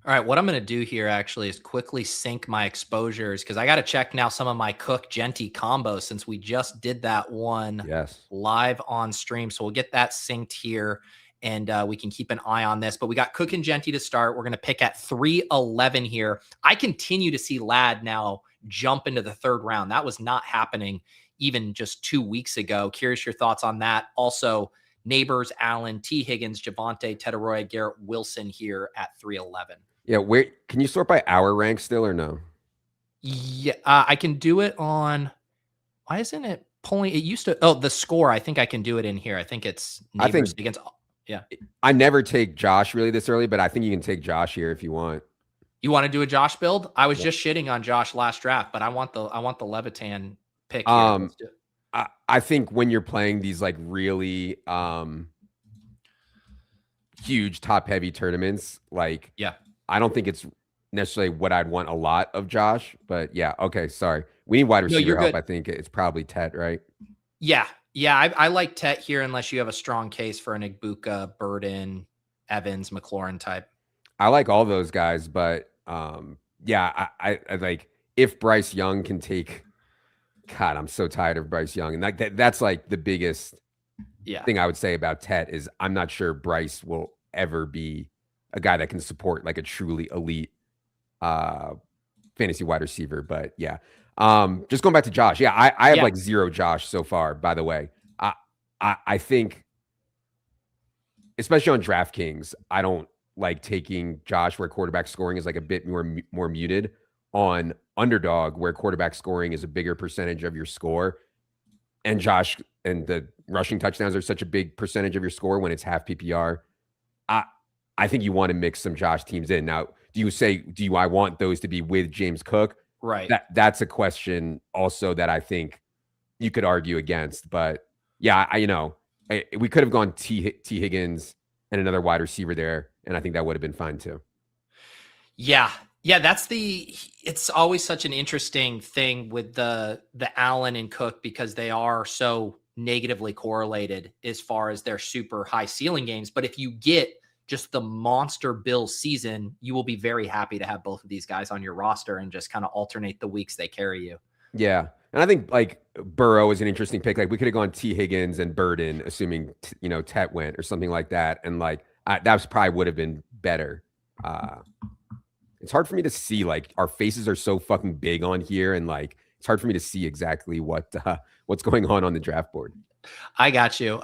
All right, what I'm going to do here actually is quickly sync my exposures because I got to check now some of my Cook Genty combos since we just did that one live on stream. So we'll get that synced here and we can keep an eye on this. But we got Cook and Genty to start. We're going to pick at 311 here. I continue to see Ladd now jump into the 3rd round. That was not happening even just 2 weeks ago. Curious your thoughts on that. Also, Neighbors, Allen, T. Higgins, Javonte, Teteroya, Garrett Wilson here at 311. Yeah, wait, can you sort by our rank still or no? Yeah, I can do it on. Why isn't it pulling? It used to. Oh, the score. I think I can do it in here. I think it's Neighbors against. Yeah. I never take Josh really this early, but I think you can take Josh here if you want. You want to do a Josh build? I was just shitting on Josh last draft, but I want the Levitan pick here. I think when you're playing these like really huge top heavy tournaments, like I don't think it's necessarily what I'd want a lot of Josh, but yeah. Okay. Sorry. We need wide receiver help. Good. I think it's probably Tate, right? Yeah. Yeah. I like Tate here unless you have a strong case for an Igbuka, Burden, Evans, McLaurin type. I like all those guys, but yeah, I like if Bryce Young can take, God, I'm so tired of Bryce Young. And like that's like the biggest thing I would say about Tate is I'm not sure Bryce will ever be a guy that can support like a truly elite fantasy wide receiver. But yeah, just going back to Josh. Yeah, I have like 0 Josh so far, by the way. I think, especially on DraftKings, I don't like taking Josh where quarterback scoring is like a bit more muted. On underdog, where quarterback scoring is a bigger percentage of your score, and Josh and the rushing touchdowns are such a big percentage of your score when it's half PPR. I think you want to mix some Josh teams in. Now, do I want those to be with James Cook? Right. That's a question also that I think you could argue against. But yeah, we could have gone T. Higgins and another wide receiver there, and I think that would have been fine too. Yeah. Yeah, it's always such an interesting thing with the Allen and Cook because they are so negatively correlated as far as their super high ceiling games. But if you get just the monster Bills season, you will be very happy to have both of these guys on your roster and just kind of alternate the weeks they carry you. Yeah. And I think like Burrow is an interesting pick. Like we could have gone T. Higgins and Burden, assuming, Tate went or something like that. And like, that probably would have been better. It's hard for me to see, like our faces are so fucking big on here. And like, it's hard for me to see exactly what's going on the draft board. I got you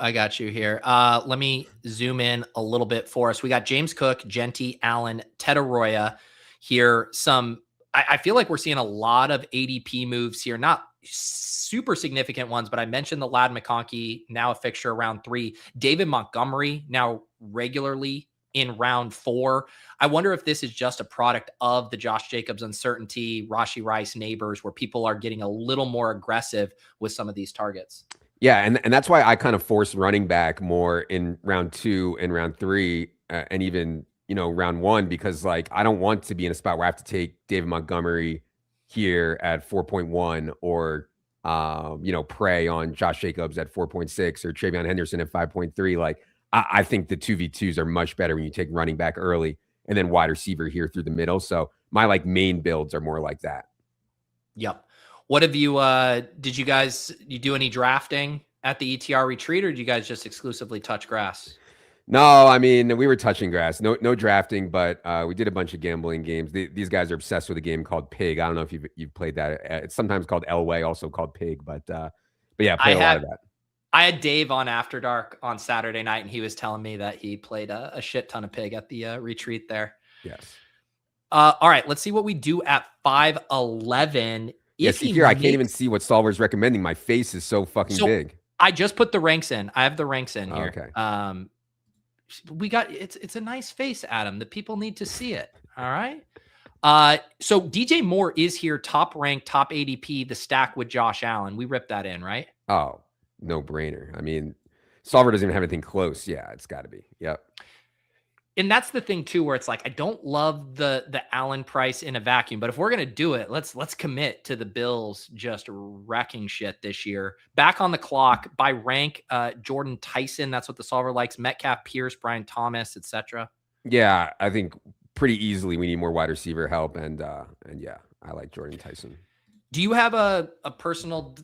here. Let me zoom in a little bit for us. We got James Cook, Genty, Allen, Teteroya here. I feel like we're seeing a lot of ADP moves here, not super significant ones, but I mentioned the Ladd McConkey, now a fixture round 3, David Montgomery now regularly in round 4. I wonder if this is just a product of the Josh Jacobs uncertainty, Rashee Rice Neighbors, where people are getting a little more aggressive with some of these targets. Yeah, and that's why I kind of force running back more in round 2 and round 3 and even, round 1, because like I don't want to be in a spot where I have to take David Montgomery here at 4.1 or, Prey on Josh Jacobs at 4.6 or Travion Henderson at 5.3. Like, I think the 2v2s are much better when you take running back early and then wide receiver here through the middle. So my main builds are more like that. Yep. What have you, did you guys, do any drafting at the ETR retreat, or did you guys just exclusively touch grass? No, I mean, we were touching grass. No drafting, but we did a bunch of gambling games. These guys are obsessed with a game called Pig. I don't know if you've played that. It's sometimes called Elway, also called Pig, but yeah, played a lot of that. I had Dave on After Dark on Saturday night, and he was telling me that he played a shit ton of Pig at the retreat there. Yes. All right, let's see what we do at 5'11". Yes, here I can't even see what Solver's recommending. My face is so fucking big. I just put the ranks in. I have the ranks in here. Okay. We got it's a nice face, Adam. The people need to see it. All right. So DJ Moore is here, top ranked, top ADP, the stack with Josh Allen. We ripped that in, right? Oh, no brainer. I mean, Solver doesn't even have anything close. Yeah, it's got to be. Yep. And that's the thing too, where it's like, I don't love the Allen price in a vacuum, but if we're going to do it, let's commit to the Bills just wrecking shit this year. Back on the clock by rank, Jordan Tyson. That's what the Solver likes. Metcalf, Pierce, Brian Thomas, etc. Yeah, I think pretty easily we need more wide receiver help. And yeah, I like Jordan Tyson. Do you have a personal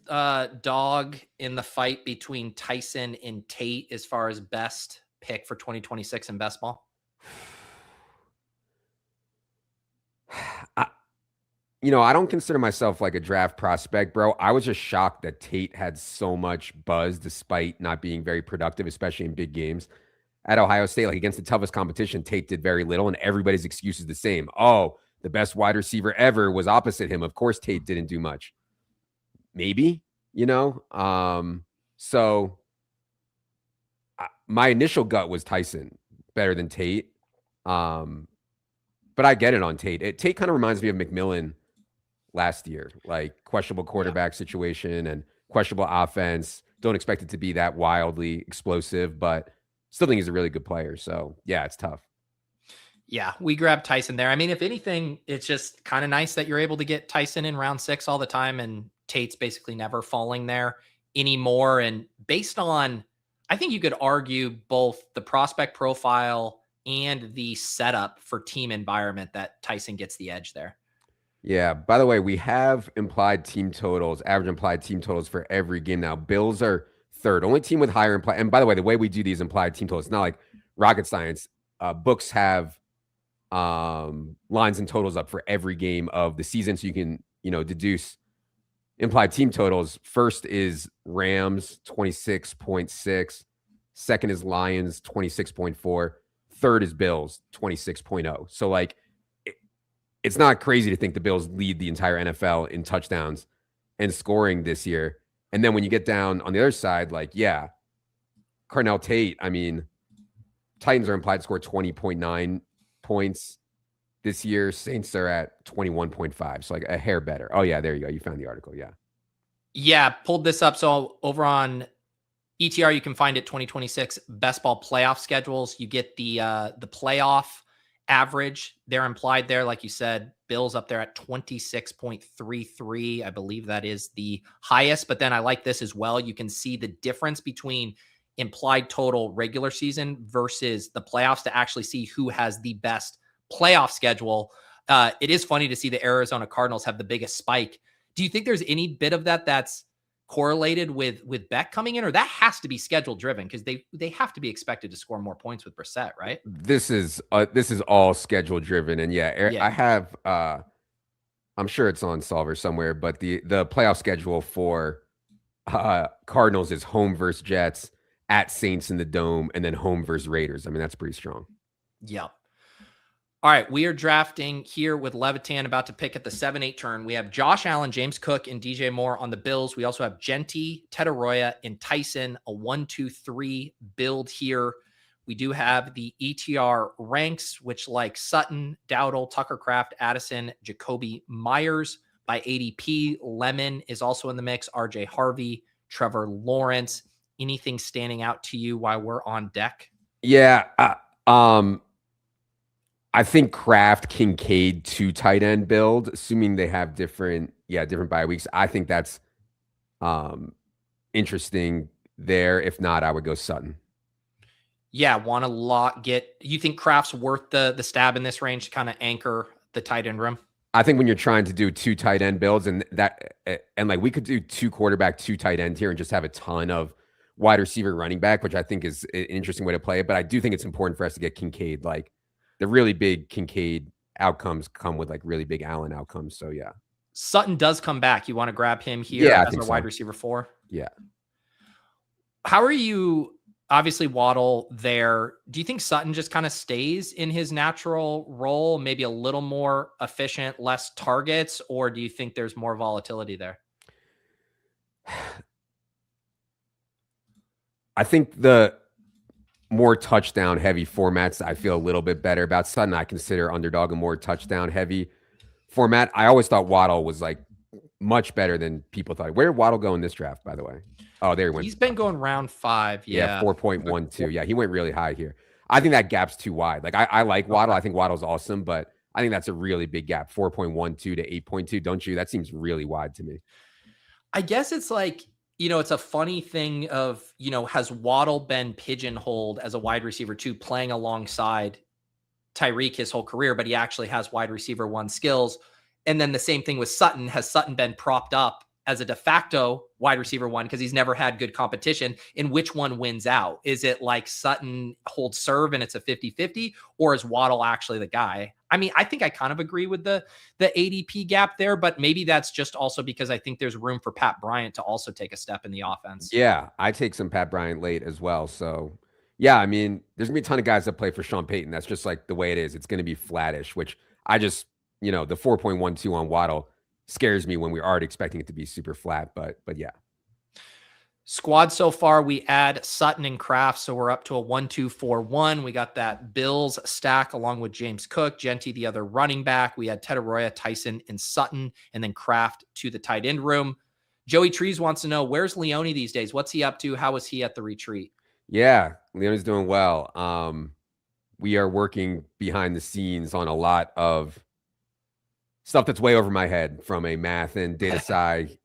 dog in the fight between Tyson and Tate as far as best pick for 2026 in best ball? I don't consider myself like a draft prospect, bro. I was just shocked that Tate had so much buzz despite not being very productive, especially in big games at Ohio State. Like against the toughest competition, Tate did very little, and everybody's excuse is the same. Oh, the best wide receiver ever was opposite him. Of course, Tate didn't do much. Maybe, So my initial gut was Tyson better than Tate. But I get it on Tate. Tate kind of reminds me of McMillan last year, like questionable quarterback situation and questionable offense. Don't expect it to be that wildly explosive, but still think he's a really good player. So yeah, it's tough. Yeah, we grabbed Tyson there. I mean, if anything, it's just kind of nice that you're able to get Tyson in round 6 all the time, and Tate's basically never falling there anymore. And based on, I think you could argue both the prospect profile and the setup for team environment that Tyson gets the edge there. Yeah. By the way, we have implied team totals, average implied team totals for every game now. Bills are third, only team with higher implied. And by the way, the way we do these implied team totals, it's not like rocket science. Books have lines and totals up for every game of the season, so you can deduce implied team totals. First is Rams 26.6, second is Lions 26.4, third is Bills 26.0. So like it's not crazy to think the Bills lead the entire NFL in touchdowns and scoring this year. And then when you get down on the other side, like Carnell, Tate, I mean, Titans are implied to score 20.9 points this year. Saints are at 21.5. So like a hair better. Oh yeah, there you go. You found the article. Yeah. Yeah. Pulled this up. So over on ETR, you can find it 2026 best ball playoff schedules. You get the playoff average. They're implied there. Like you said, Bills up there at 26.33. I believe that is the highest, but then I like this as well. You can see the difference between implied total regular season versus the playoffs to actually see who has the best playoff schedule. It is funny to see the Arizona Cardinals have the biggest spike. Do you think there's any bit of that that's correlated with Beck coming in, or that has to be schedule driven because they have to be expected to score more points with Brissett, right? This is all schedule driven, and I have I'm sure it's on Solver somewhere, but the playoff schedule for Cardinals is home versus Jets, at Saints in the Dome, and then home versus Raiders. I mean, that's pretty strong. Yep. All right, we are drafting here with Levitan, about to pick at the 7-8 turn. We have Josh Allen, James Cook, and DJ Moore on the Bills. We also have Genty, Ted Arroyo, and Tyson, a 1-2-3 build here. We do have the ETR ranks, which like Sutton, Dowdle, Tucker Kraft, Addison, Jacoby Myers. By ADP, Lemon is also in the mix, RJ Harvey, Trevor Lawrence. Anything standing out to you while we're on deck? Yeah, I think Kraft, Kincaid, 2 tight end build, assuming they have different bye weeks. I think that's interesting there. If not, I would go Sutton. Yeah, want to you think Kraft's worth the stab in this range to kind of anchor the tight end room? I think when you're trying to do 2 tight end builds and like we could do 2 quarterback, 2 tight end here and just have a ton of wide receiver running back, which I think is an interesting way to play it. But I do think it's important for us to get Kincaid. Like the really big Kincaid outcomes come with like really big Allen outcomes. So yeah. Sutton does come back. You want to grab him here as a wide receiver 4? Yeah. How are you? Obviously, Waddle there. Do you think Sutton just kind of stays in his natural role, maybe a little more efficient, less targets, or do you think there's more volatility there? I think the more touchdown heavy formats, I feel a little bit better about. Sutton, I consider underdog a more touchdown heavy format. I always thought Waddle was like much better than people thought. Where did Waddle go in this draft, by the way? Oh, there he went. He's been going round 5. Yeah. 4.12. Yeah, he went really high here. I think that gap's too wide. Like I like Waddle. I think Waddle's awesome, but I think that's a really big gap. 4.12 to 8.2. Don't you? That seems really wide to me. I guess it's like, it's a funny thing of, has Waddle been pigeonholed as a wide receiver 2 playing alongside Tyreek his whole career, but he actually has wide receiver 1 skills. And then the same thing with Sutton. Has Sutton been propped up as a de facto wide receiver 1 because he's never had good competition? In which one wins out? Is it like Sutton holds serve and it's a 50-50, or is Waddle actually the guy? I mean, I think I kind of agree with the ADP gap there, but maybe that's just also because I think there's room for Pat Bryant to also take a step in the offense. Yeah, I take some Pat Bryant late as well. So yeah, I mean, there's gonna be a ton of guys that play for Sean Payton. That's just like the way it is. It's gonna be flattish, which I just, the 4.12 on Waddle scares me when we're already expecting it to be super flat, but yeah. Squad so far, we add Sutton and Kraft, so we're up to a 1-2-4-1. We got that Bills stack along with James Cook, Genty, the other running back. We had Tetaroya, Tyson, and Sutton, and then Kraft to the tight end room. Joey Trees wants to know, where's Leone these days? What's he up to? How was he at the retreat? Yeah, Leone's doing well. We are working behind the scenes on a lot of stuff that's way over my head from a math and data sci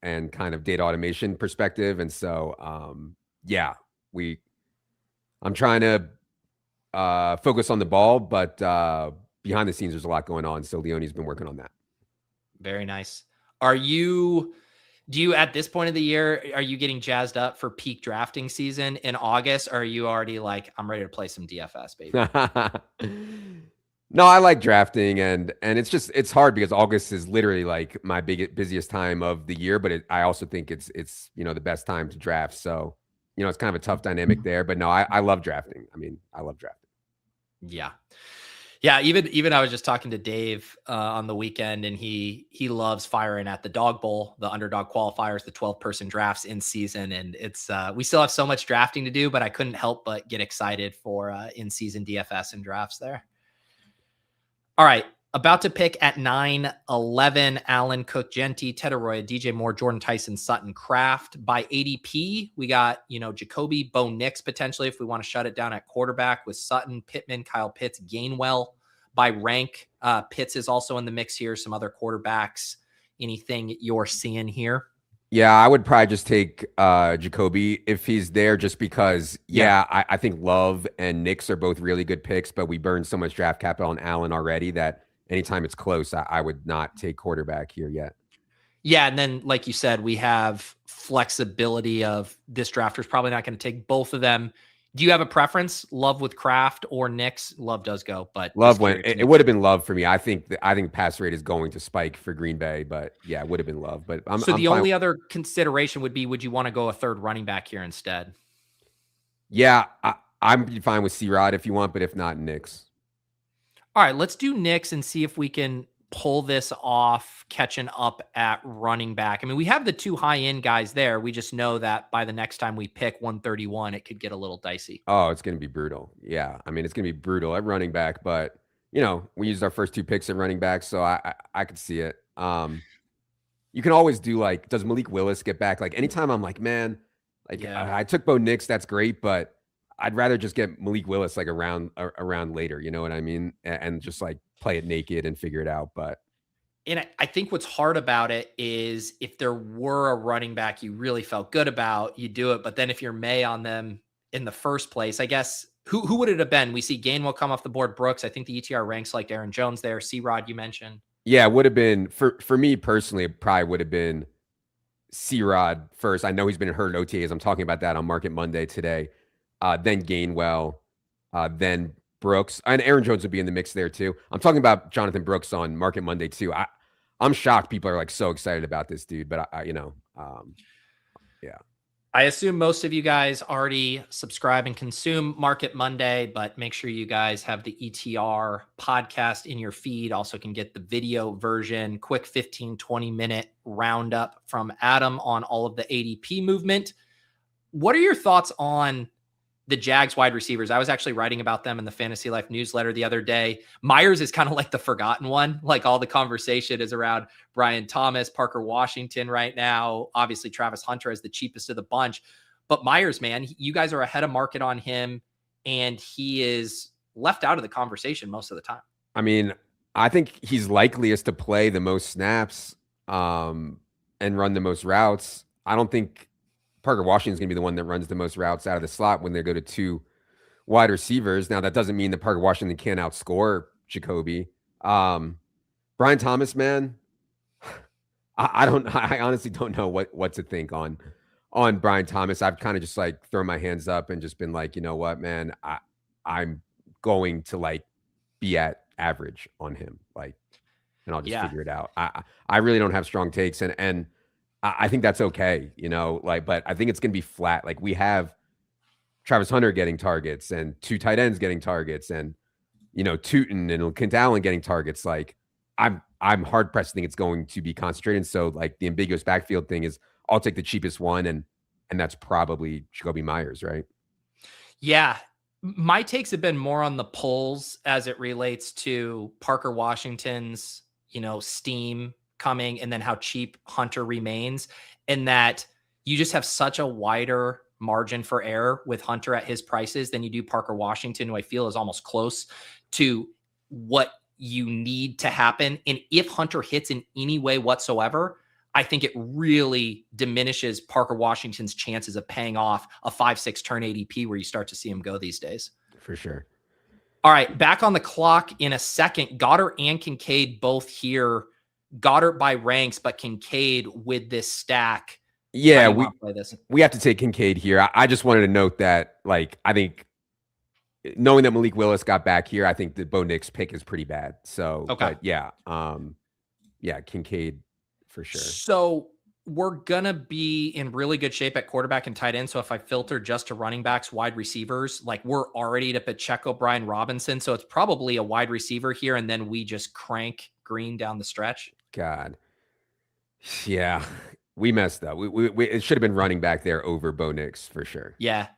and kind of data automation perspective. And so, I'm trying to focus on the ball, but behind the scenes, there's a lot going on. So Leone's been working on that. Very nice. Do you, at this point of the year, are you getting jazzed up for peak drafting season in August? Or are you already like, I'm ready to play some DFS, baby? No, I like drafting, and it's hard because August is literally like my busiest time of the year, but I also think it's the best time to draft. So, it's kind of a tough dynamic there, but no, I love drafting. I mean, I love drafting. Yeah. Yeah. Even I was just talking to Dave on the weekend, and he loves firing at the dog bowl, the underdog qualifiers, the 12-person drafts in season. And it's, we still have so much drafting to do, but I couldn't help but get excited for in-season DFS and drafts there. All right, about to pick at 9-11, Allen, Cook, Genty, Tetaroya, DJ Moore, Jordan Tyson, Sutton, Kraft. By ADP, we got, Jacoby, Bo Nix potentially if we want to shut it down at quarterback with Sutton, Pittman, Kyle Pitts, Gainwell. By rank, Pitts is also in the mix here, some other quarterbacks. Anything you're seeing here? Yeah, I would probably just take Jacoby if he's there, just because, I think Love and Nix are both really good picks, but we burned so much draft capital on Allen already that anytime it's close, I would not take quarterback here yet. Yeah, and then like you said, we have flexibility of this drafter's probably not going to take both of them. Do you have a preference, Love with Kraft or Nix? Love does go, but Love went. It would have been Love for me. I think pass rate is going to spike for Green Bay, but yeah, it would have been Love. But I'm the only other consideration would be, would you want to go a third running back here instead? Yeah, I'm fine with C-Rod if you want, but if not, Nix. All right, let's do Nix and see if we can pull this off, catching up at running back. I mean, we have the 2 high-end guys there. We just know that by the next time we pick 131, it could get a little dicey. Oh, it's going to be brutal. Yeah, I mean, it's going to be brutal at running back, but, we used our first 2 picks at running back, so I could see it. You can always do, like, does Malik Willis get back? Like, anytime I'm like, man, like, I took Bo Nix, that's great, but I'd rather just get Malik Willis like around later. You know what I mean? And just like play it naked and figure it out. But And I think what's hard about it is if there were a running back you really felt good about, you do it. But then if you're May on them in the first place, I guess, who would it have been? We see Gainwell come off the board. Brooks, I think the ETR ranks like Aaron Jones there. C-Rod, you mentioned. yeah, it would have been, for me personally, it probably would have been C-Rod first. I know he's been hurt at OTAs. I'm talking about that on Market Monday today. Then Gainwell, then Brooks. And Aaron Jones would be in the mix there too. I'm talking about Jonathon Brooks on Market Monday too. I'm shocked people are like so excited about this dude, but yeah. I assume most of you guys already subscribe and consume Market Monday, but make sure you guys have the ETR podcast in your feed. Also can get the video version, quick 15, 20-minute roundup from Adam on all of the ADP movement. What are your thoughts on the Jags wide receivers? I was actually writing about them in the Fantasy Life newsletter the other day. Myers is kind of like the forgotten one. Like all the conversation is around Brian Thomas, Parker Washington right now. Obviously, Travis Hunter is the cheapest of the bunch. But Myers, man, you guys are ahead of market on him, and he is left out of the conversation most of the time. I mean, I think he's likeliest to play the most snaps and run the most routes. I don't think Parker Washington's going to be the one that runs the most routes out of the slot when they go to two wide receivers. Now, that doesn't mean that Parker Washington can't outscore Jacoby. Brian Thomas, man, I honestly don't know what to think on Brian Thomas. I've kind of just like thrown my hands up and just been like, you know what, man, I'm going to like be at average on him. Like, and I'll just figure it out. I really don't have strong takes, and I think that's okay, but I think it's going to be flat. Like we have Travis Hunter getting targets and two tight ends getting targets and, Tootin and Kent Allen getting targets. Like I'm hard pressed to think it's going to be concentrated. So like the ambiguous backfield thing is I'll take the cheapest one. And that's probably Jacoby Myers, right? Yeah. My takes have been more on the pulls as it relates to Parker Washington's, steam coming and then how cheap Hunter remains, and that you just have such a wider margin for error with Hunter at his prices than you do Parker Washington, who I feel is almost close to what you need to happen. And if Hunter hits in any way whatsoever, I think it really diminishes Parker Washington's chances of paying off a 5-6 turn ADP where you start to see him go these days. For sure. All right, back on the clock in a second. Goddard and Kincaid both here. Goddard by ranks, but Kincaid with this stack. Yeah, we have to take Kincaid here. I just wanted to note that, like, I think knowing that Malik Willis got back here, I think the Bo Nix pick is pretty bad. So, okay. But yeah, Kincaid for sure. So we're going to be in really good shape at quarterback and tight end. So if I filter just to running backs, wide receivers, like we're already to Pacheco, Brian Robinson. So it's probably a wide receiver here. And then we just crank Green down the stretch. God. Yeah. We messed up. We it should have been running back there over Bo Nix for sure. Yeah.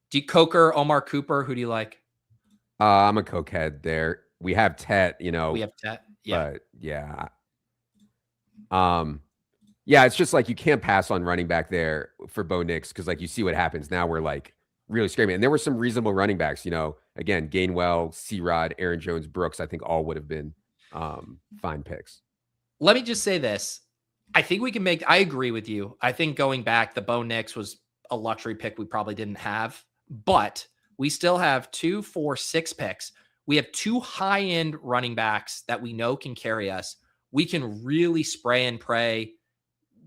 Do you Coker, Omar Cooper? Who do you like? I'm a cokehead there. We have Tate, We have Tate. Yeah. But yeah. Yeah, it's just like you can't pass on running back there for Bo Nix because like you see what happens. Now we're like really screaming. And there were some reasonable running backs, again, Gainwell, C-Rod, Aaron Jones, Brooks, I think all would have been fine picks. Let me just say this. I think we can I agree with you. I think going back, the Bo Nix was a luxury pick we probably didn't have, but we still have 2, 4, 6 picks. We have 2 high-end running backs that we know can carry us. We can really spray and pray,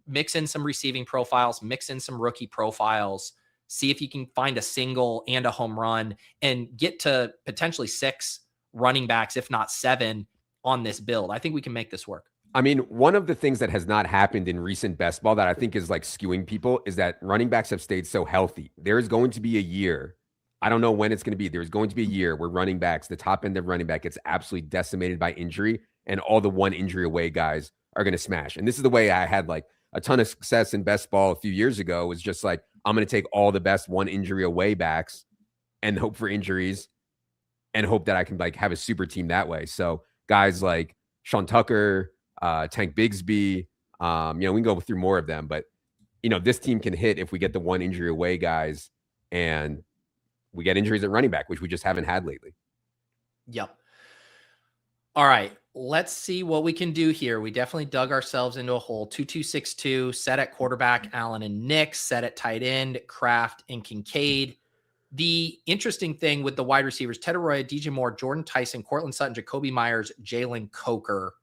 mix in some receiving profiles, mix in some rookie profiles, see if you can find a single and a home run and get to potentially 6 running backs, if not 7 on this build. I think we can make this work. I mean, one of the things that has not happened in recent best ball that I think is like skewing people is that running backs have stayed so healthy. There is going to be a year, I don't know when it's going to be, there's going to be a year where running backs, the top end of running back gets absolutely decimated by injury and all the one injury away guys are going to smash. And this is the way I had like a ton of success in best ball a few years ago, was just like, I'm going to take all the best one injury away backs and hope for injuries and hope that I can like have a super team that way. So guys like Sean Tucker, Tank Bigsby, we can go through more of them, but this team can hit if we get the one injury away guys and we get injuries at running back, which we just haven't had lately. Yep. All right. Let's see what we can do here. We definitely dug ourselves into a hole. 2-2-6-2, set at quarterback, Allen and Nick, set at tight end, Kraft and Kincaid. The interesting thing with the wide receivers, Ted Arroyo, DJ Moore, Jordan Tyson, Cortland Sutton, Jacoby Myers, Jalen Coker.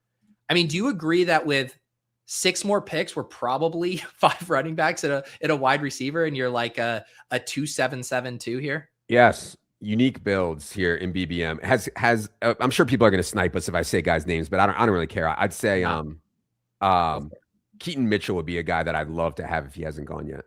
I mean, do you agree that with 6 more picks, we're probably 5 running backs at a wide receiver, and you're like a 2-7-7-2 here? Yes. Unique builds here in BBM has I'm sure people are going to snipe us if I say guys' names, but I don't really care. I'd say Keaton Mitchell would be a guy that I'd love to have if he hasn't gone yet.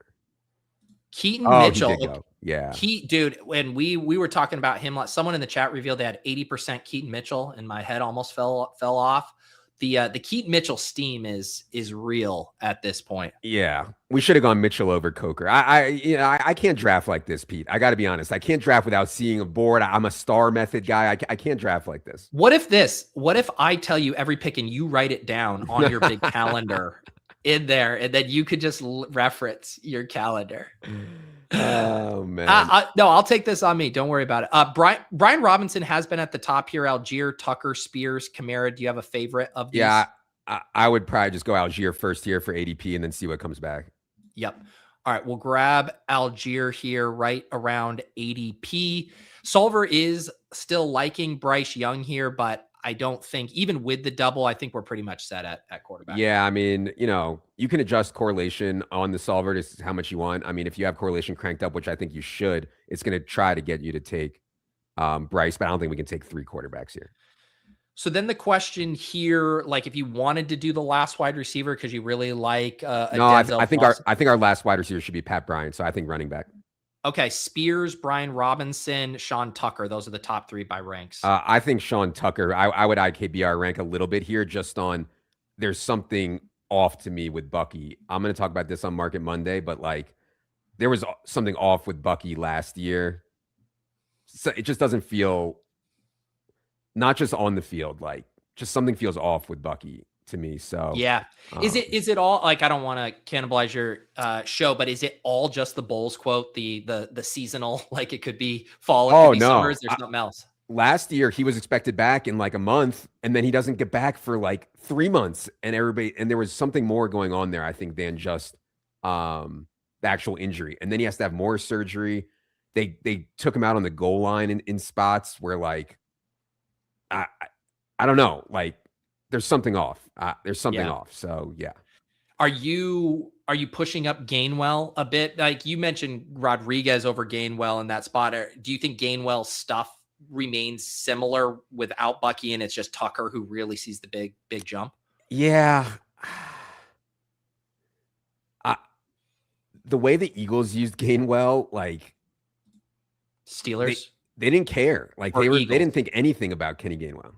Keaton Mitchell. He did go. Yeah. Dude, when we were talking about him, someone in the chat revealed they had 80% Keaton Mitchell, and my head almost fell off. The Keaton Mitchell steam is real at this point. Yeah, we should have gone Mitchell over Coker. I can't draft like this, Pete. I got to be honest. I can't draft without seeing a board. I'm a star method guy. I can't draft like this. What if I tell you every pick and you write it down on your big calendar in there, and then you could just reference your calendar? Oh man. No, I'll take this on me. Don't worry about it. Brian Robinson has been at the top here. Algier, Tucker, Spears, Kamara. Do you have a favorite of these? Yeah, I would probably just go Algier first here for ADP and then see what comes back. Yep. All right, we'll grab Algier here right around ADP. Solver is still liking Bryce Young here, but I don't think, even with the double, I think we're pretty much set at quarterback. Yeah, I mean, you can adjust correlation on the solver to how much you want. I mean, if you have correlation cranked up, which I think you should, it's going to try to get you to take Bryce, but I don't think we can take 3 quarterbacks here. So then the question here, like if you wanted to do the last wide receiver because you really like I think our last wide receiver should be Pat Bryant. So I think running back. Okay, Spears, Brian Robinson, Sean Tucker. Those are the top 3 by ranks. I think Sean Tucker, I would IKBR rank a little bit here just on there's something off to me with Bucky. I'm going to talk about this on Market Monday, but like there was something off with Bucky last year. So it just doesn't feel, not just on the field, like just something feels off with Bucky to me. So yeah, is it all, like, I don't want to cannibalize your show, but is it all just the Bulls quote, the seasonal, like it could be fall, it could be summer, there's something else? Last year he was expected back in like a month, and then he doesn't get back for like 3 months, and there was something more going on there, I think, than just the actual injury. And then he has to have more surgery. They took him out on the goal line in spots where, like, I don't know, like there's something off. There's something off. So yeah. Are you pushing up Gainwell a bit? Like you mentioned Rodriguez over Gainwell in that spot. Do you think Gainwell's stuff remains similar without Bucky, and it's just Tucker who really sees the big jump? Yeah. The way the Eagles used Gainwell, like Steelers, they didn't care. Like they didn't think anything about Kenny Gainwell.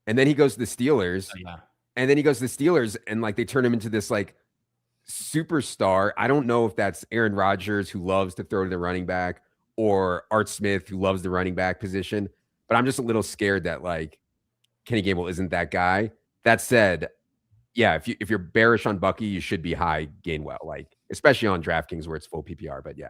And then he goes to the Steelers. Oh, yeah. And then he goes to the Steelers, and like they turn him into this like superstar. I don't know if that's Aaron Rodgers, who loves to throw to the running back, or Art Smith, who loves the running back position. But I'm just a little scared that like Kenny Gainwell isn't that guy. That said, yeah, if you're bearish on Bucky, you should be high Gainwell, like especially on DraftKings where it's full PPR. But yeah.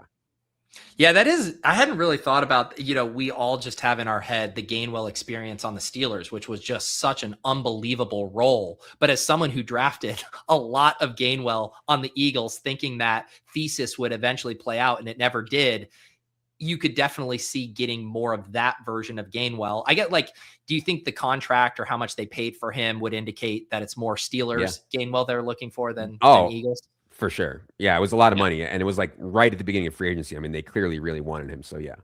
Yeah, that is, I hadn't really thought about, we all just have in our head the Gainwell experience on the Steelers, which was just such an unbelievable role. But as someone who drafted a lot of Gainwell on the Eagles, thinking that thesis would eventually play out, and it never did, you could definitely see getting more of that version of Gainwell. I get, like, do you think the contract or how much they paid for him would indicate that it's more Steelers Gainwell they're looking for than Eagles? For sure. Yeah, it was a lot of money, and it was like right at the beginning of free agency. I mean, they clearly really wanted him. So yeah.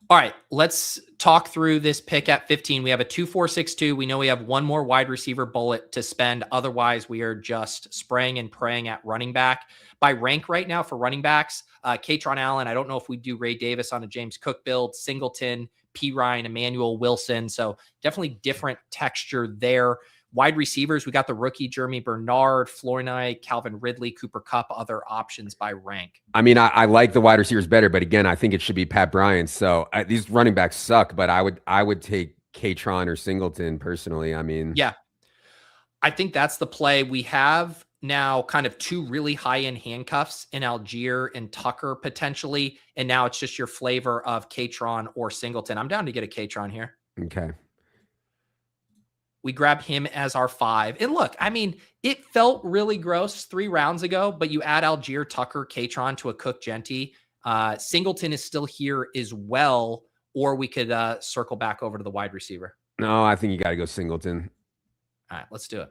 All right, let's talk through this pick at 15. We have a 2-4-6-2. We know we have one more wide receiver bullet to spend. Otherwise, we are just spraying and praying at running back. By rank right now for running backs, Katron Allen, I don't know if we do Ray Davis on a James Cook build, Singleton, P. Ryan, Emmanuel Wilson. So definitely different texture there. Wide receivers, we got the rookie Jeremy Bernard, Flournoy, Calvin Ridley, Cooper Kupp, other options by rank. I mean, I like the wide receivers better, but again, I think it should be Pat Bryant. So these running backs suck, but I would take Katron or Singleton personally. I mean, yeah, I think that's the play. We have now kind of two really high-end handcuffs in Algier and Tucker potentially, and now it's just your flavor of Kerrane or Singleton. I'm down to get a Kerrane here. Okay. We grab him as our 5. And look, I mean, it felt really gross 3 rounds ago, but you add Algier, Tucker, Kerrane to a Cook Genty. Singleton is still here as well, or we could circle back over to the wide receiver. No, I think you got to go Singleton. All right, let's do it.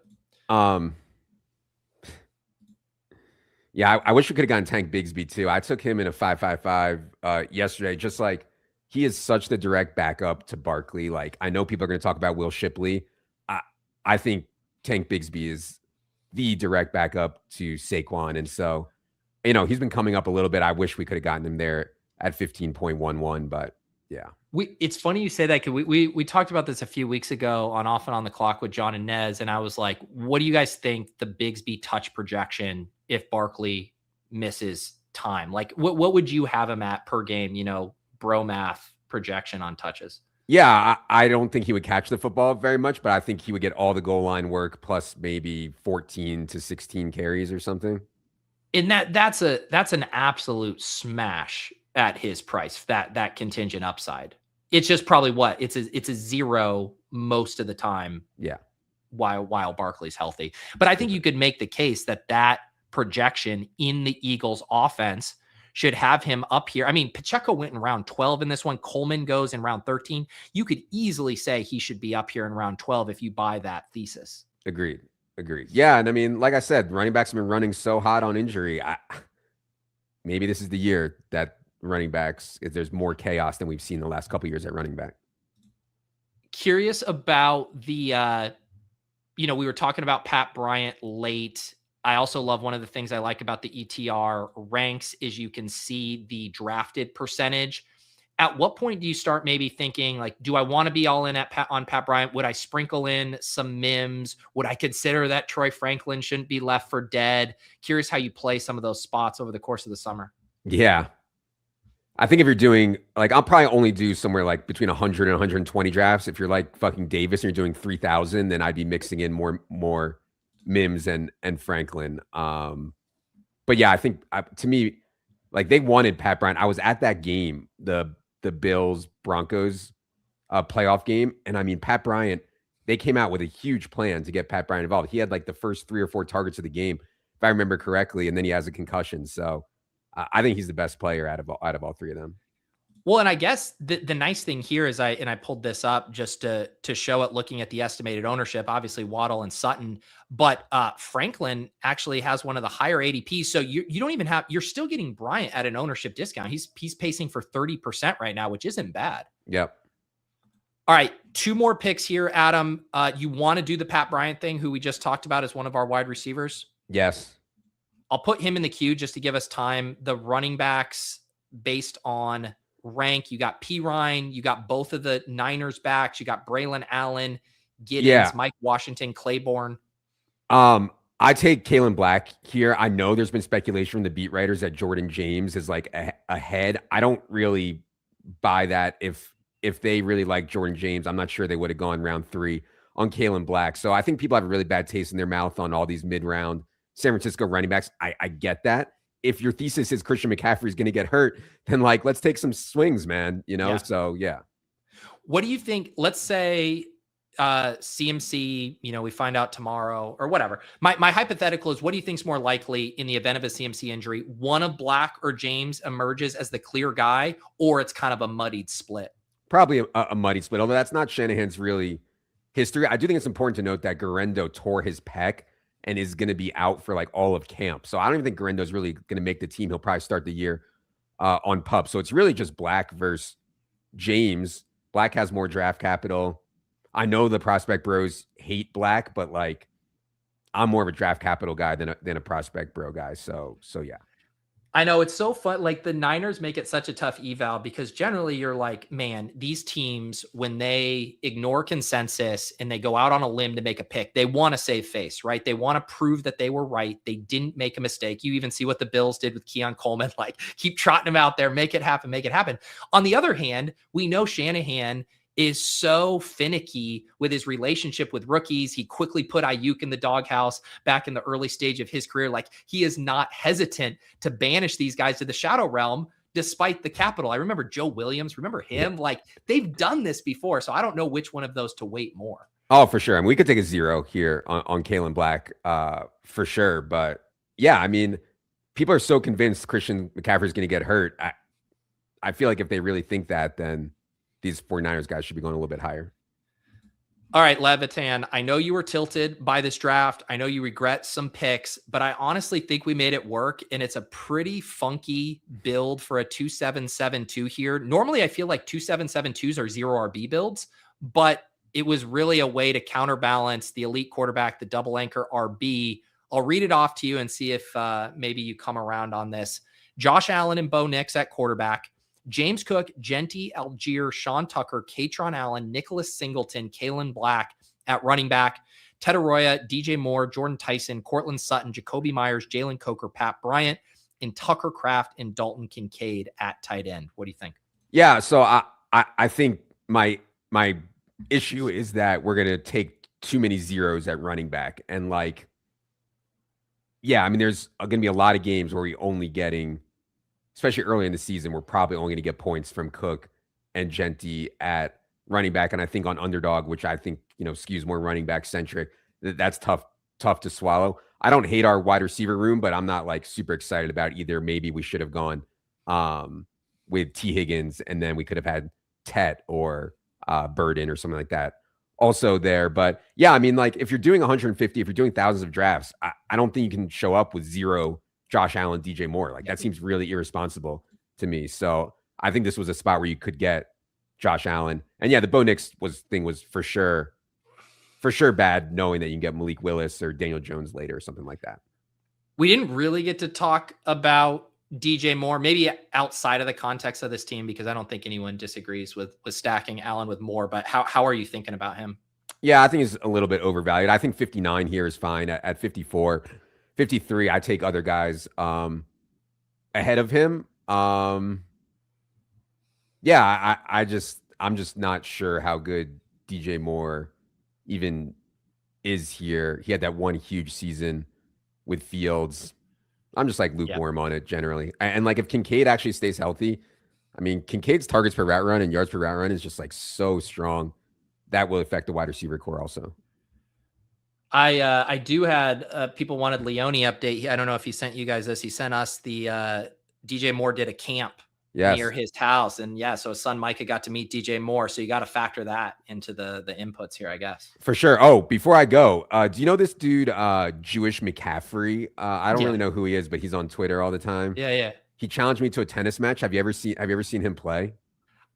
Yeah, I wish we could have gotten Tank Bigsby too. I took him in a 5.55 yesterday. Just like he is such the direct backup to Barkley. Like I know people are going to talk about Will Shipley. I think Tank Bigsby is the direct backup to Saquon, and so he's been coming up a little bit. I wish we could have gotten him there at 15.11, but yeah. It's funny you say that because we talked about this a few weeks ago on Off and On the Clock with John and Nez, and I was like, what do you guys think the Bigsby touch projection if Barkley misses time? Like, what would you have him at per game, bro math projection on touches? Yeah, I don't think he would catch the football very much, but I think he would get all the goal line work plus maybe 14 to 16 carries or something. And that's an absolute smash at his price, that contingent upside. It's just probably it's a 0 most of the time. Yeah. While Barkley's healthy. But I think you could make the case that projection in the Eagles offense should have him up here. I mean, Pacheco went in round 12 in this one. Coleman goes in round 13. You could easily say he should be up here in round 12 if you buy that thesis. Agreed. Yeah. And I mean, like I said, running backs have been running so hot on injury. Maybe this is the year that running backs, if there's more chaos than we've seen the last couple of years at running back. Curious about the, we were talking about Pat Bryant late. I also love one of the things I like about the ETR ranks is you can see the drafted percentage. At what point do you start maybe thinking like, do I want to be all in on Pat Bryant? Would I sprinkle in some Mims? Would I consider that Troy Franklin shouldn't be left for dead? Curious how you play some of those spots over the course of the summer. Yeah. I think if you're doing like, I'll probably only do somewhere like between 100 and 120 drafts. If you're like fucking Davis and you're doing 3,000, then I'd be mixing in more Mims and Franklin. But yeah, I think to me, like they wanted Pat Bryant. I was at that game, the Bills Broncos playoff game. And I mean, Pat Bryant, they came out with a huge plan to get Pat Bryant involved. He had like the first 3 or 4 targets of the game, if I remember correctly. And then he has a concussion. So I think he's the best player out of all 3 of them. Well, and I guess the nice thing here is I pulled this up just to show it looking at the estimated ownership, obviously Waddle and Sutton, but Franklin actually has one of the higher ADPs. So you don't even you're still getting Bryant at an ownership discount. He's pacing for 30% right now, which isn't bad. Yep. All right. 2 more picks here, Adam. You want to do the Pat Bryant thing, who we just talked about as one of our wide receivers? Yes. I'll put him in the queue just to give us time. The running backs based on rank, you got Kerrane, you got both of the Niners backs, you got Braylon Allen, Giddens, Mike Washington, Claiborne. I take Kalen Black here. I know there's been speculation from the beat writers that Jordan James is like ahead. I don't really buy that. If they really like Jordan James, I'm not sure they would have gone round 3 on Kalen Black. So I think people have a really bad taste in their mouth on all these mid-round San Francisco running backs. I get that. If your thesis is Christian McCaffrey is going to get hurt, then like, let's take some swings, man. Yeah. So yeah. What do you think? Let's say CMC, we find out tomorrow or whatever. My hypothetical is, what do you think is more likely in the event of a CMC injury? One of Black or James emerges as the clear guy, or it's kind of a muddied split? Probably a muddied split, although that's not Shanahan's really history. I do think it's important to note that Garendo tore his pec and is going to be out for like all of camp. So I don't even think Garendo's really going to make the team. He'll probably start the year on PUP. So it's really just Black versus James. Black has more draft capital. I know the prospect bros hate Black, but like I'm more of a draft capital guy than a prospect bro guy. So yeah. I know it's so fun. Like the Niners make it such a tough eval because generally you're like, man, these teams, when they ignore consensus and they go out on a limb to make a pick, they want to save face, right? They want to prove that they were right. They didn't make a mistake. You even see what the Bills did with Keon Coleman, like keep trotting him out there, make it happen, make it happen. On the other hand, we know Shanahan is so finicky with his relationship with rookies. He quickly put Ayuk in the doghouse back in the early stage of his career. Like, he is not hesitant to banish these guys to the shadow realm despite the capital. I remember Joe Williams. Remember him? Like, they've done this before. So I don't know which one of those to weight more. Oh, for sure. I mean, we could take a 0 here on Kalen Black for sure. But yeah, I mean, people are so convinced Christian McCaffrey is going to get hurt. I feel like if they really think that, then these 49ers guys should be going a little bit higher. All right, Levitan, I know you were tilted by this draft. I know you regret some picks, but I honestly think we made it work, and it's a pretty funky build for a 2772 here. Normally, I feel like 2772s are 0 RB builds, but it was really a way to counterbalance the elite quarterback, the double anchor RB. I'll read it off to you and see if maybe you come around on this. Josh Allen and Bo Nix at quarterback. James Cook, Genty, Algier, Sean Tucker, Katron Allen, Nicholas Singleton, Kalen Black at running back, Ted Arroyo, DJ Moore, Jordan Tyson, Cortland Sutton, Jacoby Myers, Jalen Coker, Pat Bryant, and Tucker Kraft and Dalton Kincaid at tight end. What do you think? Yeah, so I think my issue is that we're going to take too many zeros at running back. And like, yeah, I mean, there's going to be a lot of games where we're only getting, especially early in the season, we're probably only going to get points from Cook and Genty at running back. And I think on underdog, which I think, skews more running back centric, that's tough to swallow. I don't hate our wide receiver room, but I'm not like super excited about either. Maybe we should have gone with T Higgins, and then we could have had Tate or Burden or something like that also there. But yeah, I mean, like, if you're doing 150, if you're doing thousands of drafts, I don't think you can show up with 0 Josh Allen, DJ Moore. Like, that seems really irresponsible to me. So I think this was a spot where you could get Josh Allen. And yeah, the Bo Nix thing was for sure bad, knowing that you can get Malik Willis or Daniel Jones later or something like that. We didn't really get to talk about DJ Moore, maybe outside of the context of this team, because I don't think anyone disagrees with stacking Allen with Moore. But how are you thinking about him? Yeah, I think he's a little bit overvalued. I think 59 here is fine. At 54, 53, I take other guys ahead of him. Yeah, I'm just not sure how good DJ Moore even is here. He had that one huge season with Fields. I'm just like lukewarm on it generally. And like, if Kincaid actually stays healthy, I mean, Kincaid's targets per route run and yards per route run is just like so strong. That will affect the wide receiver core also. I do had people wanted Leone update. I don't know if he sent you guys this. He sent us the DJ Moore did a camp near his house, and so his son Micah got to meet DJ Moore. So you got to factor that into the inputs here, I guess. For sure. Oh, before I go, do you know this dude, Jewish McCaffrey? I don't really know who he is, but he's on Twitter all the time. Yeah. He challenged me to a tennis match. Have you ever seen him play?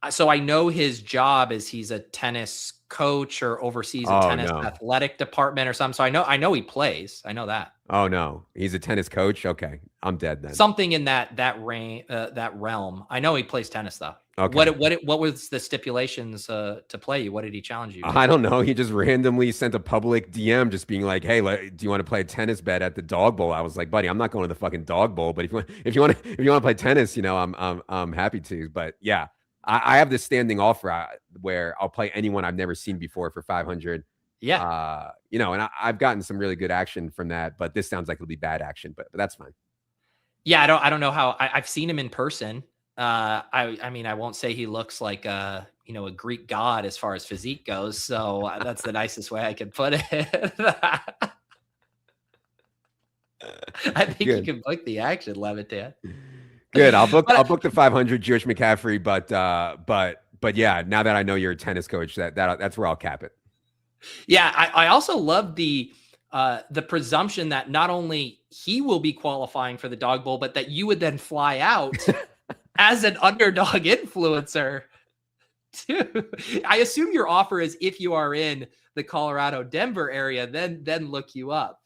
So I know his job is he's a tennis coach or oversees a tennis athletic department or something. So I know he plays. I know that. Oh no, he's a tennis coach. Okay, I'm dead then. Something in that realm. I know he plays tennis though. Okay. What was the stipulations to play you? What did he challenge you? I don't know. He just randomly sent a public DM, just being like, "Hey, do you want to play a tennis bet at the Dog Bowl?" I was like, "Buddy, I'm not going to the fucking Dog Bowl, but if you want to play tennis, I'm happy to." But yeah. I have this standing offer where I'll play anyone I've never seen before for 500. Yeah. And I've gotten some really good action from that, but this sounds like it'll be bad action, but that's fine. Yeah. I don't know how I've seen him in person. I mean, I won't say he looks like a Greek god as far as physique goes. So that's the nicest way I could put it. I think you can book the action, Levitan. Good. I'll book the 500 Jewish McCaffrey, but yeah, now that I know you're a tennis coach, that's where I'll cap it. Yeah, I also love the presumption that not only he will be qualifying for the Dog Bowl, but that you would then fly out as an underdog influencer. I assume your offer is if you are in the Colorado Denver area, then look you up.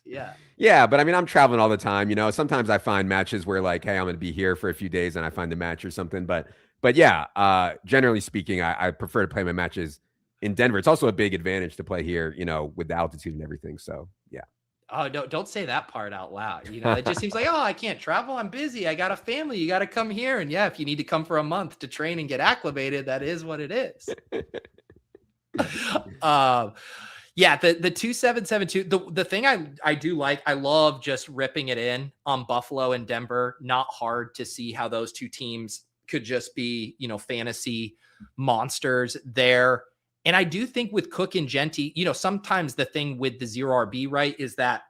Yeah, but I mean, I'm traveling all the time. Sometimes I find matches where like, hey, I'm going to be here for a few days and I find the match or something. But yeah, generally speaking, I prefer to play my matches in Denver. It's also a big advantage to play here, with the altitude and everything. So yeah. Oh, don't say that part out loud. It just seems like, oh, I can't travel. I'm busy. I got a family. You got to come here. And yeah, if you need to come for a month to train and get acclimated, that is what it is. Yeah, the 2772. The thing I do like, I love just ripping it in on Buffalo and Denver. Not hard to see how those two teams could just be, fantasy monsters there. And I do think with Cook and Genty, sometimes the thing with the 0RB, right, is that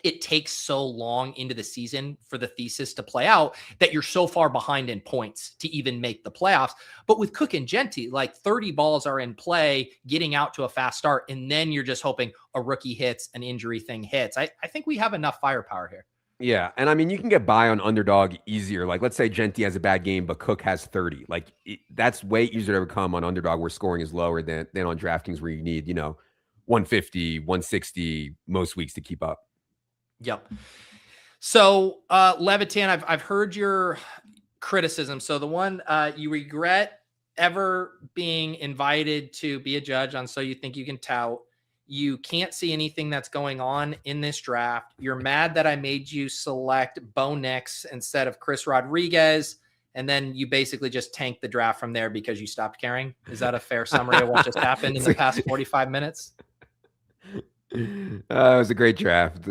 it takes so long into the season for the thesis to play out that you're so far behind in points to even make the playoffs. But with Cook and Genty, like 30 balls are in play, getting out to a fast start, and then you're just hoping a rookie hits, an injury thing hits. I think we have enough firepower here. Yeah. And I mean, you can get by on underdog easier. Like, let's say Genty has a bad game, but Cook has 30. Like, that's way easier to overcome on underdog where scoring is lower than on DraftKings where you need, 150, 160 most weeks to keep up. Yep. So, Levitan, I've heard your criticism. So the one you regret ever being invited to be a judge on So You Think You Can Tout. You can't see anything that's going on in this draft. You're mad that I made you select Bo Nix instead of Chris Rodriguez. And then you basically just tanked the draft from there because you stopped caring. Is that a fair summary of what just happened in the past 45 minutes? It was a great draft.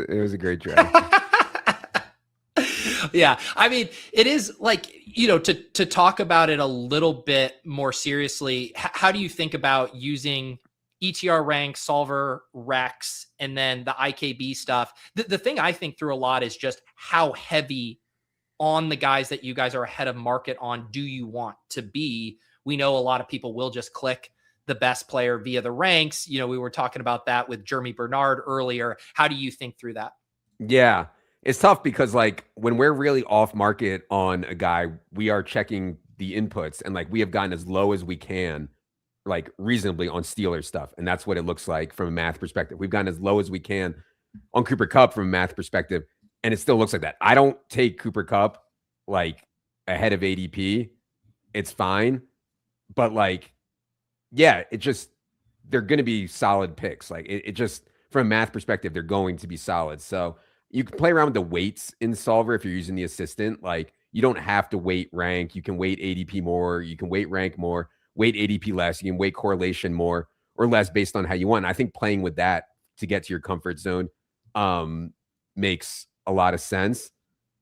Yeah. I mean, it is like, to talk about it a little bit more seriously, how do you think about using ETR rank, solver, Rex, and then the IKB stuff? The thing I think through a lot is just how heavy on the guys that you guys are ahead of market on do you want to be? We know a lot of people will just click the best player via the ranks. We were talking about that with Jeremy Bernard earlier. How do you think through that? Yeah, it's tough because like when we're really off market on a guy, we are checking the inputs and like we have gotten as low as we can, like reasonably on Steelers stuff. And that's what it looks like from a math perspective. We've gotten as low as we can on Cooper Kupp from a math perspective. And it still looks like that. I don't take Cooper Kupp like ahead of ADP. It's fine. But like, yeah, they're going to be solid picks. Like it just, from a math perspective, they're going to be solid. So you can play around with the weights in Solver if you're using the assistant. Like you don't have to weight rank. You can weight ADP more. You can weight rank more, weight ADP less. You can weight correlation more or less based on how you want. I think playing with that to get to your comfort zone makes a lot of sense.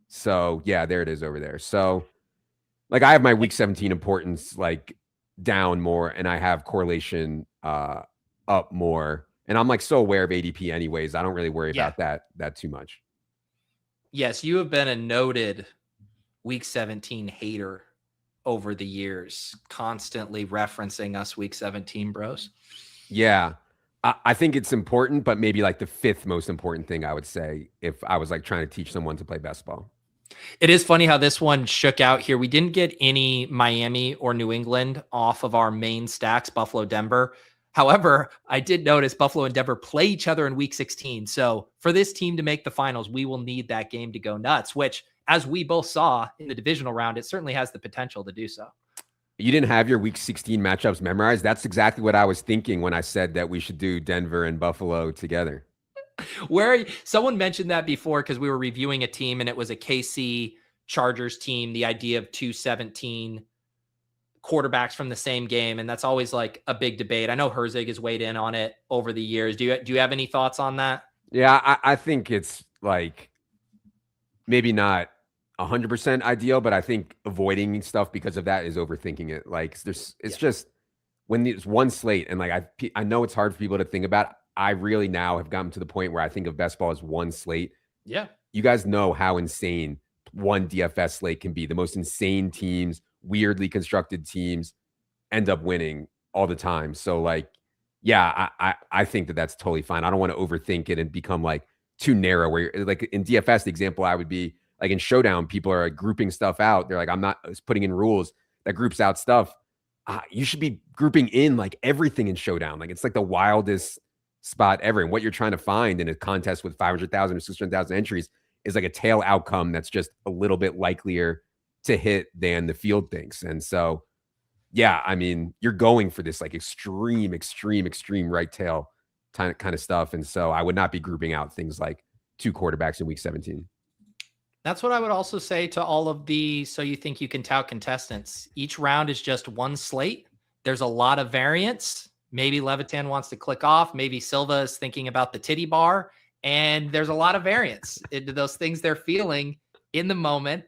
So yeah, there it is over there. So like I have my week 17 importance like down more and I have correlation up more. And I'm like so aware of ADP anyways. I don't really worry about that too much. Yes, you have been a noted week 17 hater over the years, constantly referencing us week 17 bros. Yeah. I think it's important, but maybe like the fifth most important thing I would say if I was like trying to teach someone to play best ball. It is funny how this one shook out here. We didn't get any Miami or New England off of our main stacks, Buffalo, Denver. However, I did notice Buffalo and Denver play each other in week 16. So for this team to make the finals, we will need that game to go nuts, which as we both saw in the divisional round, it certainly has the potential to do so. You didn't have your week 16 matchups memorized. That's exactly what I was thinking when I said that we should do Denver and Buffalo together. Where someone mentioned that before because we were reviewing a team and it was a KC Chargers team, the idea of 217 quarterbacks from the same game. And that's always like a big debate. I know Herzig has weighed in on it over the years. Do you have any thoughts on that? Yeah, I think it's like maybe not 100% ideal, but I think avoiding stuff because of that is overthinking it. Like it's just when it's one slate and like I know it's hard for people to think about. I really now have gotten to the point where I think of best ball as one slate. Yeah. You guys know how insane one DFS slate can be. The most insane teams, weirdly constructed teams end up winning all the time. So like, yeah, I think that that's totally fine. I don't want to overthink it and become like too narrow where you're, like in DFS, the example I would be like in Showdown, people are like grouping stuff out. They're like, I'm not putting in rules that groups out stuff. You should be grouping in like everything in Showdown. Like it's like the wildest spot ever. And what you're trying to find in a contest with 500,000 or 600,000 entries is like a tail outcome that's just a little bit likelier to hit than the field thinks. And so, yeah, I mean, you're going for this like extreme right tail kind of stuff. And so I would not be grouping out things like two quarterbacks in week 17. That's what I would also say to all of the So You Think You Can Tout contestants. Each round is just one slate. There's a lot of variance. Maybe Levitan wants to click off. Maybe Silva is thinking about the titty bar. And there's a lot of variance into those things they're feeling in the moment.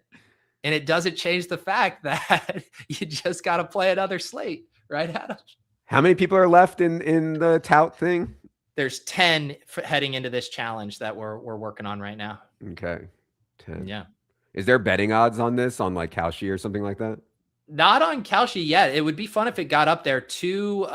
And it doesn't change the fact that you just got to play another slate, right, Adam? How many people are left in the tout thing? There's 10 heading into this challenge that we're working on right now. Okay. 10. Yeah. Is there betting odds on this on like Kalshi or something like that? Not on Kalshi yet. It would be fun if it got up there. Two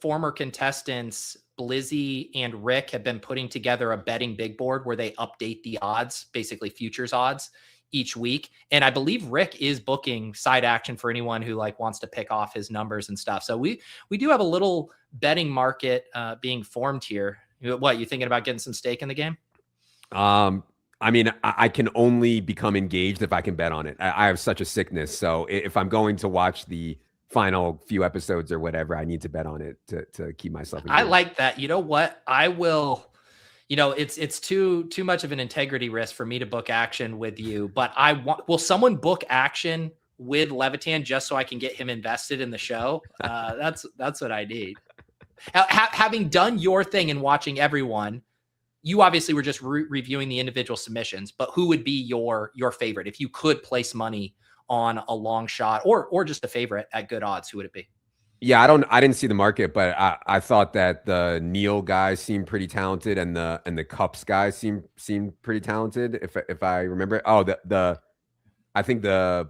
former contestants, Blizzy and Rick, have been putting together a betting big board where they update the odds, basically futures odds, each week. And I believe Rick is booking side action for anyone who like wants to pick off his numbers and stuff. So we do have a little betting market being formed here. What, you thinking about getting some stake in the game? I mean, I can only become engaged if I can bet on it. I have such a sickness. So if I'm going to watch the final few episodes or whatever, I need to bet on it to keep myself engaged. I like that. You know what? I will, it's too much of an integrity risk for me to book action with you, but will someone book action with Levitan just so I can get him invested in the show? That's what I need. Having done your thing and watching everyone, you obviously were just reviewing the individual submissions, but who would be your favorite if you could place money on a long shot or just a favorite at good odds? Who would it be? Yeah, I didn't see the market, but I thought that the Neil guys seemed pretty talented and the Cups guys seemed pretty talented. If I remember, I think the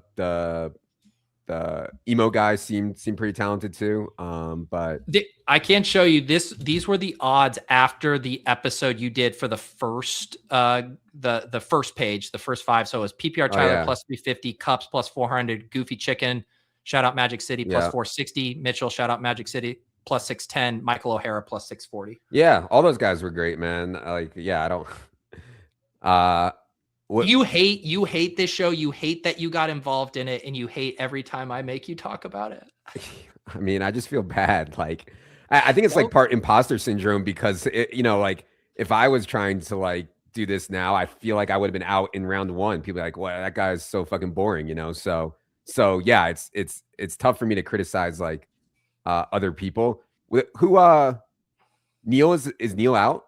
emo guys seemed pretty talented too. But I can't show you this. These were the odds after the episode you did for the first the first page, the first five. So it was PPR Tyler plus 350, Cups plus 400, Goofy Chicken, shout out Magic City plus 460, Mitchell, shout out Magic City plus 610, Michael O'Hara plus 640. Yeah, all those guys were great, man. Like, yeah, I don't you hate this show. You hate that you got involved in it, and you hate every time I make you talk about it. I mean, I just feel bad. Like, I think it's like part imposter syndrome because like if I was trying to like do this now, I feel like I would have been out in round one. People are like, well, that guy is so fucking boring, So yeah, it's tough for me to criticize like other people. Who Neil is Neil out?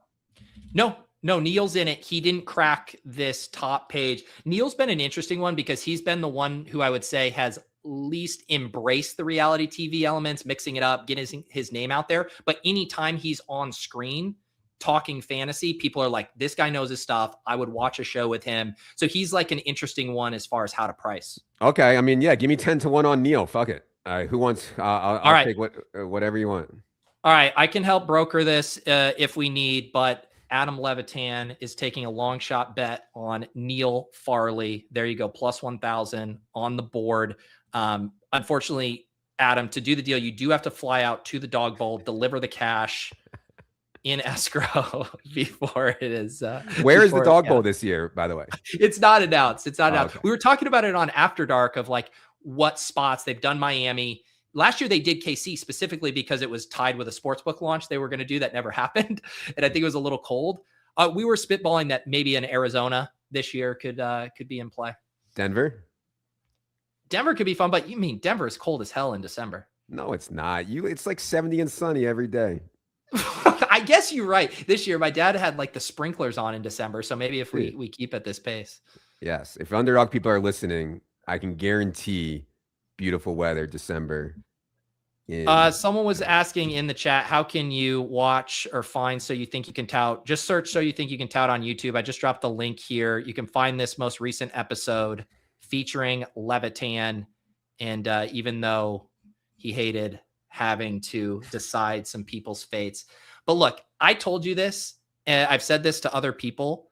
No, Neil's in it. He didn't crack this top page. Neil's been an interesting one because he's been the one who I would say has least embraced the reality TV elements, mixing it up, getting his name out there. But anytime he's on screen talking fantasy, people are like, this guy knows his stuff. I would watch a show with him. So he's like an interesting one as far as how to price. Okay. I mean, yeah, give me 10-1 on Neil. Fuck it. Who wants, I'll take whatever you want. All right. I can help broker this if we need, but Adam Levitan is taking a long shot bet on Neil Farley. There you go. Plus 1,000 on the board. Unfortunately, Adam, to do the deal, you do have to fly out to the dog bowl, deliver the cash in escrow before it is. Where is the dog bowl this year, by the way? It's not announced. It's not announced. Okay. We were talking about it on After Dark of like what spots they've done. Miami. Last year they did KC specifically because it was tied with a sportsbook launch they were going to do that never happened. And I think it was a little cold. We were spitballing that maybe in Arizona this year could be in play. Denver could be fun, but you mean Denver is cold as hell in December. No, it's not. It's like 70 and sunny every day. I guess you're right. This year, my dad had like the sprinklers on in December. So maybe if we keep at this pace. Yes. If underdog people are listening, I can guarantee beautiful weather December. Someone was asking in the chat, how can you watch or find So You Think You Can Tout? Just search So You Think You Can Tout on YouTube. I just dropped the link here. You can find this most recent episode featuring Levitan. And even though he hated having to decide some people's fates. But look, I told you this, and I've said this to other people.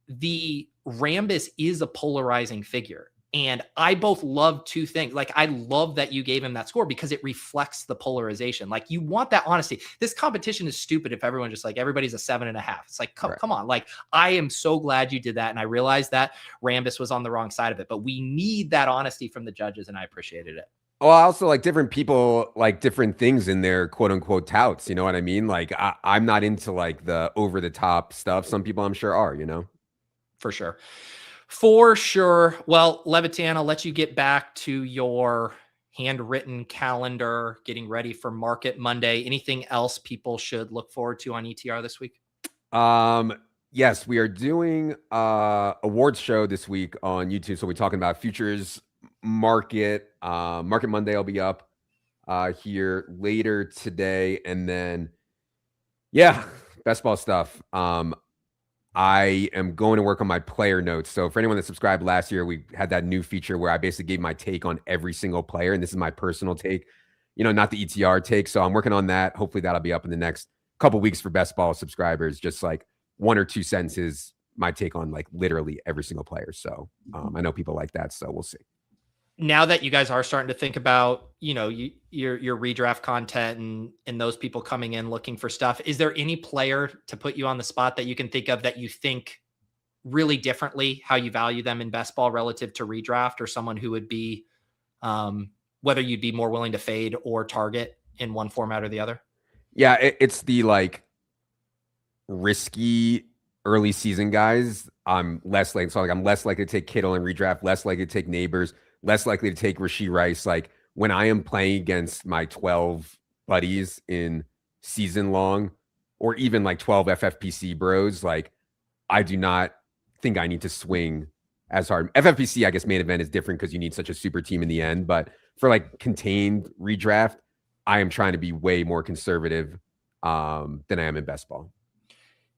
The Rambus is a polarizing figure. And I both love two things. Like, I love that you gave him that score because it reflects the polarization. Like, you want that honesty. This competition is stupid if everyone just like, everybody's a 7.5. It's like, come on. Like, I am so glad you did that. And I realized that Rambus was on the wrong side of it, but we need that honesty from the judges. And I appreciated it. Well, also like different people like different things in their quote unquote touts. You know what I mean? Like I'm not into like the over the top stuff. Some people I'm sure are, For sure. Well, Levitan, I'll let you get back to your handwritten calendar, getting ready for Market Monday. Anything else people should look forward to on ETR this week? Yes, we are doing awards show this week on YouTube. So we're talking about futures market. Market Monday will be up here later today. And then, yeah, best ball stuff. I am going to work on my player notes. So for anyone that subscribed last year, we had that new feature where I basically gave my take on every single player. And this is my personal take, not the ETR take. So I'm working on that. Hopefully that'll be up in the next couple weeks for best ball subscribers. Just like 1 or 2 sentences, my take on like literally every single player. So I know people like that. So we'll see. Now that you guys are starting to think about, your redraft content and those people coming in looking for stuff, is there any player to put you on the spot that you can think of that you think really differently how you value them in best ball relative to redraft, or someone who would be, whether you'd be more willing to fade or target in one format or the other? Yeah, it's the like risky early season guys. I'm less likely to take Kittle in redraft, less likely to take Neighbors, less likely to take Rashee Rice. Like when I am playing against my 12 buddies in season long, or even like 12 FFPC bros, like I do not think I need to swing as hard. FFPC, I guess main event is different because you need such a super team in the end. But for like contained redraft, I am trying to be way more conservative than I am in best ball.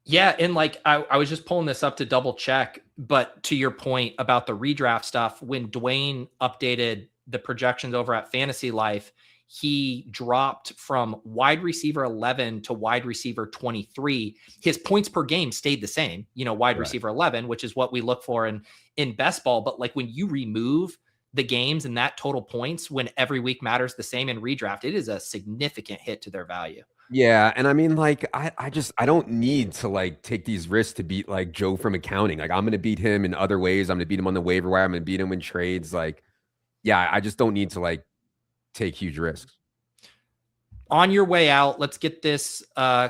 Yeah. And like, I was just pulling this up to double check, but to your point about the redraft stuff, when Dwayne updated the projections over at Fantasy Life, he dropped from wide receiver 11 to wide receiver 23. His points per game stayed the same, wide receiver 11, which is what we look for in best ball. But like when you remove the games and that total points, when every week matters the same in redraft, it is a significant hit to their value. Yeah. And I mean, like, I don't need to like take these risks to beat like Joe from accounting. Like I'm going to beat him in other ways. I'm going to beat him on the waiver wire. I'm going to beat him in trades. Like, yeah, I just don't need to like take huge risks. On your way out, let's get this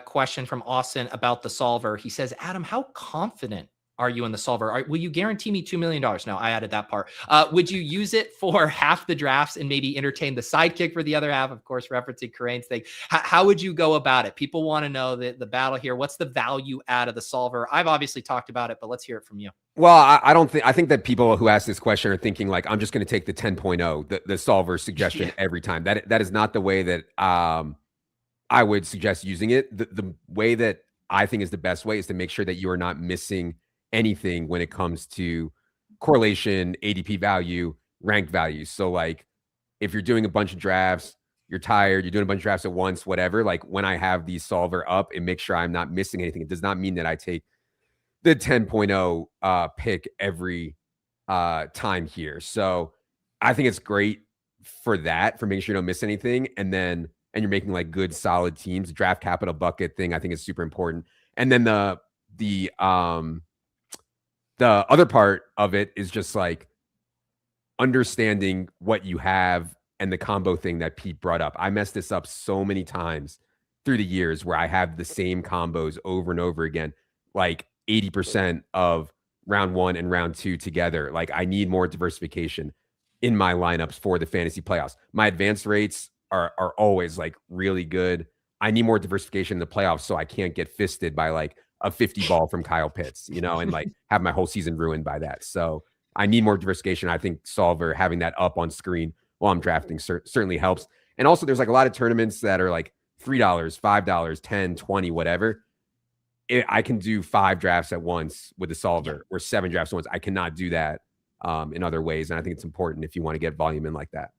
question from Austin about the solver. He says, Adam, how confident are you in the solver? Will you guarantee me $2 million? No, I added that part. Would you use it for half the drafts and maybe entertain the sidekick for the other half? Of course, referencing Kerrane's thing. How would you go about it? People want to know the battle here. What's the value out of the solver? I've obviously talked about it, but let's hear it from you. Well, I think that people who ask this question are thinking like, I'm just going to take the 10.0, the solver suggestion every time. That is not the way that I would suggest using it. The way that I think is the best way is to make sure that you are not missing anything when it comes to correlation, ADP value, ranked values. So like if you're doing a bunch of drafts, you're tired, you're doing a bunch of drafts at once, whatever, like when I have the solver up and make sure I'm not missing anything, it does not mean that I take the 10.0 pick every time here. So I think it's great for that, for making sure you don't miss anything. And you're making like good, solid teams. Draft capital bucket thing I think is super important. And then the other part of it is just like understanding what you have and the combo thing that Pete brought up. I messed this up so many times through the years where I have the same combos over and over again, like 80% of round 1 and round 2 together. Like I need more diversification in my lineups for the fantasy playoffs. My advance rates are always like really good. I need more diversification in the playoffs so I can't get fisted by like a 50 ball from Kyle Pitts, and like have my whole season ruined by that. So I need more diversification. I think solver, having that up on screen while I'm drafting certainly helps. And also there's like a lot of tournaments that are like $3, $5, $10, $20, whatever. I can do 5 drafts at once with the solver or 7 drafts at once. I cannot do that in other ways. And I think it's important if you want to get volume in like that.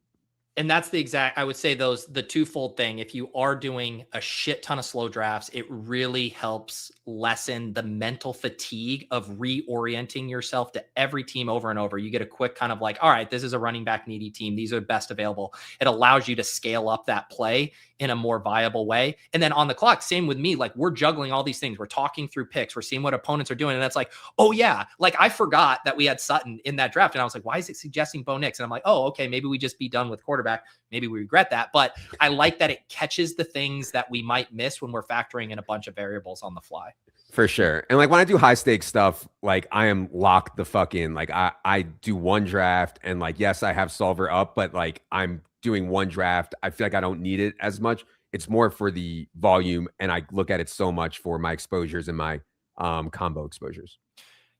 And that's I would say the twofold thing. If you are doing a shit ton of slow drafts, it really helps lessen the mental fatigue of reorienting yourself to every team over and over. You get a quick kind of like, all right, this is a running back needy team. These are best available. It allows you to scale up that play in a more viable way. And then on the clock, same with me, like we're juggling all these things. We're talking through picks. We're seeing what opponents are doing. And that's like, oh yeah, like I forgot that we had Sutton in that draft. And I was like, why is it suggesting Bo Nix? And I'm like, oh, okay, maybe we just be done with quarterback. Maybe we regret that. But I like that it catches the things that we might miss when we're factoring in a bunch of variables on the fly. For sure. And like when I do high stakes stuff, like I am locked the fuck in. Like I do one draft and like, yes, I have solver up, but like I'm doing one draft, I feel like I don't need it as much. It's more for the volume, and I look at it so much for my exposures and my combo exposures.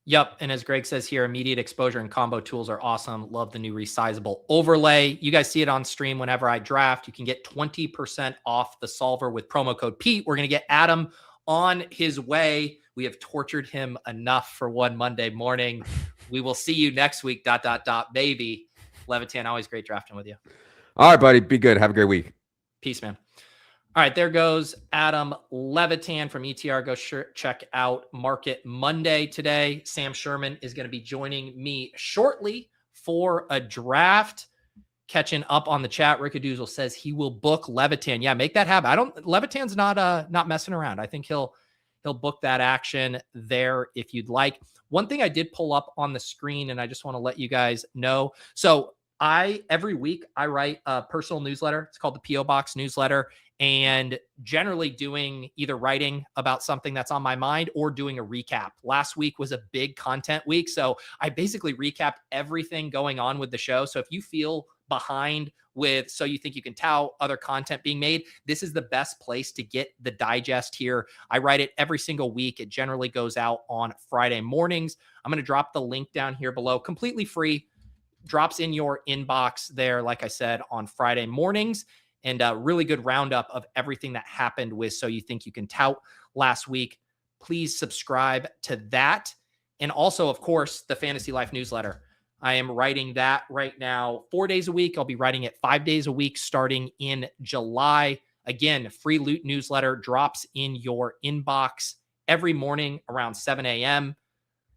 Yep. And as Greg says here, immediate exposure and combo tools are awesome. Love the new resizable overlay. You guys see it on stream whenever I draft. You can get 20% off the solver with promo code Pete. We're going to get Adam on his way. We have tortured him enough for one Monday morning. We will see you next week. ... Baby. Levitan, always great drafting with you. All right, buddy. Be good. Have a great week. Peace, man. All right, there goes Adam Levitan from ETR. Go check out Market Monday today. Sam Sherman is going to be joining me shortly for a draft. Catching up on the chat, Rickadoozle says he will book Levitan. Yeah, make that happen. Levitan's not messing around. I think he'll book that action there if you'd like. One thing I did pull up on the screen, and I just want to let you guys know. So every week I write a personal newsletter. It's called the P.O. Box newsletter, and generally doing either writing about something that's on my mind or doing a recap. Last week was a big content week, so I basically recapped everything going on with the show. So if you feel behind with So You Think You Can Tout, other content being made, this is the best place to get the digest here. I write it every single week. It generally goes out on Friday mornings. I'm going to drop the link down here below, completely free. Drops in your inbox there, like I said, on Friday mornings, and a really good roundup of everything that happened with So You Think You Can Tout last week. Please subscribe to that. And also, of course, the Fantasy Life newsletter. I am writing that right now 4 days a week. I'll be writing it 5 days a week starting in July. Again, free loot newsletter drops in your inbox every morning around 7 a.m.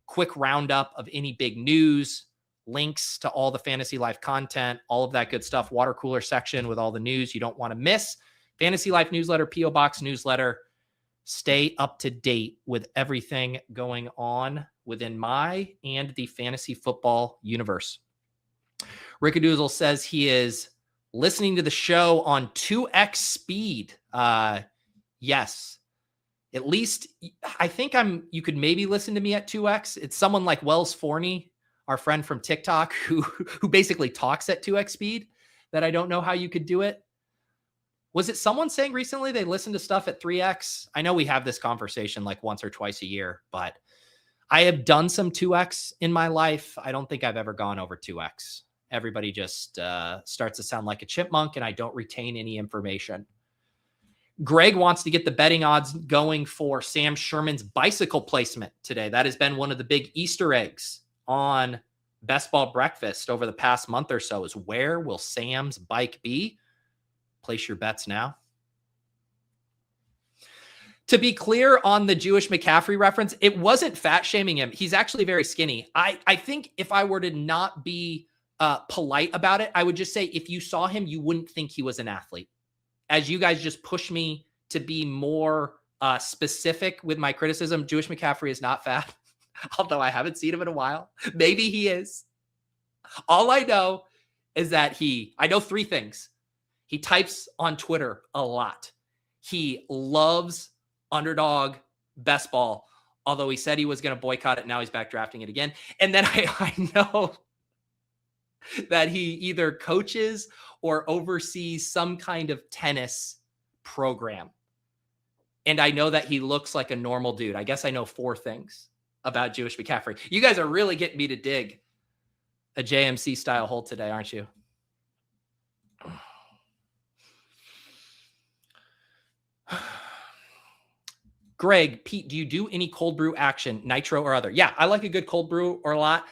Quick roundup of any big news, links to all the Fantasy Life content, all of that good stuff. Water cooler section with all the news you don't want to miss. Fantasy Life newsletter, P.O. Box newsletter. Stay up to date with everything going on within my and the fantasy football universe. Rickadoozle says he is listening to the show on 2x speed. Yes. At least I think you could maybe listen to me at 2x. It's someone like Wells Forney, our friend from TikTok, who basically talks at 2x speed, that I don't know how you could do it. Was it someone saying recently they listen to stuff at 3x? I know we have this conversation like once or twice a year, but I have done some 2x in my life. I don't think I've ever gone over 2x. Everybody just starts to sound like a chipmunk, and I don't retain any information. Greg wants to get the betting odds going for Sam Sherman's bicycle placement today. That has been one of the big Easter eggs on Best Ball Breakfast over the past month or so, is where will Sam's bike be? Place your bets now. To be clear on the Jewish McCaffrey reference, it wasn't fat shaming him. He's actually very skinny. I think if I were to not be polite about it, I would just say if you saw him, you wouldn't think he was an athlete. As you guys just push me to be more specific with my criticism, Jewish McCaffrey is not fat, although I haven't seen him in a while. Maybe he is. All I know is that I know three things. He types on Twitter a lot. He loves underdog best ball, although he said he was going to boycott it. Now he's back drafting it again. And then I know that he either coaches or oversees some kind of tennis program. And I know that he looks like a normal dude. I guess I know 4 things about Jewish McCaffrey. You guys are really getting me to dig a JMC style hole today, aren't you? Greg, Pete, do you do any cold brew action, nitro or other? Yeah, I like a good cold brew or latte.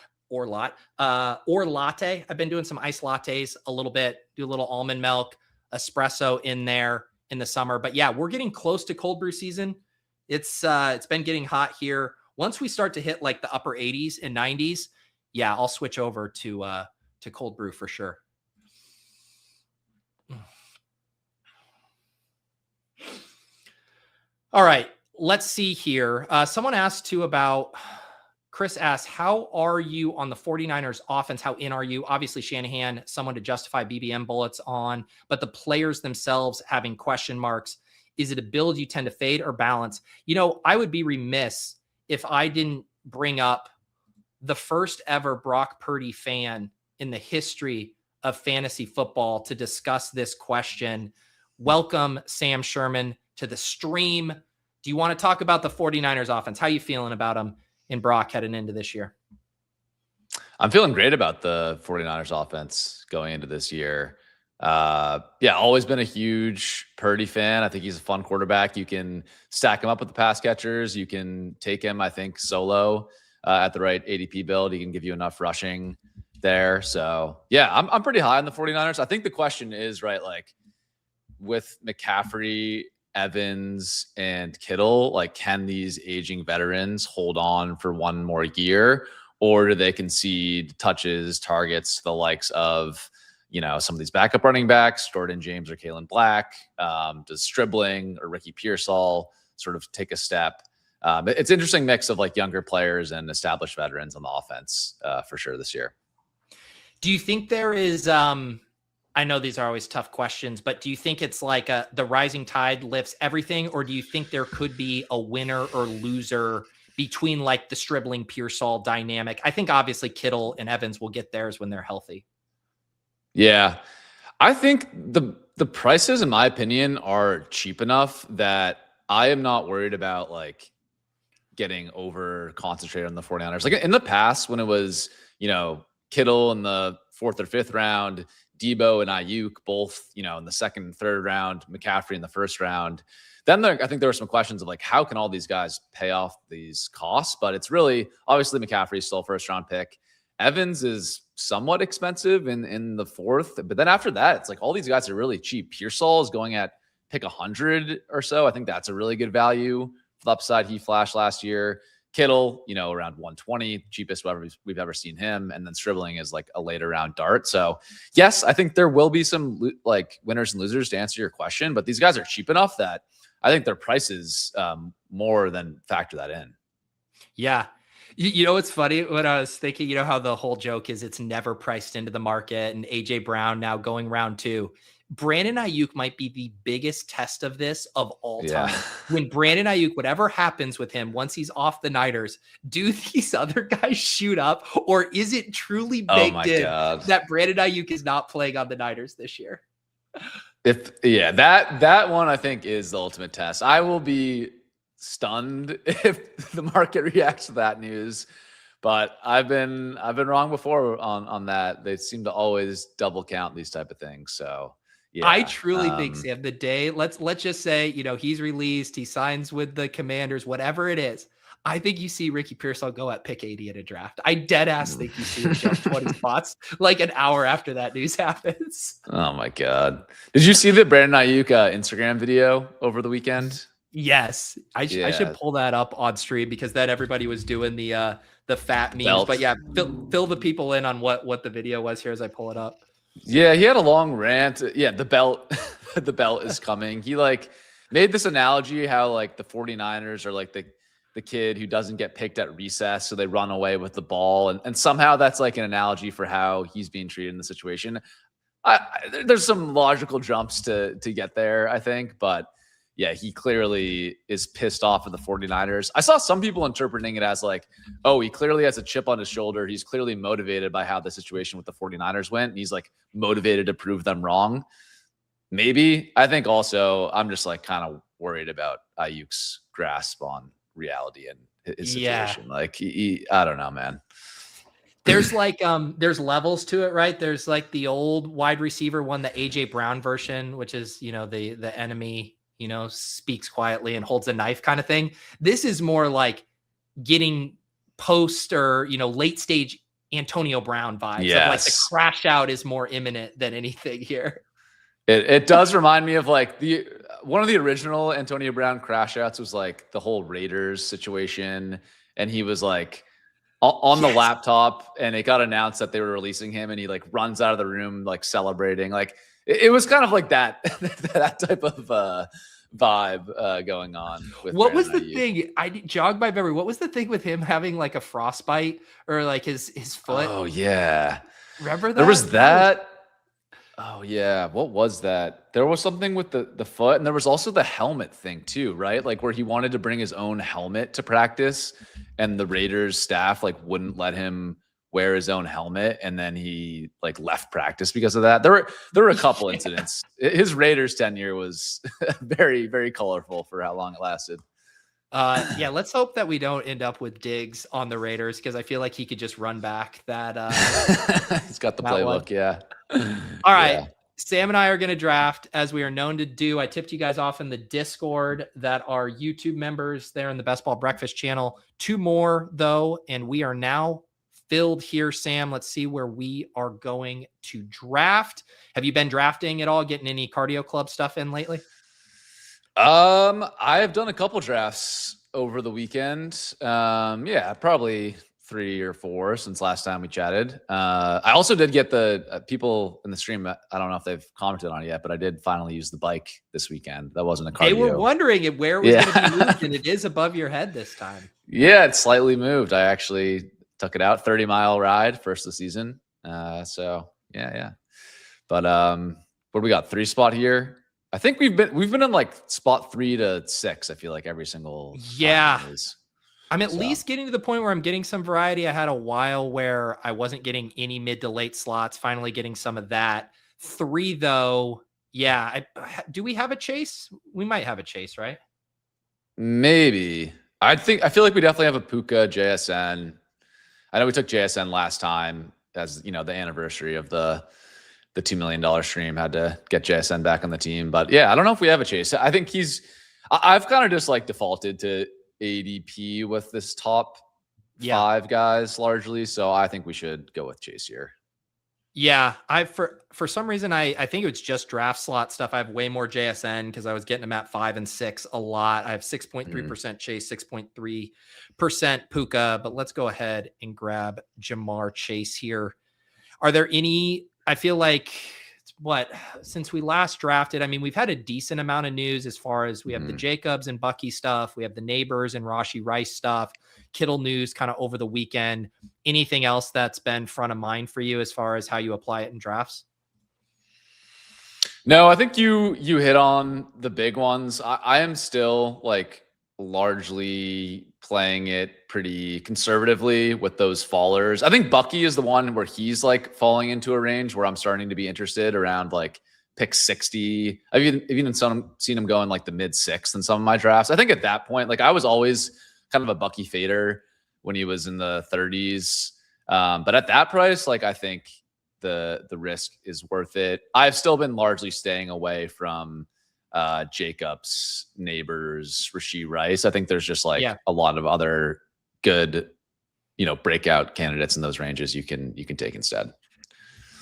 I've been doing some iced lattes a little bit, do a little almond milk, espresso in there in the summer. But yeah, we're getting close to cold brew season. It's been getting hot here. Once we start to hit like the upper 80s and 90s, yeah, I'll switch over to cold brew for sure. All right, let's see here. Someone asked too about, Chris asked, how are you on the 49ers offense? How in are you? Obviously Shanahan, someone to justify BBM bullets on, but the players themselves having question marks. Is it a build you tend to fade or balance? You know, I would be remiss if I didn't bring up the first ever Brock Purdy fan in the history of fantasy football to discuss this question. Welcome, Sam Sherman, to the stream. Do you want to talk about the 49ers offense? How are you feeling about them in Brock heading into this year? I'm feeling great about the 49ers offense going into this year. Always been a huge Purdy fan. I think he's a fun quarterback. You can stack him up with the pass catchers. You can take him, I think, solo at the right ADP build. He can give you enough rushing there. So, yeah, I'm pretty high on the 49ers. I think the question is, right, like with McCaffrey, Evans, and Kittle, like, can these aging veterans hold on for one more year? Or do they concede touches, targets to the likes of, some of these backup running backs, Jordan James or Kalen Black? Does Stribling or Ricky Pearsall sort of take a step? It's an interesting mix of like younger players and established veterans on the offense for sure this year. Do you think there is, I know these are always tough questions, but do you think it's like the rising tide lifts everything? Or do you think there could be a winner or loser between like the Stribling Pearsall dynamic? I think obviously Kittle and Evans will get theirs when they're healthy. Yeah. I think the prices, in my opinion, are cheap enough that I am not worried about like getting over concentrated on the 49ers. Like in the past when it was, Kittle in the 4th or 5th round, Debo and Ayuk both, in the 2nd and 3rd round, McCaffrey in the 1st round. Then I think there were some questions of like, how can all these guys pay off these costs? But it's really, obviously McCaffrey is still a 1st round pick. Evans is somewhat expensive in the 4th. But then after that, it's like all these guys are really cheap. Pearsall is going at pick 100 or so. I think that's a really good value for the upside he flashed last year. Kittle, around 120, cheapest we've ever seen him. And then Stribling is like a later round dart. So yes, I think there will be some like winners and losers to answer your question, but these guys are cheap enough that I think their prices more than factor that in. Yeah. It's funny when I was thinking, how the whole joke is it's never priced into the market, and AJ Brown now going round 2. Brandon Ayuk might be the biggest test of this of all time. When Brandon Ayuk, whatever happens with him, once he's off the Niners, do these other guys shoot up, or is it truly baked in that Brandon Ayuk is not playing on the Niners this year? That one I think is the ultimate test. I will be stunned if the market reacts to that news, but I've been wrong before on that. They seem to always double count these type of things. So yeah, I truly think, Sam, the day let's just say he's released, he signs with the Commanders, whatever it is. I think you see Ricky Pearsall go at pick 80 at a draft. I dead ass think you see him jump 20 spots like an hour after that news happens. Oh my God. Did you see the Brandon Ayuk Instagram video over the weekend? Yes. I should pull that up on stream because then everybody was doing the fat memes. Belt. But yeah, fill the people in on what the video was here as I pull it up. Yeah, he had a long rant. Yeah, the belt is coming. He like made this analogy how like the 49ers are like the kid who doesn't get picked at recess, so they run away with the ball. And somehow that's like an analogy for how he's being treated in the situation. There's some logical jumps to get there, I think. But yeah, he clearly is pissed off at the 49ers. I saw some people interpreting it as like, oh, he clearly has a chip on his shoulder. He's clearly motivated by how the situation with the 49ers went. And he's like motivated to prove them wrong. Maybe. I think also I'm just like kind of worried about Ayuk's grasp on reality and his situation. Yeah. Like I don't know, man. There's like there's levels to it, right? There's like the old wide receiver one, the AJ Brown version, which is the enemy speaks quietly and holds a knife kind of thing. This is more like getting post or late stage Antonio Brown vibes. Yes. Of like the crash out is more imminent than anything here. It does remind me of like one of the original Antonio Brown crash outs was like the whole Raiders situation. And he was like on the laptop and it got announced that they were releasing him and he like runs out of the room, like celebrating. Like it was kind of like that type of vibe going on. With what was the thing? I jogged my memory. What was the thing with him having like a frostbite or like his foot? Oh yeah. Remember that? There was that. Oh yeah. What was that? There was something with the foot, and there was also the helmet thing too, right? Like where he wanted to bring his own helmet to practice and the Raiders staff like wouldn't let him wear his own helmet, and then he like left practice because of that. There were a couple incidents. His Raiders tenure was very, very colorful for how long it lasted. Yeah, let's hope that we don't end up with Diggs on the Raiders, because I feel like he could just run back that. He's got the playbook. Yeah. All right. Yeah. Sam and I are going to draft as we are known to do. I tipped you guys off in the Discord that are YouTube members there in the Best Ball Breakfast channel. 2 more though, and we are now filled here. Sam, let's see where we are going to draft. Have you been drafting at all? Getting any cardio club stuff in lately? I have done a couple drafts over the weekend. Yeah, probably 3 or 4 since last time we chatted. I also did get the people in the stream. I don't know if they've commented on it yet, but I did finally use the bike this weekend. That wasn't a cardio. They were wondering where it was going to be moved, and it is above your head this time. Yeah, it's slightly moved. I actually took it out, 30-mile ride, first of the season. So yeah. But what do we got? 3 spot here. I think we've been in like spot 3 to 6. I feel like every single I'm at least getting to the point where I'm getting some variety. I had a while where I wasn't getting any mid to late slots, finally getting some of that. 3 though. Yeah. Do we have a chase? We might have a chase, right? Maybe. I feel like we definitely have a Puka JSN. I know we took JSN last time as, the anniversary of the $2 million stream. Had to get JSN back on the team. But yeah, I don't know if we have a chase. I think I've kind of just like defaulted to ADP with this top 5 guys largely. So I think we should go with Chase here. Yeah. For some reason, I think it was just draft slot stuff. I have way more JSN because I was getting them at 5 and 6 a lot. I have 6.3% Chase, 6.3% Puka, but let's go ahead and grab Jamar Chase here. Are there any, I feel like since we last drafted, I mean, we've had a decent amount of news as far as we have the Jacobs and Bucky stuff. We have the Neighbors and Rashee Rice stuff, Kittle news kind of over the weekend. Anything else that's been front of mind for you as far as how you apply it in drafts? No, I think you hit on the big ones. I am still like largely playing it pretty conservatively with those fallers. I think Bucky is the one where he's like falling into a range where I'm starting to be interested around like pick 60. I've even seen him go in like the mid 6th in some of my drafts. I think at that point, like I was always kind of a Bucky fader when he was in the 30s. But at that price, like I think the risk is worth it. I've still been largely staying away from Jacobs, Neighbors, Rashee Rice. I think there's just like a lot of other good, breakout candidates in those ranges you can take instead.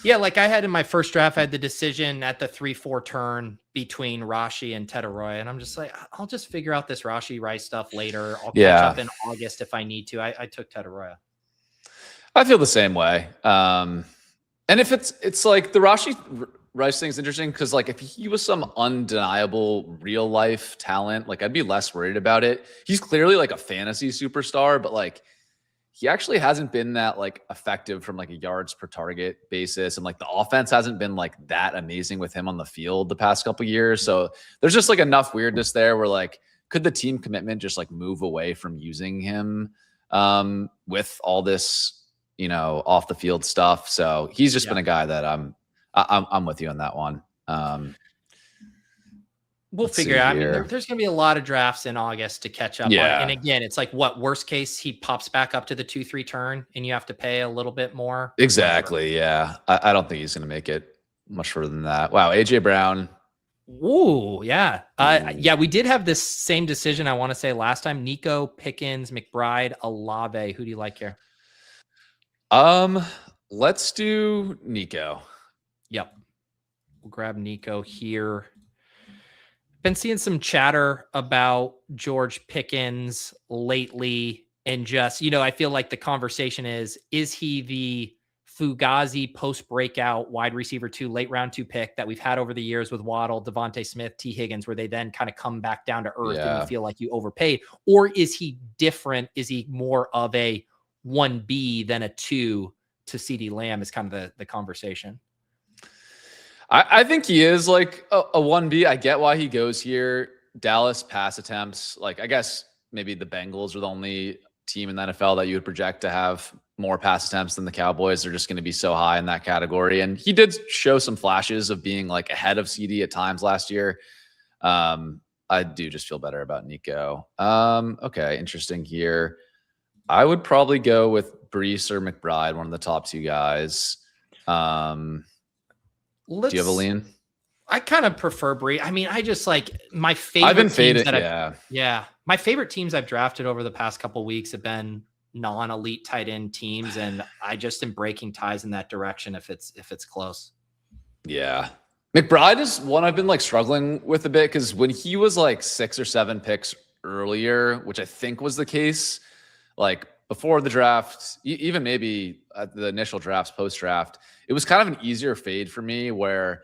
Yeah, like I had in my first draft, I had the decision at the 3-4 turn between Rashee and Tetaroy, and I'm just like, I'll just figure out this Rashee Rice stuff later. I'll catch up in August if I need to. I took Tetaroy. I feel the same way. And if it's like the Rashee Rice thing is interesting because like if he was some undeniable real life talent, like I'd be less worried about it. He's clearly like a fantasy superstar, but like he actually hasn't been that like effective from like a yards per target basis. And like the offense hasn't been like that amazing with him on the field the past couple of years. So there's just like enough weirdness there where like, could the team commitment just like move away from using him with all this, off the field stuff. So he's just been a guy that I'm with you on that one. We'll figure it out. I mean, there's going to be a lot of drafts in August to catch up on. And again, it's like worst case, he pops back up to the 2-3 turn and you have to pay a little bit more. Exactly. Yeah. I don't think he's going to make it much further than that. Wow. AJ Brown. Ooh, yeah. Yeah, we did have this same decision, I want to say last time. Nico, Pickens, McBride, Olave. Who do you like here? Let's do Nico. Yep. We'll grab Nico here. Been seeing some chatter about George Pickens lately, and just, I feel like the conversation is he the Fugazi post-breakout wide receiver 2, late round 2 pick that we've had over the years with Waddle, Devontae Smith, T. Higgins, where they then kind of come back down to earth and you feel like you overpaid? Or is he different? Is he more of a 1B than a 2 to CeeDee Lamb is kind of the conversation? I think he is like a 1B. I get why he goes here. Dallas pass attempts. Like, I guess maybe the Bengals are the only team in the NFL that you would project to have more pass attempts than the Cowboys. They're just going to be so high in that category. And he did show some flashes of being like ahead of CD at times last year. I do just feel better about Nico. Okay, interesting here. I would probably go with Brees or McBride, one of the top two guys. Do you have a lean? I kind of prefer Brees. I mean, I just like my favorite. I've been faded. My favorite teams I've drafted over the past couple of weeks have been non-elite tight end teams, and I just am breaking ties in that direction if it's close. Yeah. McBride is one I've been like struggling with a bit because when he was like 6 or 7 picks earlier, which I think was the case, like before the draft, even maybe at the initial drafts, post-draft, it was kind of an easier fade for me where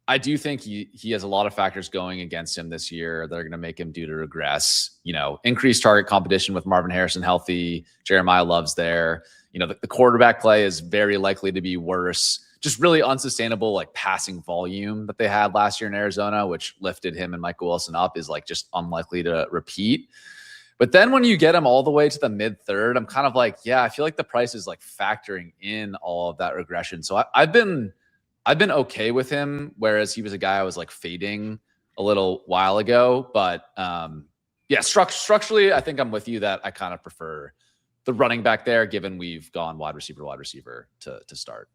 I do think he has a lot of factors going against him this year that are going to make him due to regress. You know, increased target competition with Marvin Harrison healthy. Jeremiah Love's there. You know, the quarterback play is very likely to be worse. Just really unsustainable, like passing volume that they had last year in Arizona, which lifted him and Michael Wilson up, is like just unlikely to repeat. But then when you get him all the way to the mid-third, I'm kind of like, yeah, I feel like the price is like factoring in all of that regression. So I've been okay with him, whereas he was a guy I was like fading a little while ago. But yeah, structurally, I think I'm with you that I kind of prefer the running back there, given we've gone wide receiver to start.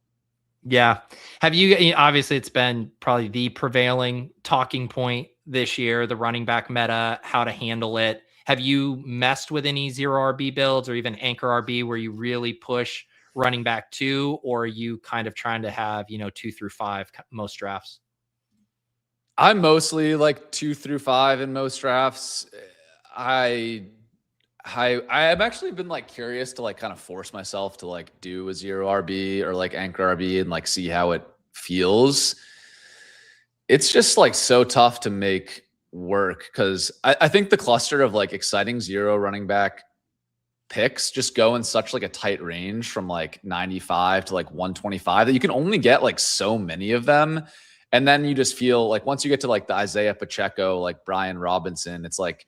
Yeah. Have you, obviously it's been probably the prevailing talking point this year, the running back meta, how to handle it. Have you messed with any 0 RB builds or even anchor RB where you really push running back 2, or are you kind of trying to have, 2 through 5 most drafts? I'm mostly like 2 through 5 in most drafts. I've actually been like curious to like kind of force myself to like do a 0 RB or like anchor RB and like see how it feels. It's just like so tough to make work because I think the cluster of like exciting 0 running back picks just go in such like a tight range from like 95 to like 125 that you can only get like so many of them. And then you just feel like once you get to like the Isaiah Pacheco, like Brian Robinson, it's like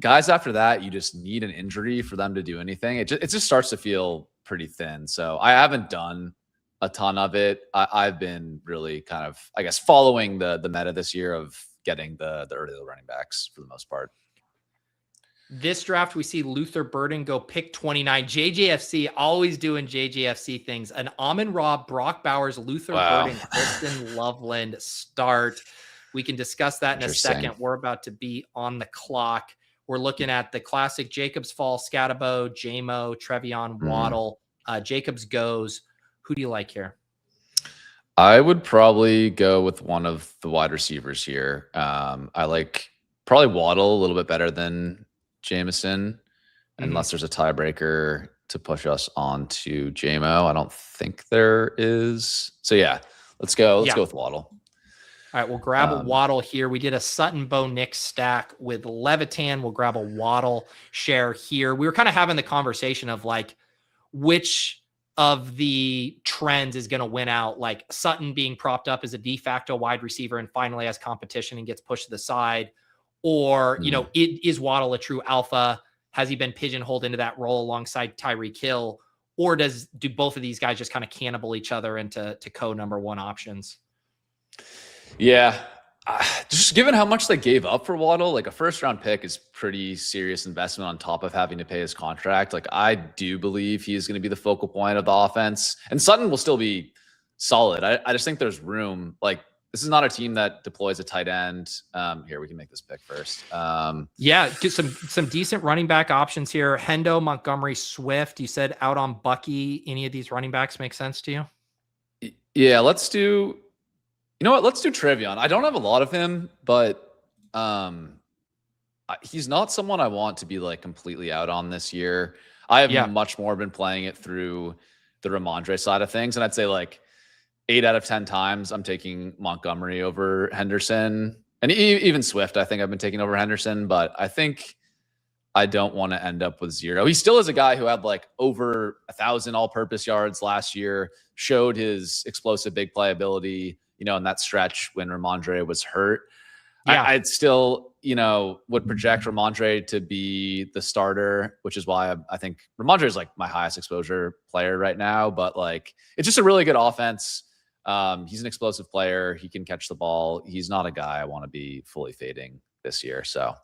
guys after that, you just need an injury for them to do anything. It just starts to feel pretty thin. So I haven't done a ton of it. I've been really kind of, I guess, following the meta this year of getting the early running backs for the most part. This draft, we see Luther Burden go pick 29. JJFC, always doing JJFC things. An Amon-Ra, Brock Bowers, Luther Burden, Kristen Loveland start. We can discuss that in a second. We're about to be on the clock. We're looking at the classic Jacobs Fall, Scatabo, Jamo, Trevion, Waddle. Jacobs goes. Who do you like here? I would probably go with one of the wide receivers here. I like probably Waddle a little bit better than Jameson, unless there's a tiebreaker to push us on to Jamo. I don't think there is. So yeah, let's go. Let's go with Waddle. All right, we'll grab a Waddle here. We did a Sutton Bo Nix stack with Levitan. We'll grab a Waddle share here. We were kind of having the conversation of like which of the trends is going to win out, like Sutton being propped up as a de facto wide receiver and finally has competition and gets pushed to the side. Or, is Waddle a true alpha? Has he been pigeonholed into that role alongside Tyreek Hill? Or do both of these guys just kind of cannibal each other into number 1 options? Yeah. Just given how much they gave up for Waddle, like a first-round pick is pretty serious investment on top of having to pay his contract. Like I do believe he is going to be the focal point of the offense. And Sutton will still be solid. I just think there's room. Like, this is not a team that deploys a tight end. Here, we can make this pick first. Yeah, get some decent running back options here. Hendo, Montgomery, Swift. You said out on Bucky. Any of these running backs make sense to you? Yeah, let's do... You know what? Let's do Trevion. I don't have a lot of him, but he's not someone I want to be like completely out on this year. I have much more been playing it through the Ramondre side of things. And I'd say like 8 out of 10 times I'm taking Montgomery over Henderson. And even Swift, I think I've been taking over Henderson. But I think I don't want to end up with 0. He still is a guy who had like over 1,000 all-purpose yards last year, showed his explosive big play ability, in that stretch when Ramondre was hurt. Yeah. I'd still would project Ramondre to be the starter, which is why I think Ramondre is like my highest exposure player right now. But like, it's just a really good offense. He's an explosive player. He can catch the ball. He's not a guy I want to be fully fading this year. So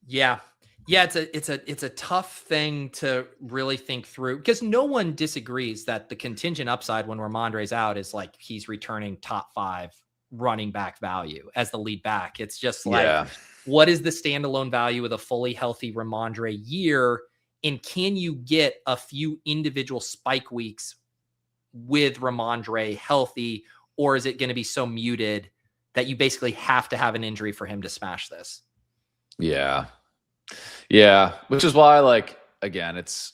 yeah, it's a tough thing to really think through, because no one disagrees that the contingent upside when Ramondre's out is like he's returning top 5 running back value as the lead back. It's just like, what is the standalone value of a fully healthy Ramondre year? And can you get a few individual spike weeks with Ramondre healthy, or is it going to be so muted that you basically have to have an injury for him to smash this? Yeah. Which is why, like, again, it's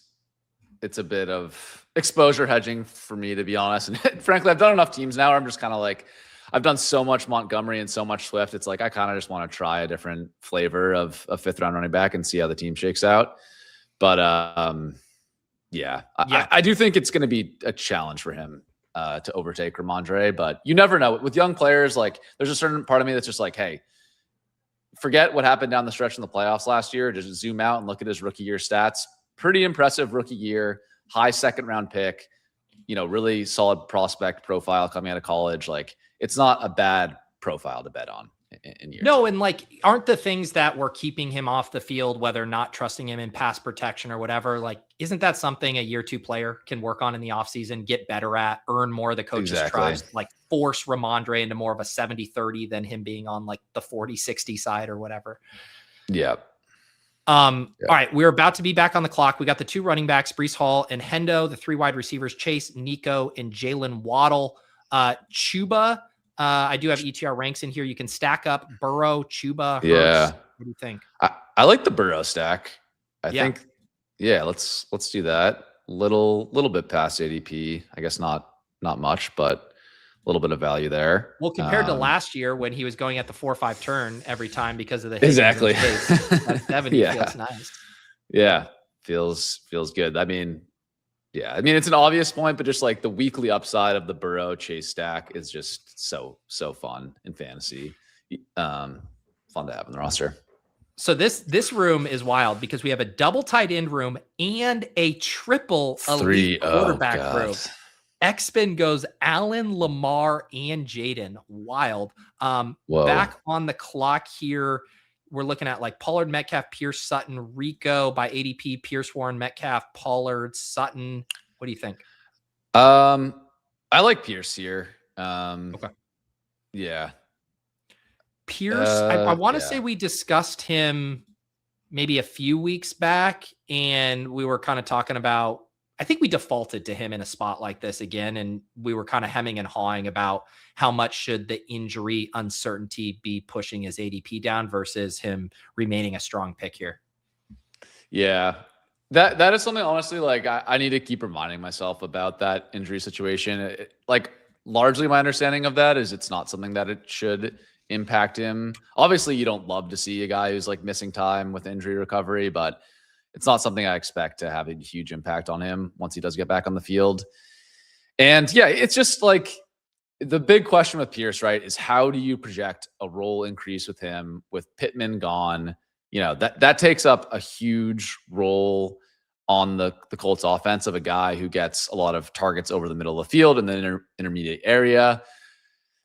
a bit of exposure hedging for me, to be honest. And frankly, I've done enough teams now where I'm just kind of like, I've done so much Montgomery and so much Swift. It's like, I kind of just want to try a different flavor of a 5th round running back and see how the team shakes out. But I do think it's going to be a challenge for him to overtake Ramondre, but you never know. With young players, like, there's a certain part of me that's just like, hey, forget what happened down the stretch in the playoffs last year. Just zoom out and look at his rookie year stats. Pretty impressive rookie year, high 2nd round pick, really solid prospect profile coming out of college. Like, it's not a bad profile to bet on in year. No, and like, aren't the things that were keeping him off the field, whether not trusting him in pass protection or whatever, like, isn't that something a year 2 player can work on in the offseason, get better at, earn more of the coach's trust, like force Ramondre into more of a 70-30 than him being on like the 40-60 side or whatever. Yeah. All right, we're about to be back on the clock. We got the 2 running backs, Breece Hall and Hendo, the 3 wide receivers, Chase, Nico, and Jalen Waddle. Chuba, I do have ETR ranks in here. You can stack up Burrow, Chuba, Hurts. Yeah. What do you think? I like the Burrow stack. I think, let's do that. Little bit past ADP. I guess not much, but a little bit of value there. Well, compared to last year when he was going at the 4-5 turn every time because of the exactly that 70 feels nice. Yeah, feels good. I mean, it's an obvious point, but just like the weekly upside of the Burrow Chase stack is just so fun in fantasy. Fun to have in the roster. So this room is wild because we have a double tight end room and a triple elite quarterback room. X-Spin goes Allen, Lamar, and Jaden. Wild. Back on the clock here, we're looking at like Pollard, Metcalf, Pierce, Sutton, Rico by ADP, Pierce, Warren, Metcalf, Pollard, Sutton. What do you think? I like Pierce here. Okay. Yeah. Pierce, I want to say we discussed him maybe a few weeks back, and we were kind of talking about, I think we defaulted to him in a spot like this again, and we were kind of hemming and hawing about how much should the injury uncertainty be pushing his ADP down versus him remaining a strong pick here. Yeah, that is something, honestly, like I need to keep reminding myself about that injury situation. Like, largely my understanding of that is it's not something that it should impact him. Obviously, you don't love to see a guy who's like missing time with injury recovery, but it's not something I expect to have a huge impact on him once he does get back on the field. And yeah, it's just like the big question with Pierce, right, is how do you project a role increase with him with Pittman gone? That takes up a huge role on the Colts offense of a guy who gets a lot of targets over the middle of the field and the intermediate area.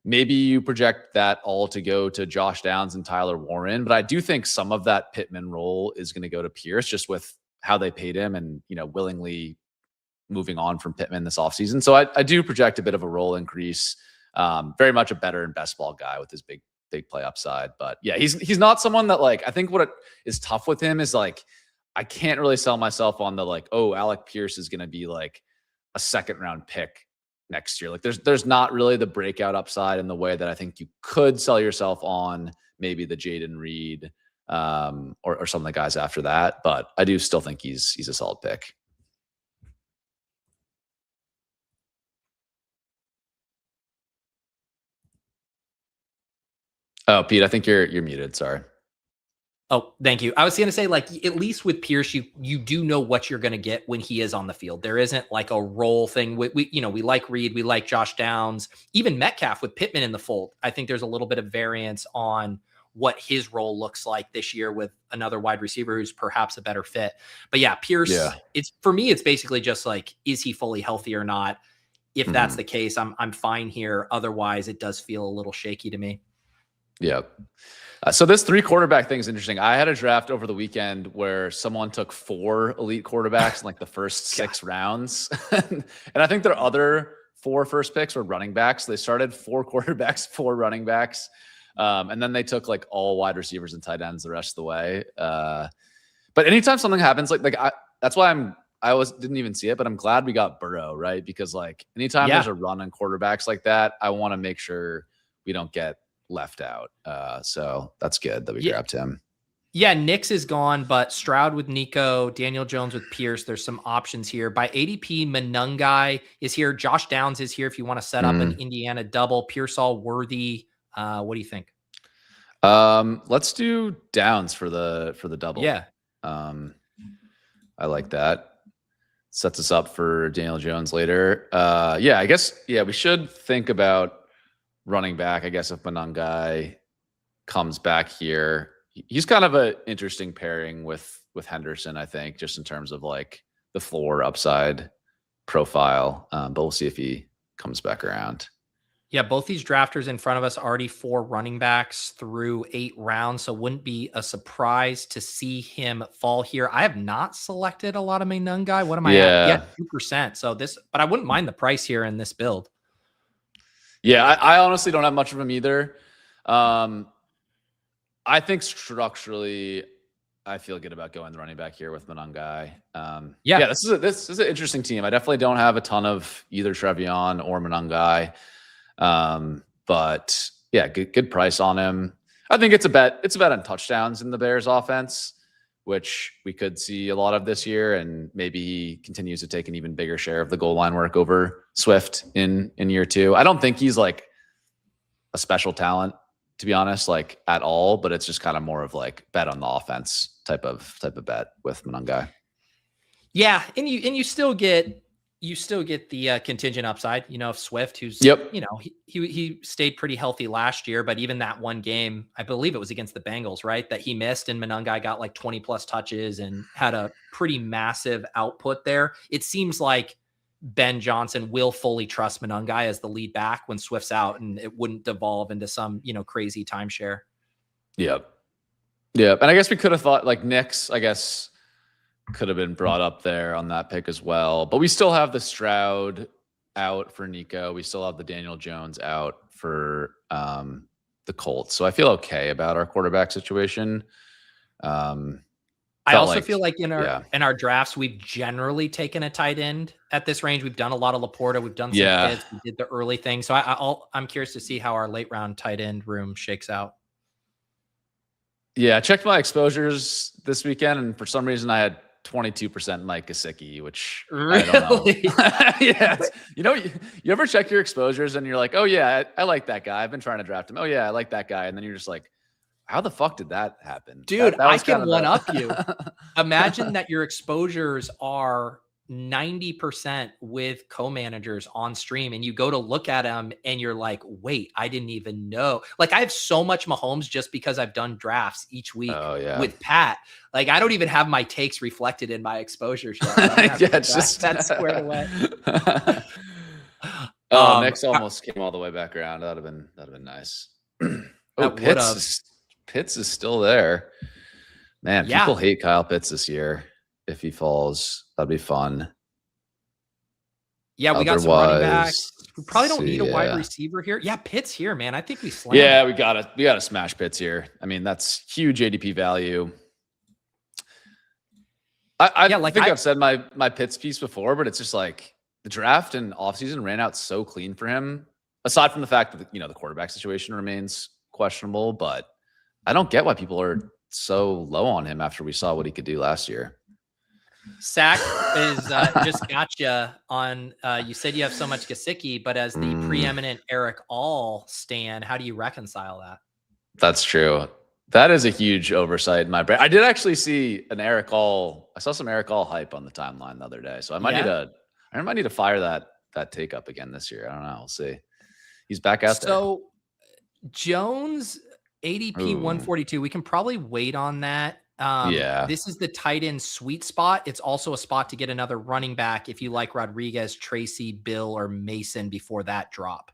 Maybe you project that all to go to Josh Downs and Tyler Warren, but I do think some of that Pittman role is going to go to Pierce just with how they paid him and, willingly moving on from Pittman this offseason. So I do project a bit of a role increase. Very much a better and best ball guy with his big play upside. But yeah, he's not someone that, like, I think what is tough with him is like, I can't really sell myself on the like, oh, Alec Pierce is going to be like a 2nd round pick next year. Like there's not really the breakout upside in the way that I think you could sell yourself on maybe the Jaden Reed or some of the guys after that. But I do still think he's a solid pick. Oh, Pete, I think you're muted. Sorry. Oh, thank you. I was going to say, like, at least with Pierce, you do know what you're going to get when he is on the field. There isn't like a role thing. We like Reed, we like Josh Downs, even Metcalf with Pittman in the fold. I think there's a little bit of variance on what his role looks like this year with another wide receiver who's perhaps a better fit. But yeah, Pierce, it's for me, it's basically just like, is he fully healthy or not? If that's the case, I'm fine here. Otherwise, it does feel a little shaky to me. Yeah. So this 3 quarterback thing is interesting. I had a draft over the weekend where someone took 4 elite quarterbacks in like the first 6 rounds. And I think their other 4 first picks were running backs. They started 4 quarterbacks, 4 running backs. And then they took like all wide receivers and tight ends the rest of the way. But anytime something happens, that's why didn't even see it, but I'm glad we got Burrow, right? Because like anytime there's a run on quarterbacks like that, I want to make sure we don't get left out. So that's good that we grabbed him. Yeah, Nix is gone, but Stroud with Nico, Daniel Jones with Pierce. There's some options here. By ADP, Monangai is here. Josh Downs is here if you want to set up an Indiana double. Pearsall, Worthy. What do you think? Let's do Downs for the double. Yeah. I like that. Sets us up for Daniel Jones later. Yeah, I guess, we should think about running back. I guess if Monangai comes back here, he's kind of an interesting pairing with Henderson, I think, just in terms of like the floor upside profile. But we'll see if he comes back around. Yeah, both these drafters in front of us already 4 running backs through 8 rounds, so wouldn't be a surprise to see him fall here. I have not selected a lot of Monangai. What am I at? Yeah, 2%. So but I wouldn't mind the price here in this build. Yeah, I honestly don't have much of him either. I think structurally, I feel good about going the running back here with Monangai. This is an interesting team. I definitely don't have a ton of either Trevion or Monangai. But yeah, good price on him. I think it's a bet on touchdowns in the Bears offense, which we could see a lot of this year. And maybe he continues to take an even bigger share of the goal line work over Swift in year 2. I don't think he's like a special talent, to be honest, like at all, but it's just kind of more of like bet on the offense type of bet with Monangai. Yeah. And you still get the contingent upside, if Swift, who's, he stayed pretty healthy last year, but even that one game, I believe it was against the Bengals, right, that he missed, and Monangai got like 20 plus touches and had a pretty massive output there. It seems like Ben Johnson will fully trust Monangai as the lead back when Swift's out, and it wouldn't devolve into some, crazy timeshare. Yep. And I guess we could have thought like Nix, I guess, could have been brought up there on that pick as well. But we still have the Stroud out for Nico. We still have the Daniel Jones out for the Colts. So I feel okay about our quarterback situation. I also feel like in our drafts, we've generally taken a tight end at this range. We've done a lot of Laporta. We've done some kids. We did the early thing. So I'm curious to see how our late round tight end room shakes out. Yeah, I checked my exposures this weekend, and for some reason I had 22% Mike Gesicki, which I don't know. You ever check your exposures and you're like, oh yeah, I like that guy. I've been trying to draft him. Oh yeah, I like that guy. And then you're just like, how the fuck did that happen? Dude, I can one up you. Imagine that your exposures are 90% with co-managers on stream, and you go to look at them and you're like, wait, I didn't even know. Like, I have so much Mahomes just because I've done drafts each week with Pat. Like, I don't even have my takes reflected in my exposures yet. That's squared away. Nick's almost came all the way back around. That'd have been nice. Pitts is still there. Man, people hate Kyle Pitts this year. If he falls, that'd be fun. Yeah, we got some running backs. We probably don't need a wide receiver here. Yeah, Pitts here, man. I think we slammed. Yeah, we gotta smash Pitts here. I mean, that's huge ADP value. I think I've said my Pitts piece before, but it's just like the draft and offseason ran out so clean for him. Aside from the fact that the quarterback situation remains questionable, but I don't get why people are so low on him after we saw what he could do last year. Sack is just gotcha on. You said you have so much Gesicki, but as the preeminent Eric All stan, how do you reconcile that? That's true. That is a huge oversight in my brain. I did actually see an Eric All. I saw some Eric All hype on the timeline the other day, so I might need to fire that take up again this year. I don't know. We'll see. He's back out there. So Jones ADP Ooh. 142. We can probably wait on that. Yeah. This is the tight end sweet spot. It's also a spot to get another running back if you like Rodriguez, Tracy, Bill, or Mason before that drop.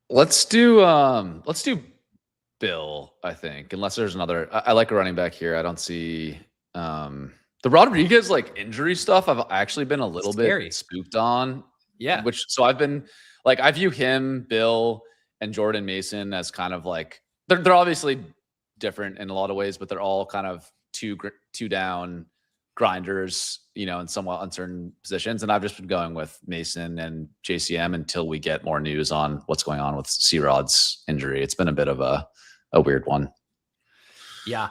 Let's do Bill, I think, unless there's another. I like a running back here. I don't see the Rodriguez like injury stuff. I've actually been a little bit spooked on. Yeah. So I've been like, I view him, Bill, and Jordan Mason as kind of like they're obviously different in a lot of ways, but they're all kind of two down grinders, in somewhat uncertain positions. And I've just been going with Mason and JCM until we get more news on what's going on with C-Rod's injury. It's been a bit of a weird one. Yeah.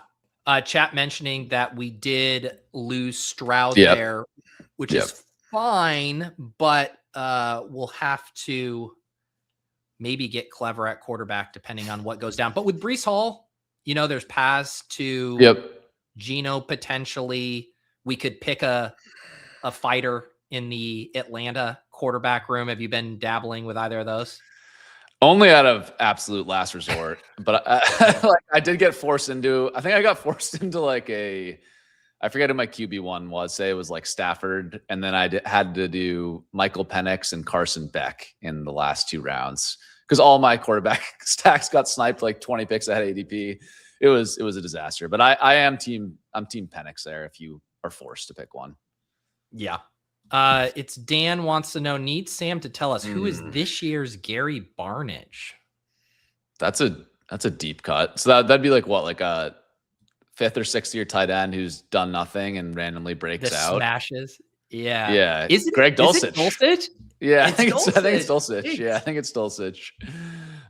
Chat mentioning that we did lose Stroud there, which is fine, but we'll have to maybe get clever at quarterback depending on what goes down. But with Breece Hall, there's paths to Geno potentially. We could pick a fighter in the Atlanta quarterback room. Have you been dabbling with either of those? Only out of absolute last resort, but I did get forced into. I think I got forced into like I forget who my QB1 was. Say it was like Stafford, and then I had to do Michael Penix and Carson Beck in the last 2 rounds because all my quarterback stacks got sniped like 20 picks ahead of ADP. It was a disaster. But I'm team Penix there if you are forced to pick one. Yeah. It's Dan wants to know, needs Sam to tell us who is this year's Gary Barnidge? That's a deep cut. So that'd be like what, like a 5th or 6th year tight end who's done nothing and randomly breaks out. Smashes. Yeah. Yeah. Is it Greg Dulcich? Is it Dulcich? Yeah, I think it's Dulcich. Yeah, I think it's Dulcich.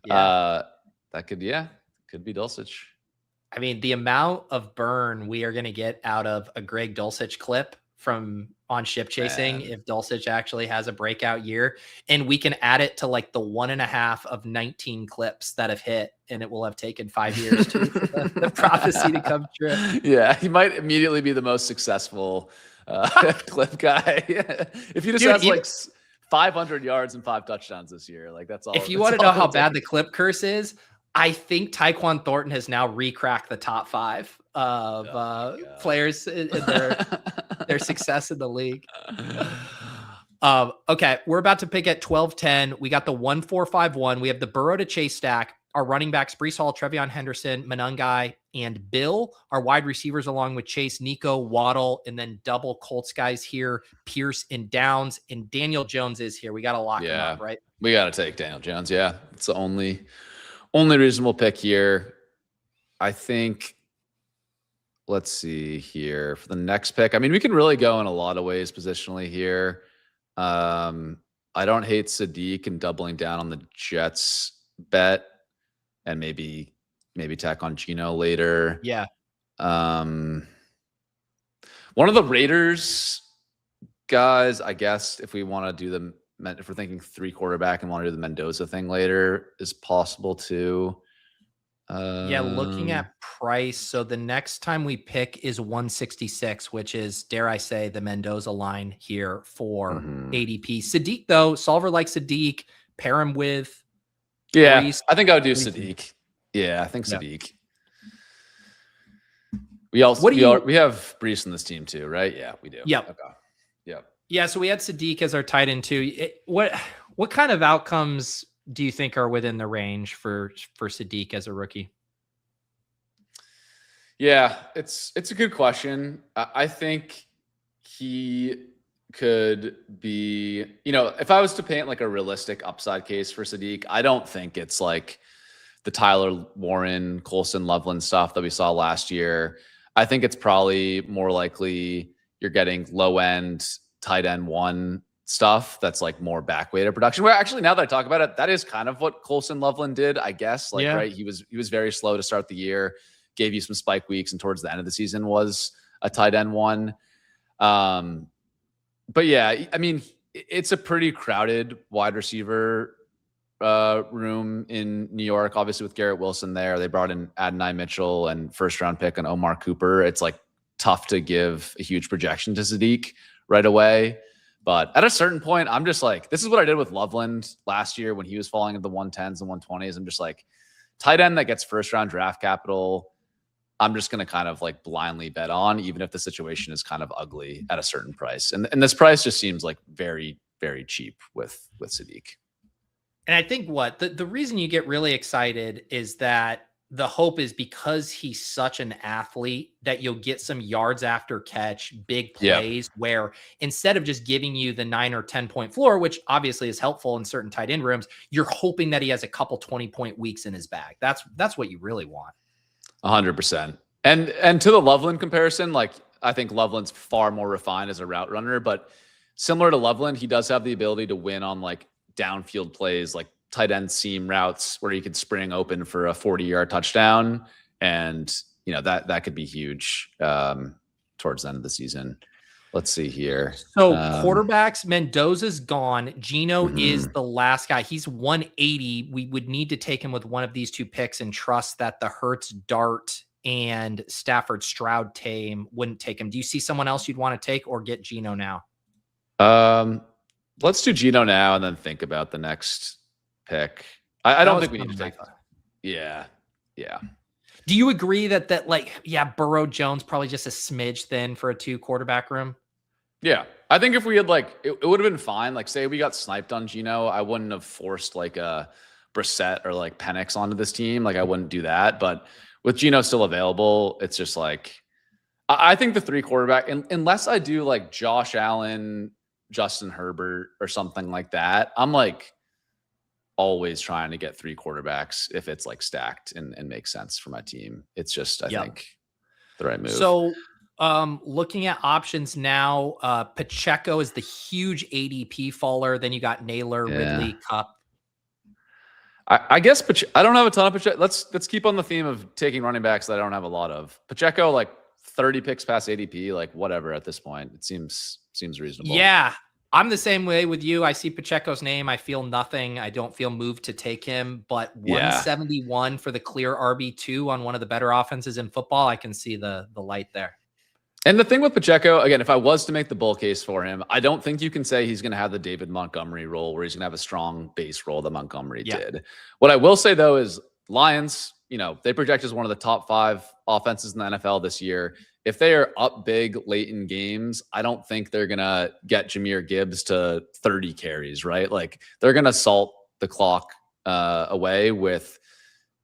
Yeah. That could be Dulcich. I mean, the amount of burn we are going to get out of a Greg Dulcich clip from on Ship Chasing if Dulcich actually has a breakout year, and we can add it to like the 1.5 of 19 clips that have hit, and it will have taken 5 years to the prophecy to come true. Yeah, he might immediately be the most successful clip guy. If you just has like 500 yards and 5 touchdowns this year, like that's all. If you want to know how bad the clip curse is, I think Tyquan Thornton has now recracked the top 5 of players in their success in the league. Okay, we're about to pick at 12-10. We got the 1-4-5-1. We have the Burrow to Chase stack. Our running backs, Breece Hall, Trevion Henderson, Monangai, and Bill. Our wide receivers, along with Chase, Nico, Waddle, and then double Colts guys here, Pierce and Downs, and Daniel Jones is here. We got to lock him up, right? We got to take Daniel Jones. Yeah, it's the only reasonable pick here. I think, let's see here for the next pick. I mean, we can really go in a lot of ways positionally here. I don't hate Sadiq and doubling down on the Jets bet and maybe tack on Geno later. Yeah. One of the Raiders guys, I guess, if we want to do if we're thinking 3 quarterback and want to do the Mendoza thing later, is possible too. Yeah, looking at price. So the next time we pick is 166, which is, dare I say, the Mendoza line here for ADP. Sadiq, though, Solver likes Sadiq. Pair him with. Yeah, Breece. I think I would do Sadiq. Yeah, I think Sadiq. We have Breece in this team too, right? Yeah, we do. Yep. Okay. Yep. Yeah, so we had Sadiq as our tight end too. What kind of outcomes do you think are within the range for Sadiq as a rookie? Yeah, it's a good question. I think he could be, if I was to paint like a realistic upside case for Sadiq, I don't think it's like the Tyler Warren, Colson, Loveland stuff that we saw last year. I think it's probably more likely you're getting low end tight end 1 stuff that's like more back-weighted production. Where actually, now that I talk about it, that is kind of what Colson Loveland did, I guess. Right? He was very slow to start the year, gave you some spike weeks, and towards the end of the season was a tight end 1. But yeah, I mean, it's a pretty crowded wide receiver room in New York. Obviously, with Garrett Wilson there, they brought in Adonai Mitchell and 1st-round pick on Omar Cooper. It's like tough to give a huge projection to Sadiq right away. But at a certain point, I'm just like, this is what I did with Loveland last year when he was falling into the 110s and 120s. I'm just like, tight end that gets first round draft capital, I'm just going to kind of like blindly bet on, even if the situation is kind of ugly at a certain price. And this price just seems like very, very cheap with SYTYCT. And I think the reason you get really excited is that the hope is because he's such an athlete that you'll get some yards after catch, big plays where instead of just giving you the 9 or 10 point floor, which obviously is helpful in certain tight end rooms, you're hoping that he has a couple 20-point weeks in his bag. That's what you really want. 100%. And to the Loveland comparison, like I think Loveland's far more refined as a route runner, but similar to Loveland, he does have the ability to win on like downfield plays, like tight end seam routes where he could spring open for a 40-yard touchdown. And, that could be huge towards the end of the season. Let's see here. So quarterbacks, Mendoza's gone. Geno is the last guy. He's 180. We would need to take him with one of these two picks and trust that the Hurts, Dart, and Stafford Stroud team wouldn't take him. Do you see someone else you'd want to take or get Geno now? Let's do Geno now and then think about the next pick. I don't think we need to take that. Yeah. Do you agree that Burrow Jones probably just a smidge thin for a 2 quarterback room? Yeah. I think if we had it would have been fine. Like say we got sniped on Geno, I wouldn't have forced like a Brissett or like Penix onto this team. Like I wouldn't do that. But with Geno still available, it's just like, I think the 3 quarterback, unless I do like Josh Allen, Justin Herbert or something like that, I'm like always trying to get 3 quarterbacks if it's like stacked and makes sense for my team. It's just, I think the right move. So looking at options now, Pacheco is the huge ADP faller. Then you got Naylor, Ridley, Cup. I guess I don't have a ton of Pacheco. Let's keep on the theme of taking running backs that I don't have a lot of. Pacheco, like 30 picks past ADP, like whatever at this point. It seems reasonable. Yeah, I'm the same way with you. I see Pacheco's name. I feel nothing. I don't feel moved to take him, but 171 for the clear RB2 on one of the better offenses in football. I can see the light there. And the thing with Pacheco, again, if I was to make the bull case for him, I don't think you can say he's going to have the David Montgomery role where he's going to have a strong base role that Montgomery did. What I will say, though, is Lions, they project as one of the top 5 offenses in the NFL this year. If they are up big late in games, I don't think they're going to get Jahmyr Gibbs to 30 carries, right? Like they're going to salt the clock away with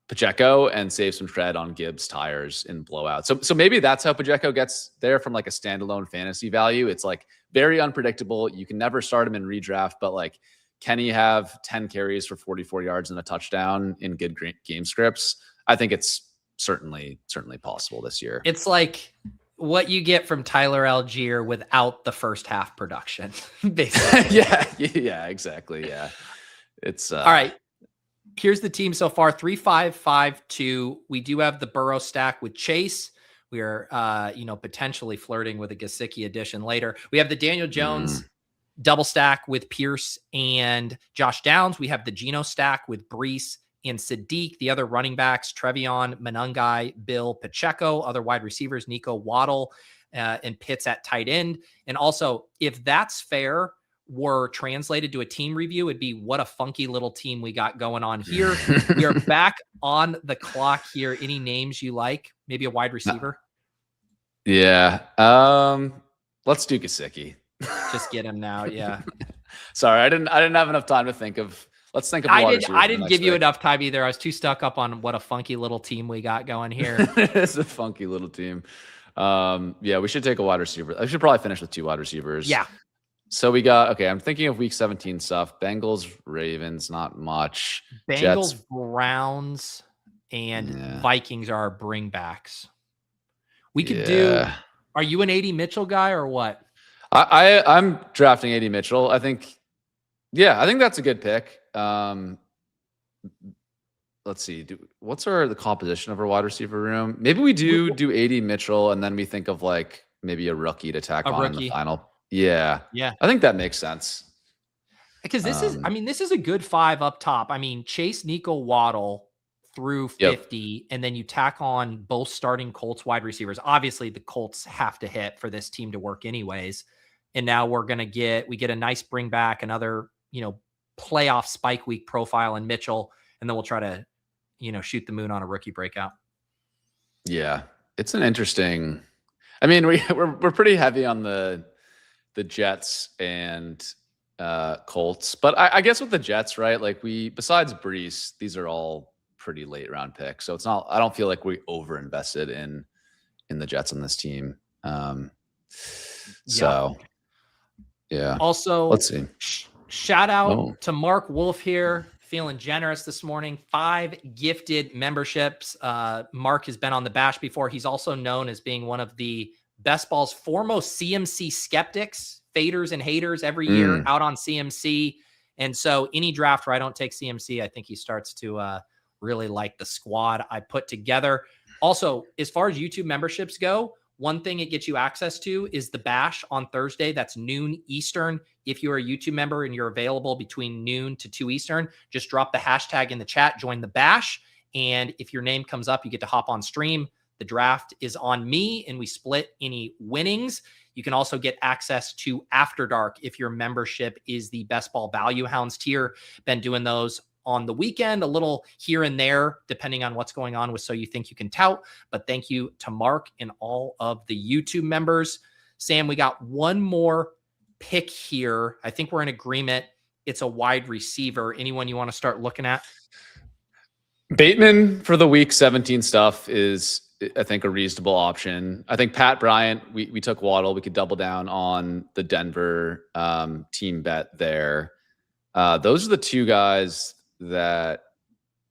Pacheco and save some tread on Gibbs tires in blowout. So maybe that's how Pacheco gets there from like a standalone fantasy value. It's like very unpredictable. You can never start him in redraft, but like, can he have 10 carries for 44 yards and a touchdown in good game scripts? I think it's certainly possible this year. It's like what you get from Tyler Algier without the first half production, basically. yeah, exactly. Yeah. It's all right. Here's the team so far, 3-5-5-2. We do have the Burrow stack with Chase. We are, potentially flirting with a Gesicki edition later. We have the Daniel Jones double stack with Pierce and Josh Downs. We have the Geno stack with Brees and SYTYCT. The other running backs, Trevion, Monangai, Bill, Pacheco. Other wide receivers, Nico Waddle, and Pitts at tight end. And also, if that's fair, were translated to a team review, it'd be what a funky little team we got going on here. We are back on the clock here. Any names you like? Maybe a wide receiver? Yeah. Let's do Gesicki. Just get him now. Yeah. Sorry, I didn't have enough time to think of. Let's think of. I didn't give you enough time either. I was too stuck up on what a funky little team we got going here. It's a funky little team. We should take a wide receiver. I should probably finish with 2 wide receivers. Yeah. So we got, I'm thinking of week 17 stuff. Bengals, Ravens, not much. Bengals, Jets, Browns, and Vikings are our bringbacks. We could do, are you an 80 Mitchell guy or what? I'm drafting 80 Mitchell. I think that's a good pick. Let's see. What's the composition of our wide receiver room? Maybe we do 80 Mitchell and then we think of like maybe a rookie to tack on in the final. Yeah. I think that makes sense. Because this is a good 5 up top. I mean, Chase, Nico, Waddle through 50, and then you tack on both starting Colts wide receivers. Obviously, the Colts have to hit for this team to work anyways. And now we get a nice bring back, another, playoff spike week profile in Mitchell, and then we'll try to, shoot the moon on a rookie breakout. Yeah, it's an interesting. I mean, we're pretty heavy on the Jets and Colts, but I guess with the Jets, right? Like besides Brees, these are all pretty late round picks, so it's not. I don't feel like we over invested in the Jets on this team. So yeah. Also, let's see. Shout out to Mark Wolf here. Feeling generous this morning. 5 gifted memberships. Mark has been on the Bash before. He's also known as being one of the Best Ball's foremost CMC skeptics, faders and haters every year out on CMC. And so any draft where I don't take CMC, I think he starts to really like the squad I put together. Also, as far as YouTube memberships go, one thing it gets you access to is the Bash on Thursday. That's noon Eastern. If you're a YouTube member and you're available between noon to 2 Eastern, just drop the hashtag in the chat, join the Bash. And if your name comes up, you get to hop on stream. The draft is on me and we split any winnings. You can also get access to After Dark if your membership is the Best Ball Value Hounds tier. Been doing those on the weekend, a little here and there, depending on what's going on with So You Think You Can Tout. But thank you to Mark and all of the YouTube members. Sam, we got one more pick here. I think we're in agreement. It's a wide receiver. Anyone you want to start looking at? Bateman for the week 17 stuff is, I think, a reasonable option. I think Pat Bryant, we took Waddle. We could double down on the Denver team bet there. Those are the 2 guys that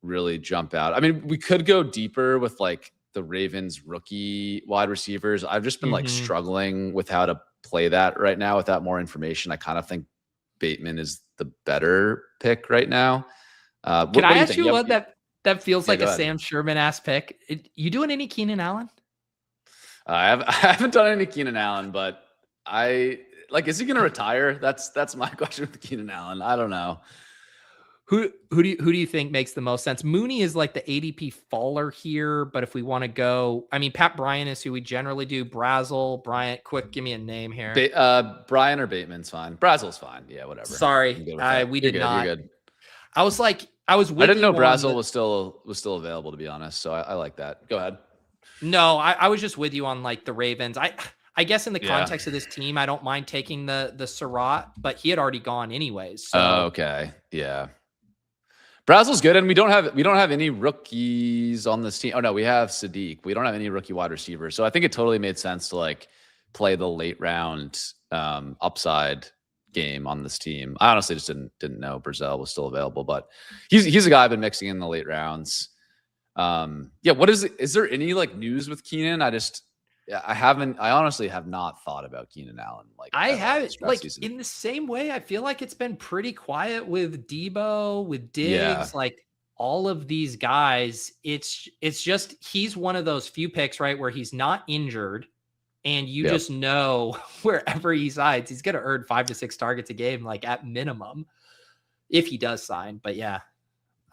really jump out. I mean, we could go deeper with like the Ravens rookie wide receivers. I've just been like struggling with how to play that right now without more information. I kind of think Bateman is the better pick right now. Can I ask you what that feels like a Sam Sherman ass pick? You doing any Keenan Allen? I haven't done any Keenan Allen, but is he going to retire? That's my question with Keenan Allen. I don't know. Who do you think makes the most sense? Mooney is like the ADP faller here, but if we want to go, I mean, Pat Bryant is who we generally do. Brazel, Bryant, quick, give me a name here. Bryant or Bateman's fine. Brazel's fine. Yeah, whatever. Sorry, we did not. You're good. I was with I didn't know Brazel was still available, to be honest. So I like that. Go ahead. No, I was just with you on like the Ravens. I guess in the context of this team, I don't mind taking the Surratt, but he had already gone anyways. So. Okay. Yeah. Brazel's good, and we don't have any rookies on this team. Oh no, we have SYTYCT. We don't have any rookie wide receivers, so I think it totally made sense to like play the late round upside game on this team. I honestly just didn't know Brazel was still available, but he's a guy I've been mixing in the late rounds. What is there any like news with Keenan? I honestly have not thought about Keenan Allen. Like I haven't, like season. In the same way, I feel like it's been pretty quiet with Debo, with Diggs, like all of these guys. It's just, he's one of those few picks, right, where he's not injured and you just know wherever he sides, he's going to earn 5 to 6 targets a game, like at minimum, if he does sign. But yeah.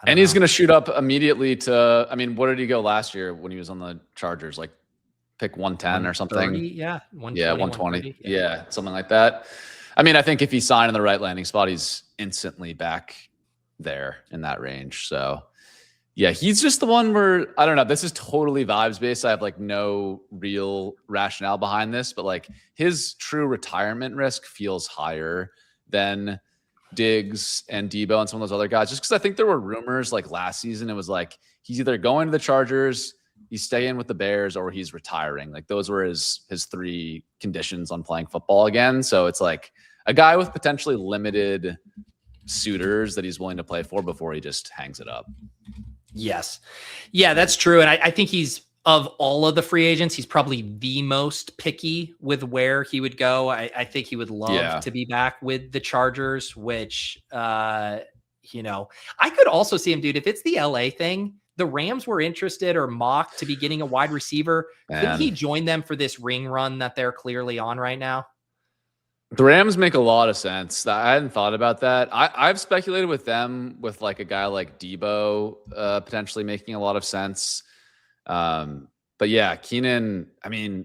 And he's going to shoot up immediately to, I mean, what did he go last year when he was on the Chargers? Like, pick 110 or something. Yeah. 120. Yeah, something like that. I mean, I think if he signed in the right landing spot, he's instantly back there in that range. So yeah, he's just the one where, I don't know, this is totally vibes based. I have like no real rationale behind this, but like his true retirement risk feels higher than Diggs and Debo and some of those other guys. Just because I think there were rumors like last season, it was like, he's either going to the Chargers, he's staying with the Bears, or he's retiring. Like those were his 3 conditions on playing football again. So it's like a guy with potentially limited suitors that he's willing to play for before he just hangs it up. Yes. Yeah, that's true. And I think he's, of all of the free agents, he's probably the most picky with where he would go. I think he would love to be back with the Chargers, which, I could also see him, dude, if it's the LA thing, the Rams were interested or mocked to be getting a wide receiver. Could he join them for this ring run that they're clearly on right now? The Rams make a lot of sense. I hadn't thought about that. I've speculated with them with like a guy like Debo potentially making a lot of sense. But yeah, Keenan, I mean,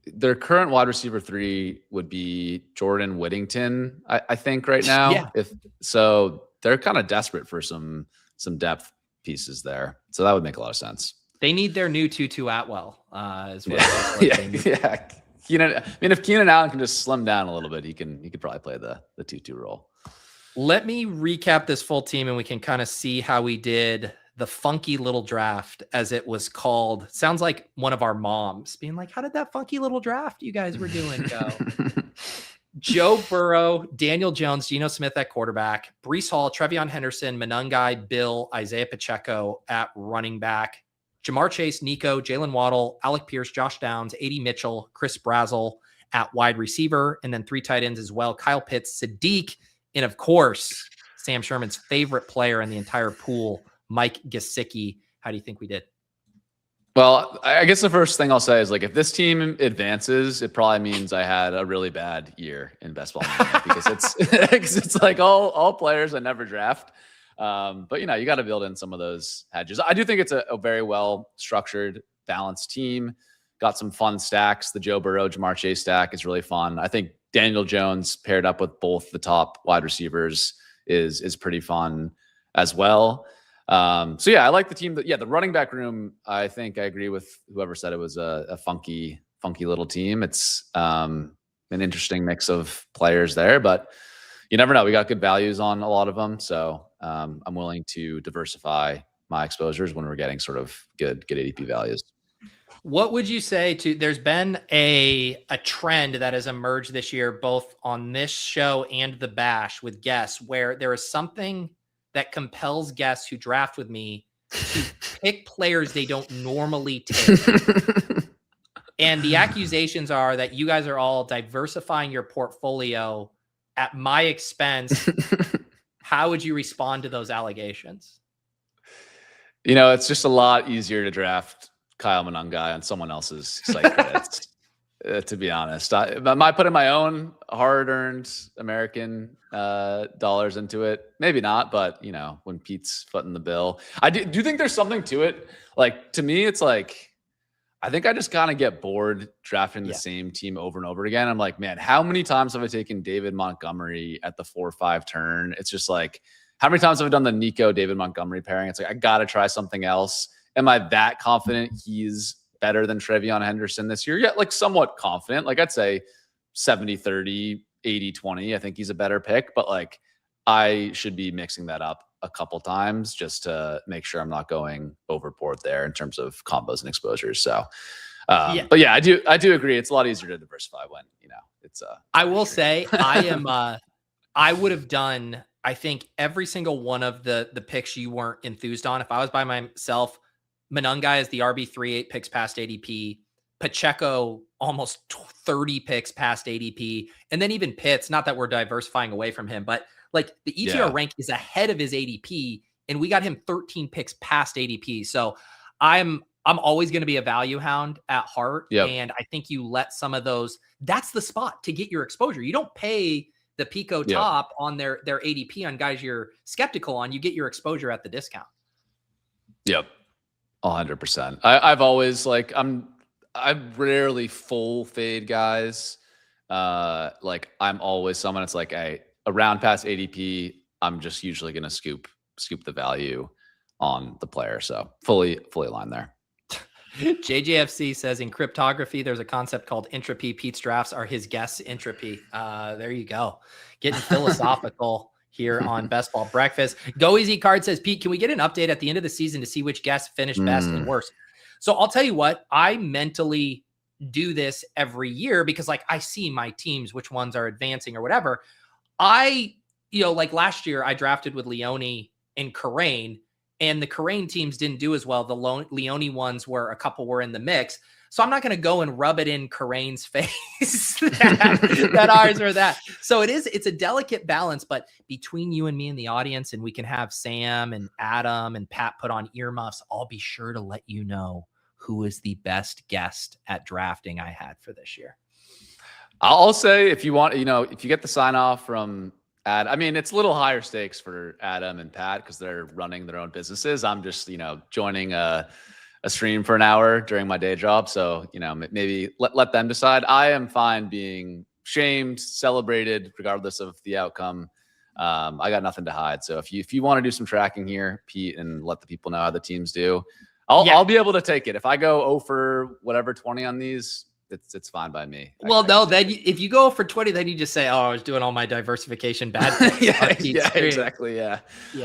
their current wide receiver 3 would be Jordan Whittington, I think right now. Yeah. If so, they're kind of desperate for some depth pieces there. So that would make a lot of sense. They need their new Tutu Atwell. Is what Yeah. If Keenan Allen can just slim down a little bit, he could probably play the Tutu role. Let me recap this full team and we can kind of see how we did the funky little draft, as it was called. Sounds like one of our moms being like, how did that funky little draft you guys were doing go? Joe Burrow, Daniel Jones, Geno Smith at quarterback, Breece Hall, Trevion Henderson, Monangai, Bill, Isaiah Pacheco at running back, Jamar Chase, Nico, Jalen Waddle, Alec Pierce, Josh Downs, A.D. Mitchell, Chris Brazzell at wide receiver, and then 3 tight ends as well, Kyle Pitts, SYTYCT, and of course, Sam Sherman's favorite player in the entire pool, Mike Gesicki. How do you think we did? Well, I guess the first thing I'll say is, like, if this team advances, it probably means I had a really bad year in best ball Mania, because it's like all players I never draft. But you got to build in some of those hedges. I do think it's a very well structured, balanced team. Got some fun stacks. The Joe Burrow, Jamar Chase stack is really fun. I think Daniel Jones paired up with both the top wide receivers is pretty fun as well. So yeah, I like the team. The running back room, I think I agree with whoever said it was a funky little team. It's an interesting mix of players there, but you never know. We got good values on a lot of them. So I'm willing to diversify my exposures when we're getting sort of good ADP values. What would you say there's been a trend that has emerged this year, both on this show and the Bash with guests, where there is something that compels guests who draft with me to pick players they don't normally take. And the accusations are that you guys are all diversifying your portfolio at my expense. How would you respond to those allegations? It's just a lot easier to draft Kyle Monangai on someone else's site credits. To be honest, am I putting my own hard-earned American dollars into it? Maybe not, but when Pete's footing the bill, I do think there's something to it. Like, to me, it's like, I think I just kind of get bored drafting the same team over and over again. I'm like, man, how many times have I taken David Montgomery at the 4-5 turn? It's just like, how many times have I done the Nico David Montgomery pairing? It's like, I got to try something else. Am I that confident he's better than Trevion Henderson this year? Yeah, like somewhat confident. Like, I'd say 70-30, 80-20. I think he's a better pick, but like, I should be mixing that up a couple times just to make sure I'm not going overboard there in terms of combos and exposures. So, but yeah, I do agree. It's a lot easier to diversify when, it's I will say I would have done, I think, every single one of the picks you weren't enthused on. If I was by myself, Monangai is the RB3, 8 picks past ADP. Pacheco, almost 30 picks past ADP. And then even Pitts, not that we're diversifying away from him, but like the ETR rank is ahead of his ADP, and we got him 13 picks past ADP. So I'm always going to be a value hound at heart. Yep. And I think you let some of those, that's the spot to get your exposure. You don't pay the Pico top on their ADP on guys you're skeptical on. You get your exposure at the discount. Yep. 100%. I've always like, I rarely full fade guys. Like, I'm always someone that's like, around past ADP, I'm just usually going to scoop the value on the player. So fully aligned there. JJFC says in cryptography, there's a concept called entropy. Pete's drafts are his guess entropy. There you go. Getting philosophical here on Best Ball Breakfast. Go Easy Card says, Pete, can we get an update at the end of the season to see which guests finished best and worst? So I'll tell you what, I mentally do this every year because like I see my teams, which ones are advancing or whatever. Like last year I drafted with Leone and Kerrane, and the Kerrane teams didn't do as well. The Leone ones a couple were in the mix. So I'm not going to go and rub it in Kerrane's face that ours are that. So it's a delicate balance, but between you and me and the audience, and we can have Sam and Adam and Pat put on earmuffs, I'll be sure to let you know who is the best guest at drafting I had for this year. I'll say, if you want, if you get the sign off from Adam, I mean, it's a little higher stakes for Adam and Pat because they're running their own businesses. I'm just, joining a stream for an hour during my day job. So, maybe let them decide. I am fine being shamed, celebrated, regardless of the outcome. I got nothing to hide. So if you want to do some tracking here, Pete, and let the people know how the teams do, I'll be able to take it. If I go 0 for whatever 20 on these, it's fine by me. Well, no, then if you go for 20, then you just say, "Oh, I was doing all my diversification bad." yeah, exactly. Yeah.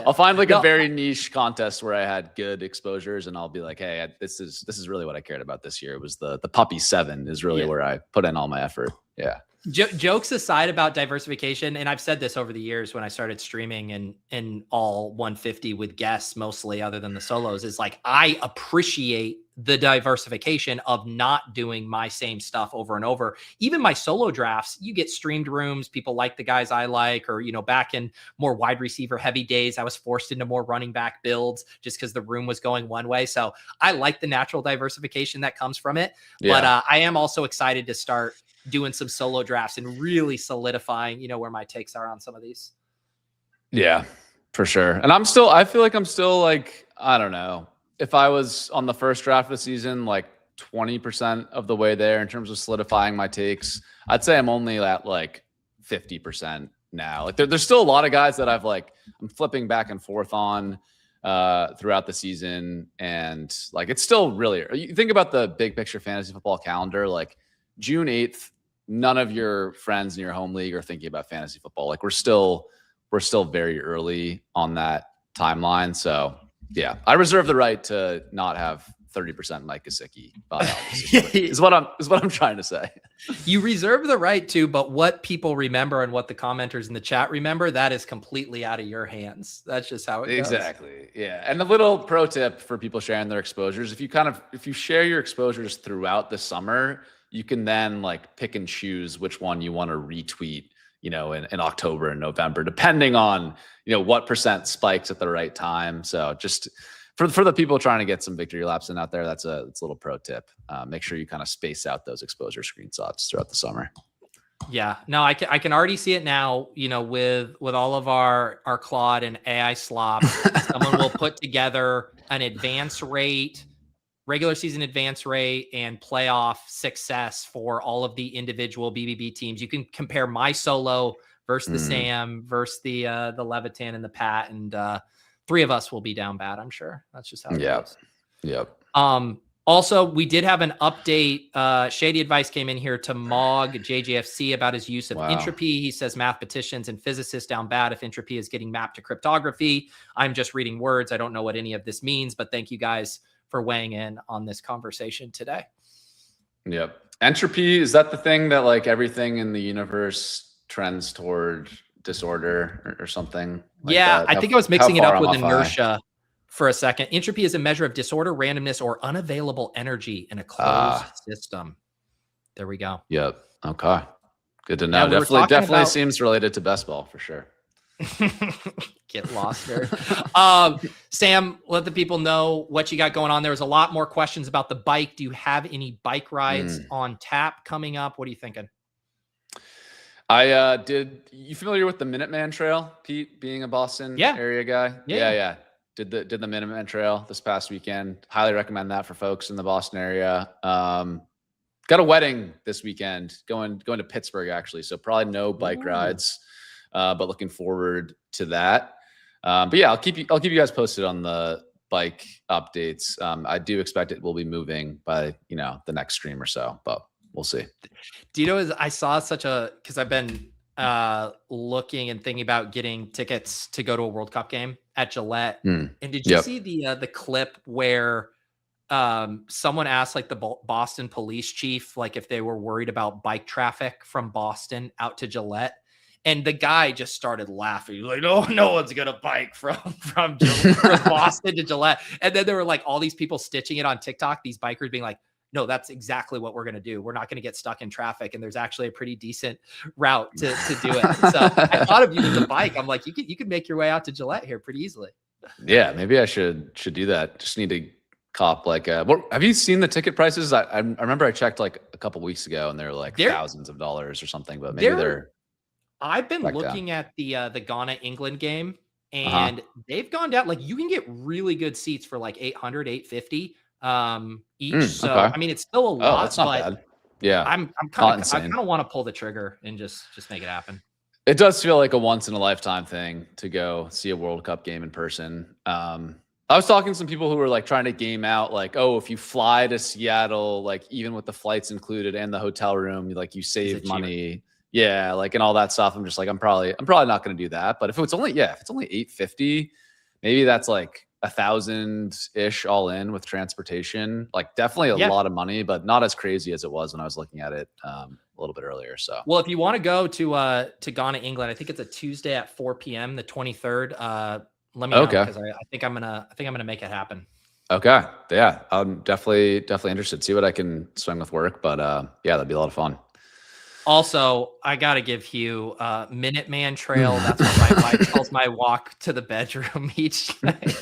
I'll find like a very niche contest where I had good exposures, and I'll be like, "Hey, this is really what I cared about this year. It was the Puppy 7 is really where I put in all my effort." Yeah. Jokes aside about diversification, and I've said this over the years when I started streaming and all 150 with guests mostly, other than the solos, is like I appreciate the diversification of not doing my same stuff over and over. Even my solo drafts, you get streamed rooms. People like the guys I like, or, back in more wide receiver heavy days, I was forced into more running back builds just because the room was going one way. So I like the natural diversification that comes from it. Yeah. But I am also excited to start doing some solo drafts and really solidifying, where my takes are on some of these. Yeah, for sure. And I feel like I'm still like, I don't know, if I was on the first draft of the season, like 20% of the way there in terms of solidifying my takes, I'd say I'm only at like 50% now. Like there's still a lot of guys that I'm flipping back and forth on throughout the season. And like, it's still really, you think about the big picture fantasy football calendar, like June 8th, none of your friends in your home league are thinking about fantasy football. Like we're still very early on that timeline. So yeah, I reserve the right to not have 30% Mike Gesicki is what I'm trying to say. You reserve the right to, but what people remember and what the commenters in the chat remember, that is completely out of your hands. That's just how it goes. Exactly. Yeah. And a little pro tip for people sharing their exposures, if you share your exposures throughout the summer, you can then like pick and choose which one you want to retweet, in October and November, depending on, what percent spikes at the right time. So just for the people trying to get some victory laps in out there, it's a little pro tip. Make sure you kind of space out those exposure screenshots throughout the summer. Yeah, no, I can already see it now, with all of our Claude and AI slop, someone will put together an advance rate, regular season advance rate, and playoff success for all of the individual BBB teams. You can compare my solo versus the Sam versus the Levitan and the Pat, and three of us will be down bad, I'm sure. That's just how it goes. Yep. Also, we did have an update. Shady advice came in here to Mog JJFC about his use of entropy. He says mathematicians and physicists down bad if entropy is getting mapped to cryptography. I'm just reading words. I don't know what any of this means, but thank you guys for weighing in on this conversation today. Yep. Entropy, is that the thing that like everything in the universe trends toward disorder or something? Like that? I think I was mixing it up with inertia for a second. Entropy is a measure of disorder, randomness, or unavailable energy in a closed system. There we go. Yep. Okay. Good to know. Definitely seems related to best ball for sure. Get lost there. Sam, let the people know what you got going on. There was a lot more questions about the bike. Do you have any bike rides on tap coming up? What are you thinking? I did. You familiar with the Minuteman Trail, Pete, being a Boston area guy? Yeah. Did the Minuteman Trail this past weekend. Highly recommend that for folks in the Boston area. Got a wedding this weekend, going to Pittsburgh actually. So probably no bike rides, but looking forward to that. But yeah, I'll keep you guys posted on the bike updates. I do expect it will be moving by the next stream or so, but we'll see. Do you know, I saw because I've been looking and thinking about getting tickets to go to a World Cup game at Gillette. And did you see the clip where someone asked like the Boston police chief, like if they were worried about bike traffic from Boston out to Gillette? And the guy just started laughing. He was like, no one's going to bike from Boston to Gillette. And then there were like all these people stitching it on TikTok, these bikers being like, no, that's exactly what we're going to do. We're not going to get stuck in traffic. And there's actually a pretty decent route to do it. So I thought of you with the bike. I'm like, you could make your way out to Gillette here pretty easily. Yeah, maybe I should do that. Just need to cop like have you seen the ticket prices? I remember I checked like a couple weeks ago and they're like thousands of dollars or something, but maybe I've been looking at the Ghana England game and they've gone down. Like you can get really good seats for like 800, 850 each. So okay. I mean, it's still a lot. That's not bad. Yeah, I kind of want to pull the trigger and just make it happen. It does feel like a once in a lifetime thing to go see a World Cup game in person. I was talking to some people who were like trying to game out, like, oh, if you fly to Seattle, like even with the flights included and the hotel room, like you save money. Yeah, like and all that stuff. I'm just like, I'm probably not going to do that. But if it's only $850, maybe that's like $1,000-ish all in with transportation. Like definitely a lot of money, but not as crazy as it was when I was looking at it a little bit earlier. So, well, if you want to go to Ghana, England, I think it's a Tuesday at 4 p.m. the 23rd. Let me know because I think I'm gonna make it happen. Okay, yeah, I'm definitely interested. See what I can swing with work, but yeah, that'd be a lot of fun. Also, I gotta give Hugh Minuteman Trail. That's what my wife calls my walk to the bedroom each night.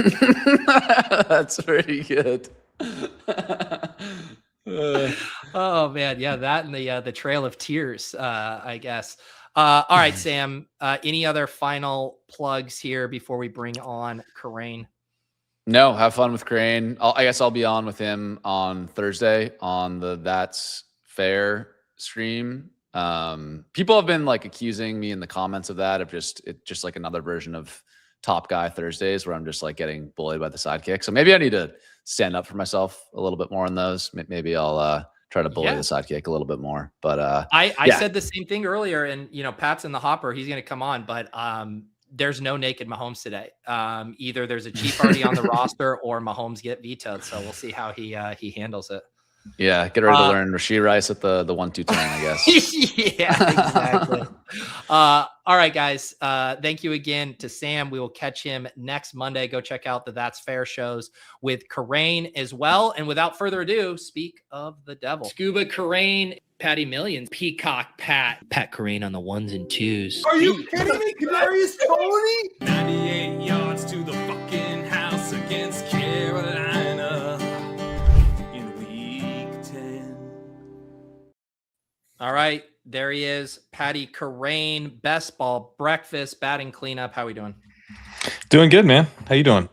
That's pretty good. Oh man, yeah, that and the Trail of Tears, I guess. All right, Sam. Any other final plugs here before we bring on Kerrane? No, have fun with Kerrane. I guess I'll be on with him on Thursday on the That's Fair stream. People have been like accusing me in the comments of that, of just like another version of Top Guy Thursdays where I'm just like getting bullied by the Sidekick. So maybe I need to stand up for myself a little bit more on those. Maybe I'll try to bully the Sidekick a little bit more. But I said the same thing earlier, and Pat's in the hopper. He's going to come on, but there's no naked Mahomes today. Either there's a cheap party on the roster or Mahomes get vetoed. So we'll see how he handles it. Yeah, get ready to learn Rashee Rice at the 1-2 turn, I guess. Yeah, exactly. All right, guys. Thank you again to Sam. We will catch him next Monday. Go check out the That's Fair shows with Kerrane as well. And without further ado, speak of the devil. Scuba Kerrane, Patty Millions, Peacock Pat Kerrane on the 1s and 2s. Are you kidding me? Kadarius Toney? 98 yards to the fucking house against Carolina in week 10. All right, there he is, Patty Kerrane, best ball breakfast, batting cleanup. How we doing? Doing good, man. How you doing?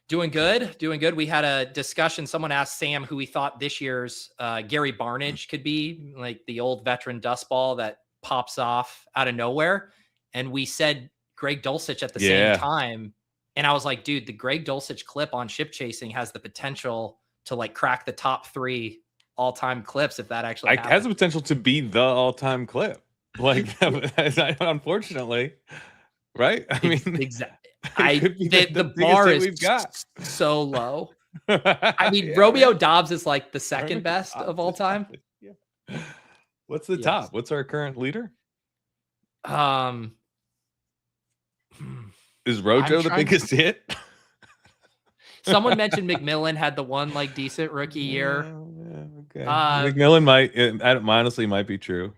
Doing good. We had a discussion. Someone asked Sam who he thought this year's Gary Barnage could be, like the old veteran dust ball that pops off out of nowhere. And we said Greg Dulcich at the same time. And I was like, dude, the Greg Dulcich clip on ship chasing has the potential to like crack the top 3 all-time clips if that actually happens. Has the potential to be the all-time clip. Like, unfortunately, right? I mean, exactly. The bar is we've got so low. I mean, Romeo Dobbs is like the second best of all time. Yeah. What's the top? What's our current leader? Is Rojo the biggest hit? Someone mentioned McMillan had the one like decent rookie year. Okay. McMillan honestly might be true.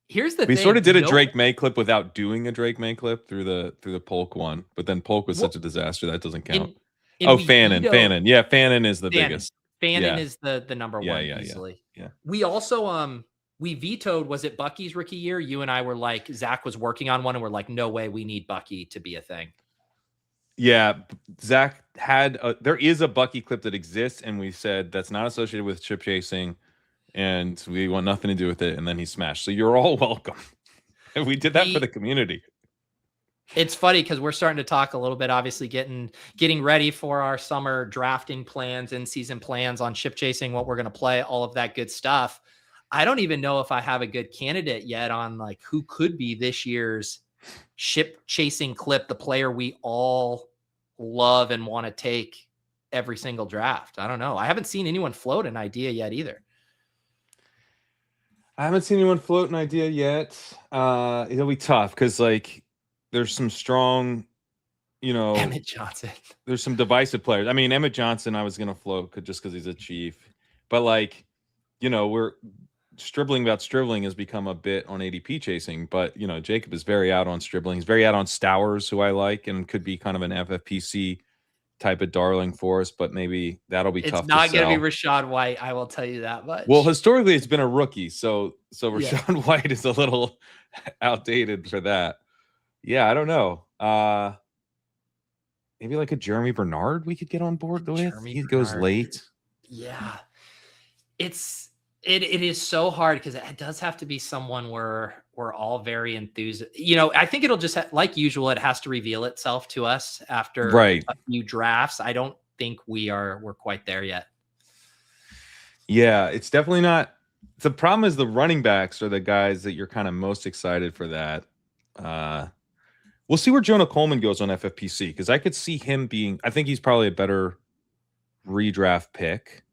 Here's the thing. We sort of did a Drake May clip without doing a Drake May clip through the Polk one, but then Polk was such a disaster that doesn't count. Fannin. Yeah, Fannin is the biggest. Fannin is the number one easily. Yeah. We also we vetoed, was it Bucky's rookie year? You and I were like, Zach was working on one and we're like, no way, we need Bucky to be a thing. Yeah, Zach had there is a Bucky clip that exists, and we said that's not associated with chip chasing, and we want nothing to do with it. And then he smashed. So you're all welcome. And we did that for the community. It's funny because we're starting to talk a little bit, obviously getting ready for our summer drafting plans and season plans on ship chasing, what we're going to play, all of that good stuff. I don't even know if I have a good candidate yet on like who could be this year's ship chasing clip, the player we all love and want to take every single draft. I don't know. I haven't seen anyone float an idea yet either. I haven't seen anyone float an idea yet. It'll be tough because like there's some strong, Emmett Johnson. There's some divisive players. I mean, Emmett Johnson, I was going to float just because he's a Chief, but like, we're stribbling about Stribling has become a bit on ADP chasing, but Jacob is very out on Stribling. He's very out on Stowers, who I like and could be kind of an FFPC type of darling for us, but maybe that'll be tough. It's not going to be Rachaad White, I will tell you that much. Well, historically it's been a rookie, so Rachaad White is a little outdated for that. Yeah, I don't know. Maybe like a Jeremy Bernard we could get on board with. He goes late. Yeah. It is so hard because it does have to be someone we're we're all very enthused. I think it'll just like usual. It has to reveal itself to us after Right. a few drafts. I don't think we're quite there yet. Yeah, it's definitely not. The problem is the running backs are the guys that you're kind of most excited for that. We'll see where Jonah Coleman goes on FFPC because I could see him being. I think he's probably a better redraft pick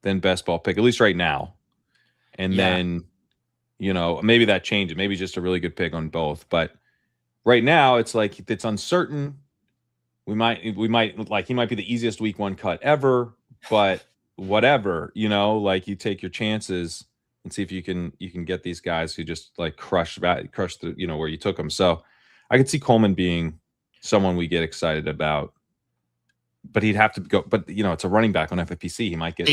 than best ball pick, at least right now. And then, maybe that changes. Maybe just a really good pick on both. But right now, it's like it's uncertain. We might he might be the easiest week 1 cut ever, but whatever, like you take your chances and see if you can get these guys who just like crush the where you took them. So I could see Coleman being someone we get excited about, but he'd have to go. But it's a running back on FFPC. He might get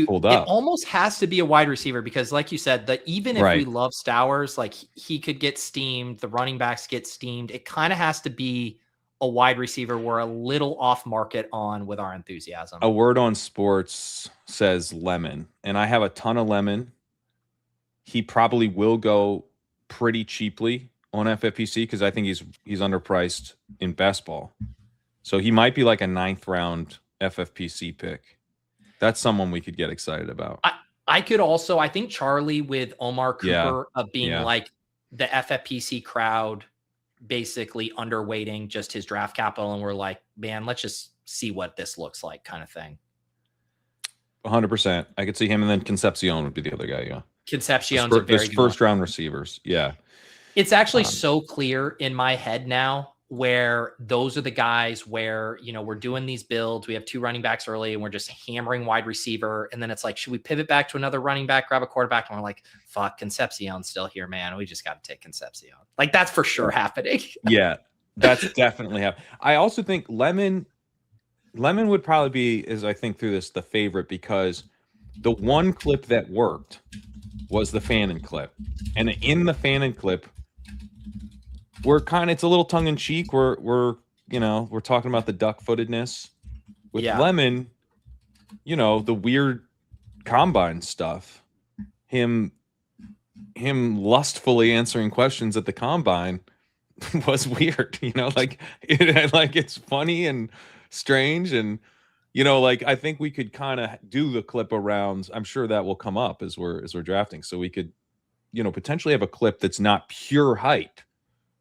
pulled up. It almost has to be a wide receiver because, like you said, that even if we love Stowers, like he could get steamed. The running backs get steamed. It kind of has to be a wide receiver we're a little off market on with our enthusiasm. A word on sports says Lemon, and I have a ton of Lemon. He probably will go pretty cheaply on FFPC because I think he's underpriced in best ball. So he might be like a 9th round FFPC pick. That's someone we could get excited about. I could also, I think Charlie with Omar Cooper of being like the FFPC crowd, basically underweighting just his draft capital. And we're like, man, let's just see what this looks like kind of thing. 100%. I could see him. And then Concepcion would be the other guy. Yeah. Concepcion's a very good first round receivers. Yeah. It's actually so clear in my head now where those are the guys where, we're doing these builds. We have 2 running backs early and we're just hammering wide receiver. And then it's like, should we pivot back to another running back, grab a quarterback? And we're like, fuck, Concepcion's still here, man. We just got to take Concepcion. Like that's for sure happening. Yeah, that's definitely happening. I also think Lemon would probably be, as I think through this, the favorite because the one clip that worked was the Fannin clip. And in the Fannin clip, it's a little tongue in cheek. We're talking about the duck footedness with Lemon, the weird combine stuff, him lustfully answering questions at the combine was weird, it's funny and strange. And, I think we could kind of do the clip around. I'm sure that will come up as we're drafting. So we could, potentially have a clip that's not pure height,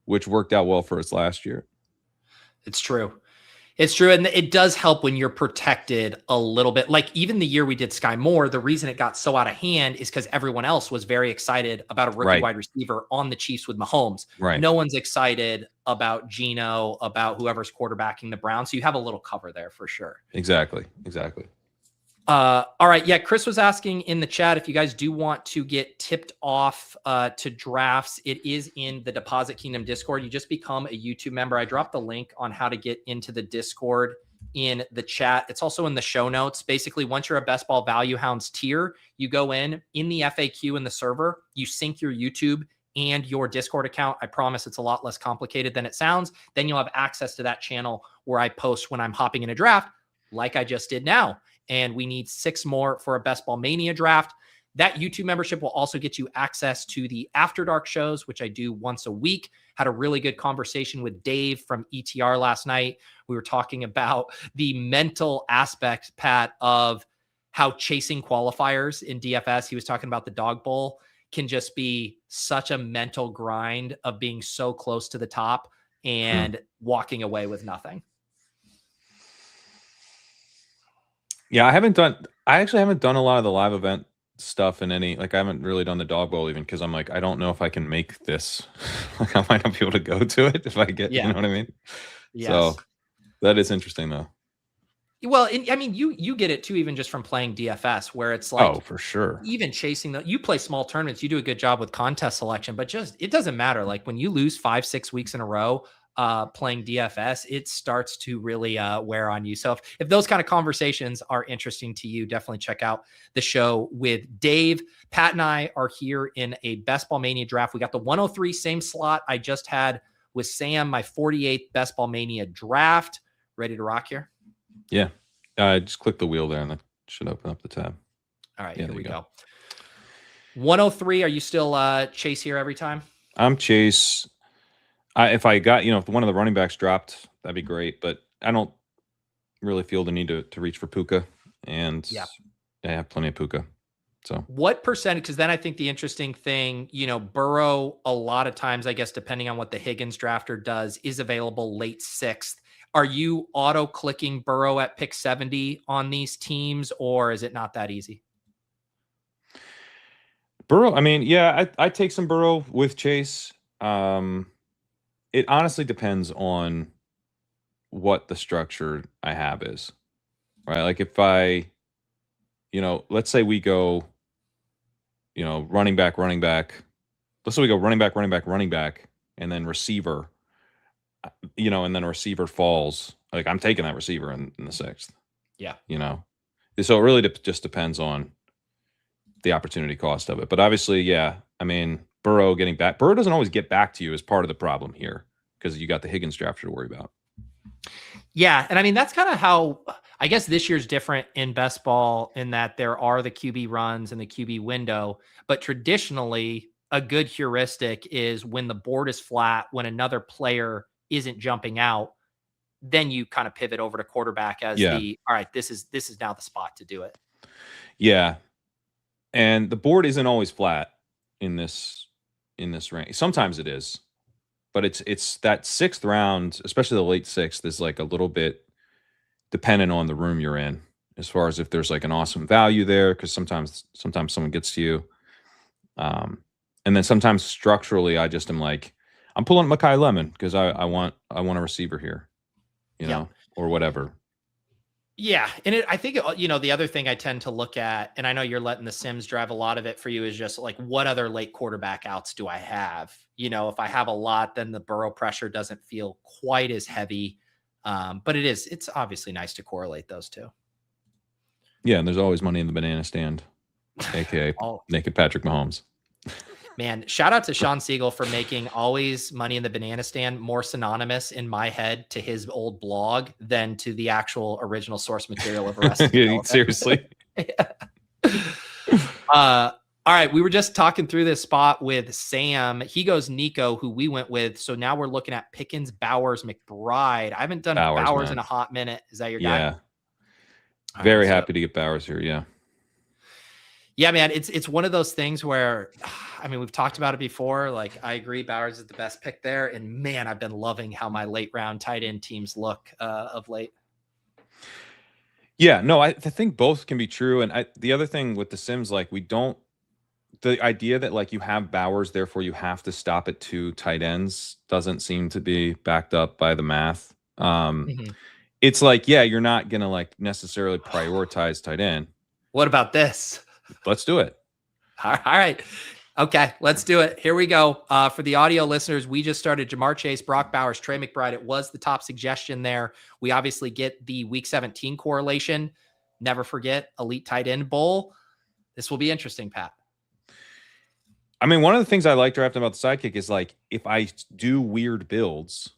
which worked out well for us last year. It's true. It's true. And it does help when you're protected a little bit. Like even the year we did Sky Moore, the reason it got so out of hand is because everyone else was very excited about a rookie wide receiver on the Chiefs with Mahomes. Right. No one's excited about Geno, about whoever's quarterbacking the Browns. So you have a little cover there for sure. Exactly. All right. Yeah. Chris was asking in the chat, if you guys do want to get tipped off to drafts, it is in the Deposit Kingdom Discord. You just become a YouTube member. I dropped the link on how to get into the Discord in the chat. It's also in the show notes. Basically, once you're a Best Ball Value Hounds tier, you go in the FAQ in the server, you sync your YouTube and your Discord account. I promise it's a lot less complicated than it sounds. Then you'll have access to that channel where I post when I'm hopping in a draft, like I just did now. And we need 6 more for a Best Ball Mania draft. That YouTube membership will also get you access to the After Dark shows, which I do once a week. Had a really good conversation with Dave from ETR last night. We were talking about the mental aspect, Pat, of how chasing qualifiers in DFS, he was talking about the Dog Bowl, can just be such a mental grind of being so close to the top and walking away with nothing. Yeah, I actually haven't done a lot of the live event stuff in any, I haven't really done the Dog Bowl even because I'm like, I don't know if I can make this. I might not be able to go to it if I get, you know what I mean? Yes. So that is interesting though. Well, I mean, you get it too, even just from playing DFS, where it's like, oh, for sure. Even chasing you play small tournaments, you do a good job with contest selection, but it doesn't matter. Like when you lose 5-6 weeks in a row, playing DFS, it starts to really wear on you. So if those kind of conversations are interesting to you, definitely check out the show with Dave. Pat and I are here in a Best Ball Mania draft. We got the 103, same slot I just had with Sam, my 48th Best Ball Mania draft. Ready to rock here? Yeah. Just click the wheel there and that should open up the tab. All right, here we go. 103. Are you still Chase here every time? I'm Chase. If I got, if one of the running backs dropped, that'd be great. But I don't really feel the need to reach for Puka. And I have plenty of Puka. So what percentage? Because then I think the interesting thing, Burrow, a lot of times, I guess, depending on what the Higgins drafter does, is available late 6th. Are you auto clicking Burrow at pick 70 on these teams, or is it not that easy? Burrow, I mean, yeah, I take some Burrow with Chase. It honestly depends on what the structure I have is, right? Like if I, let's say we go, running back. Let's say we go running back, and then receiver, and then a receiver falls. Like I'm taking that receiver in the 6th. Yeah. So it really just depends on the opportunity cost of it. But obviously, yeah, I mean, Burrow getting back. Burrow doesn't always get back to you as part of the problem here because you got the Higgins drafter to worry about. Yeah. And I mean, that's kind of how I guess this year's different in best ball in that there are the QB runs and the QB window. But traditionally, a good heuristic is when the board is flat, when another player isn't jumping out, then you kind of pivot over to quarterback as all right, this is now the spot to do it. Yeah. And the board isn't always flat in this range. Sometimes it is, but it's that 6th round, especially the late 6th, is like a little bit dependent on the room you're in, as far as if there's like an awesome value there, because sometimes someone gets to you, and then sometimes structurally, I just am like, I'm pulling Mekhi Lemon because I want a receiver here, or whatever. Yeah. And I think, the other thing I tend to look at, and I know you're letting the Sims drive a lot of it for you, is just like, what other late quarterback outs do I have? If I have a lot, then the Burrow pressure doesn't feel quite as heavy. But it's obviously nice to correlate those two. Yeah. And there's always money in the banana stand, AKA naked Patrick Mahomes. Man, shout out to Sean Siegel for making always money in the banana stand more synonymous in my head to his old blog than to the actual original source material of Arrested Development. Seriously. All right. We were just talking through this spot with Sam. He goes Nico, who we went with. So now we're looking at Pickens, Bowers, McBride. I haven't done Bowers in a hot minute. Is that your guy? Yeah. Very happy to get Bowers here. Yeah. Yeah, man, it's one of those things where, I mean, we've talked about it before. Like, I agree, Bowers is the best pick there. And man, I've been loving how my late round tight end teams look of late. Yeah, no, I think both can be true. And the other thing with the Sims, like the idea that like you have Bowers, therefore you have to stop at 2 tight ends doesn't seem to be backed up by the math. It's like, yeah, you're not going to like necessarily prioritize tight end. What about this? Let's do it. All right. Okay, let's do it. Here we go. For the audio listeners, we just started Jamar Chase, Brock Bowers, Trey McBride. It was the top suggestion there. We obviously get the week 17 correlation. Never forget Elite Tight End Bowl. This will be interesting, Pat. I mean, one of the things I like drafting about the Sidekick is like, if I do weird builds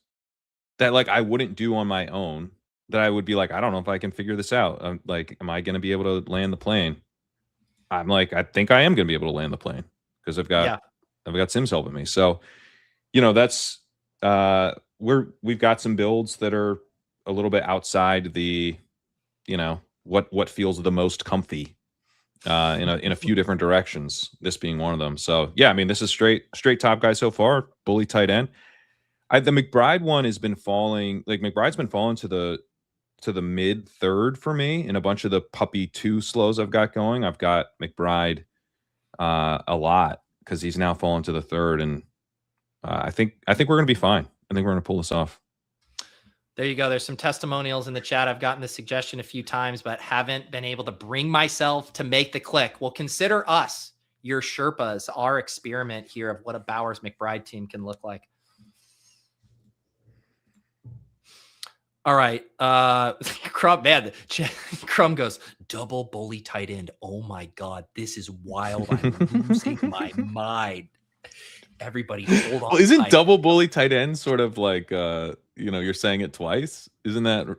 that like I wouldn't do on my own, that I would be like, I don't know if I can figure this out. Like, am I going to be able to land the plane? I'm like, I think I am going to be able to land the plane because I've got Sims helping me. So, that's we've got some builds that are a little bit outside the, what feels the most comfy in a few different directions. This being one of them. So yeah, I mean, this is straight top guy so far. Bully tight end. The McBride one has been falling. Like McBride's been falling to the mid 3rd for me in a bunch of the puppy 2 slows I've got going. I've got McBride a lot because he's now fallen to the 3rd, and I think we're gonna be fine. I think we're gonna pull this off. There you go. There's some testimonials in the chat. I've gotten this suggestion a few times, but haven't been able to bring myself to make the click. Well, consider us your Sherpas, our experiment here of what a Bowers McBride team can look like. All right. Crumb, man. Crumb goes, double bully tight end. Oh my God. This is wild. I'm losing my mind. Everybody hold on. Well, isn't double bully tight end sort of like, you're saying it twice? Isn't that,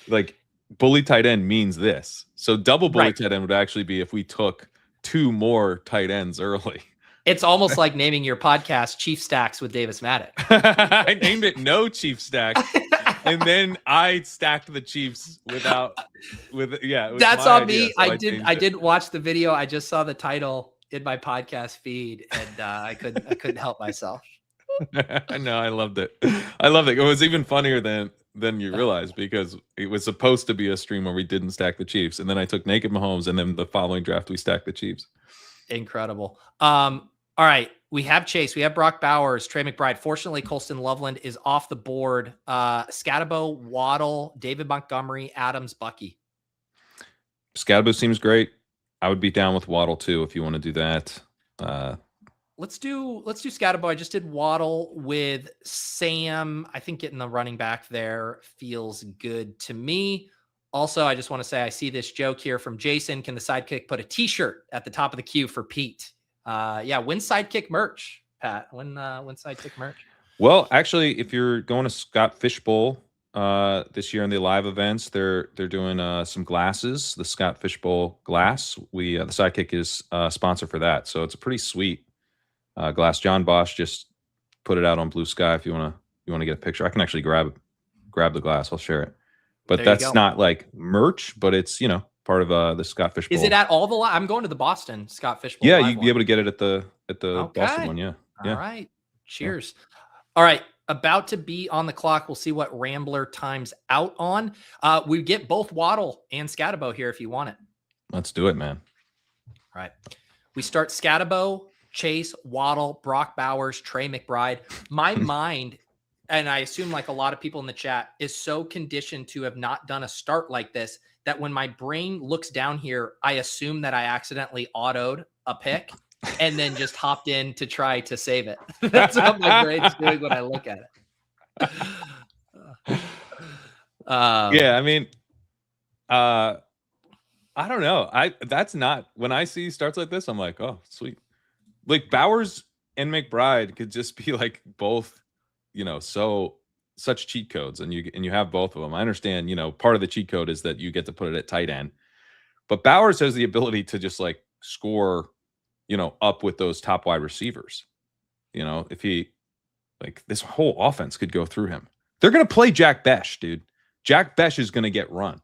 like bully tight end means this. So double bully tight end would actually be if we took 2 more tight ends early. It's almost like naming your podcast Chief Stacks with Davis Maddock. I named it No Chief Stacks, and then I stacked the Chiefs without. It was That's my on idea, me. so I changed it. didn't watch the video. I just saw the title in my podcast feed, and I couldn't help myself. No, I loved it. I loved it. It was even funnier than you realize, because it was supposed to be a stream where we didn't stack the Chiefs, and then I took naked Mahomes, and then the following draft we stacked the Chiefs. Incredible. All right, we have Chase, we have Brock Bowers, Trey McBride. Fortunately, Colston Loveland is off the board. Scatabo, Waddle, David Montgomery, Adams, Bucky. Scatabo seems great. I would be down with Waddle too if you want to do that. Let's do Scatabo. I just did Waddle with Sam. I think getting the running back there feels good to me. Also, I just want to say I see this joke here from Jason. Can the Sidekick put a T-shirt at the top of the queue for Pete? Yeah, win Sidekick merch, Pat. Win Sidekick merch. Well, actually, if you're going to Scott Fishbowl this year in the live events, they're doing some glasses. The Scott Fishbowl glass. The Sidekick is sponsor for that, so it's a pretty sweet glass. John Bosch just put it out on Blue Sky. If you want to get a picture, I can actually grab the glass. I'll share it. But that's not like merch, but it's part of the Scott Fishbowl. Is it at all the? I'm going to the Boston Scott Fishbowl. Yeah, you'd be able to get it at the Boston one. Yeah. All right. Cheers. Yeah. All right. About to be on the clock. We'll see what Rambler times out on. We get both Waddle and Scatabo here if you want it. Let's do it, man. All right. We start Scatabo, Chase, Waddle, Brock Bowers, Trey McBride. My mind, and I assume like a lot of people in the chat, is so conditioned to have not done a start like this that when my brain looks down here, I assume that I accidentally autoed a pick and then just hopped in to try to save it. That's what my brain's doing when I look at it. Yeah, I mean, I don't know. That's not, when I see starts like this, I'm like, oh, sweet. Like Bowers and McBride could just be like both, such cheat codes, and you have both of them. I understand, part of the cheat code is that you get to put it at tight end, but Bowers has the ability to just like score, up with those top wide receivers. If he, like, this whole offense could go through him. They're going to play Jack Besh, dude. Jack Besh is going to get run.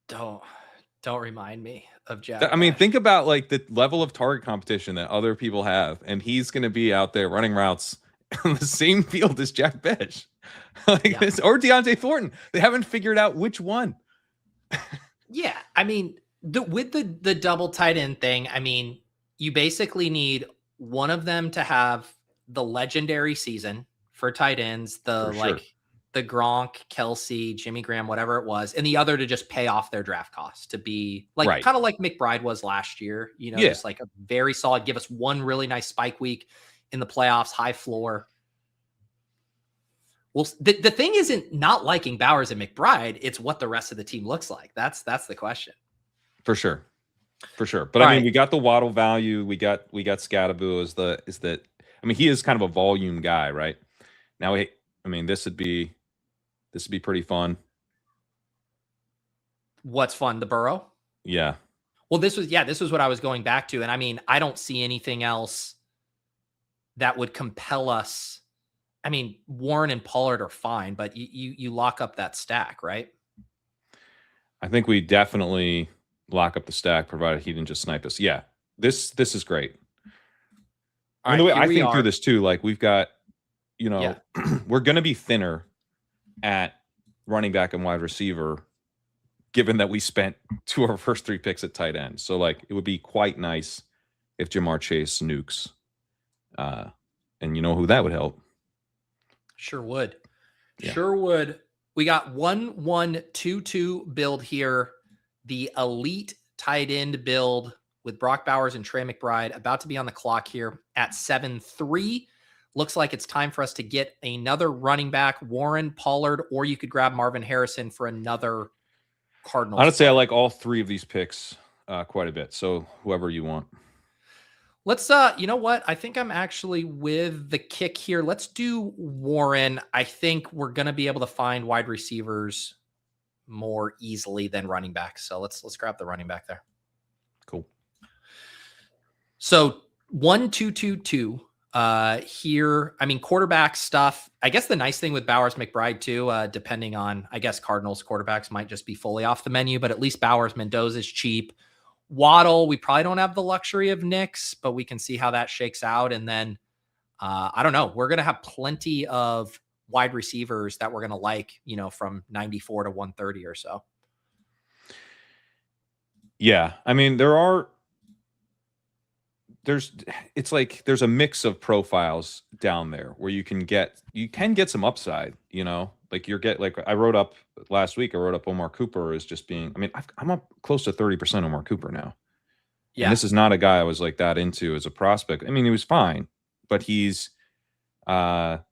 Don't remind me of Jack. I mean, think about like the level of target competition that other people have, and he's going to be out there running routes on the same field as Jack Besh, or Deontay Thornton. They haven't figured out which one. Yeah, I mean, with the double tight end thing, I mean, you basically need one of them to have the legendary season for tight ends, the Gronk, Kelsey, Jimmy Graham, whatever it was, and the other to just pay off their draft costs, to be like kind of like McBride was last year, just like a very solid, give us one really nice spike week in the playoffs, high floor. Well, the thing isn't not liking Bowers and McBride. It's what the rest of the team looks like. That's the question. For sure. But I mean, we got the Waddle value. We got Scatabo is that, I mean, he is kind of a volume guy, right? Now, this would be pretty fun. What's fun? The Burrow? Yeah. Well, this was what I was going back to. And I mean, I don't see anything else that would compel us. I mean, Warren and Pollard are fine, but you lock up that stack, right? I think we definitely lock up the stack, provided he didn't just snipe us. Yeah, this is great. All right, I think through this too, like we've got, we're going to be thinner at running back and wide receiver, given that we spent 2 of our first 3 picks at tight end. So like, it would be quite nice if Jamar Chase nukes. And you know who that would help? Sure would. Yeah. Sure would. We got 1-1-2-2 build here. The elite tight end build with Brock Bowers and Trey McBride about to be on the clock here at 7-3. Looks like it's time for us to get another running back, Warren, Pollard, or you could grab Marvin Harrison for another Cardinals. Honestly, I like all 3 of these picks quite a bit. So whoever you want. Let's, you know what? I think I'm actually with the kick here. Let's do Warren. I think we're going to be able to find wide receivers more easily than running backs. So let's grab the running back there. Cool. So 1-2-2-2 here. I mean, quarterback stuff. I guess the nice thing with Bowers McBride too, depending on, I guess Cardinals quarterbacks might just be fully off the menu, but at least Bowers, Mendoza's cheap. Waddle, we probably don't have the luxury of Knicks, but we can see how that shakes out. And then I don't know. We're going to have plenty of wide receivers that we're going to like, from 94 to 130 or so. Yeah. I mean, it's like there's a mix of profiles down there where you can get some upside, like I wrote up last week, Omar Cooper is just being, I mean, I'm up close to 30% Omar Cooper now. Yeah. And this is not a guy I was like that into as a prospect. I mean, he was fine, but he's like,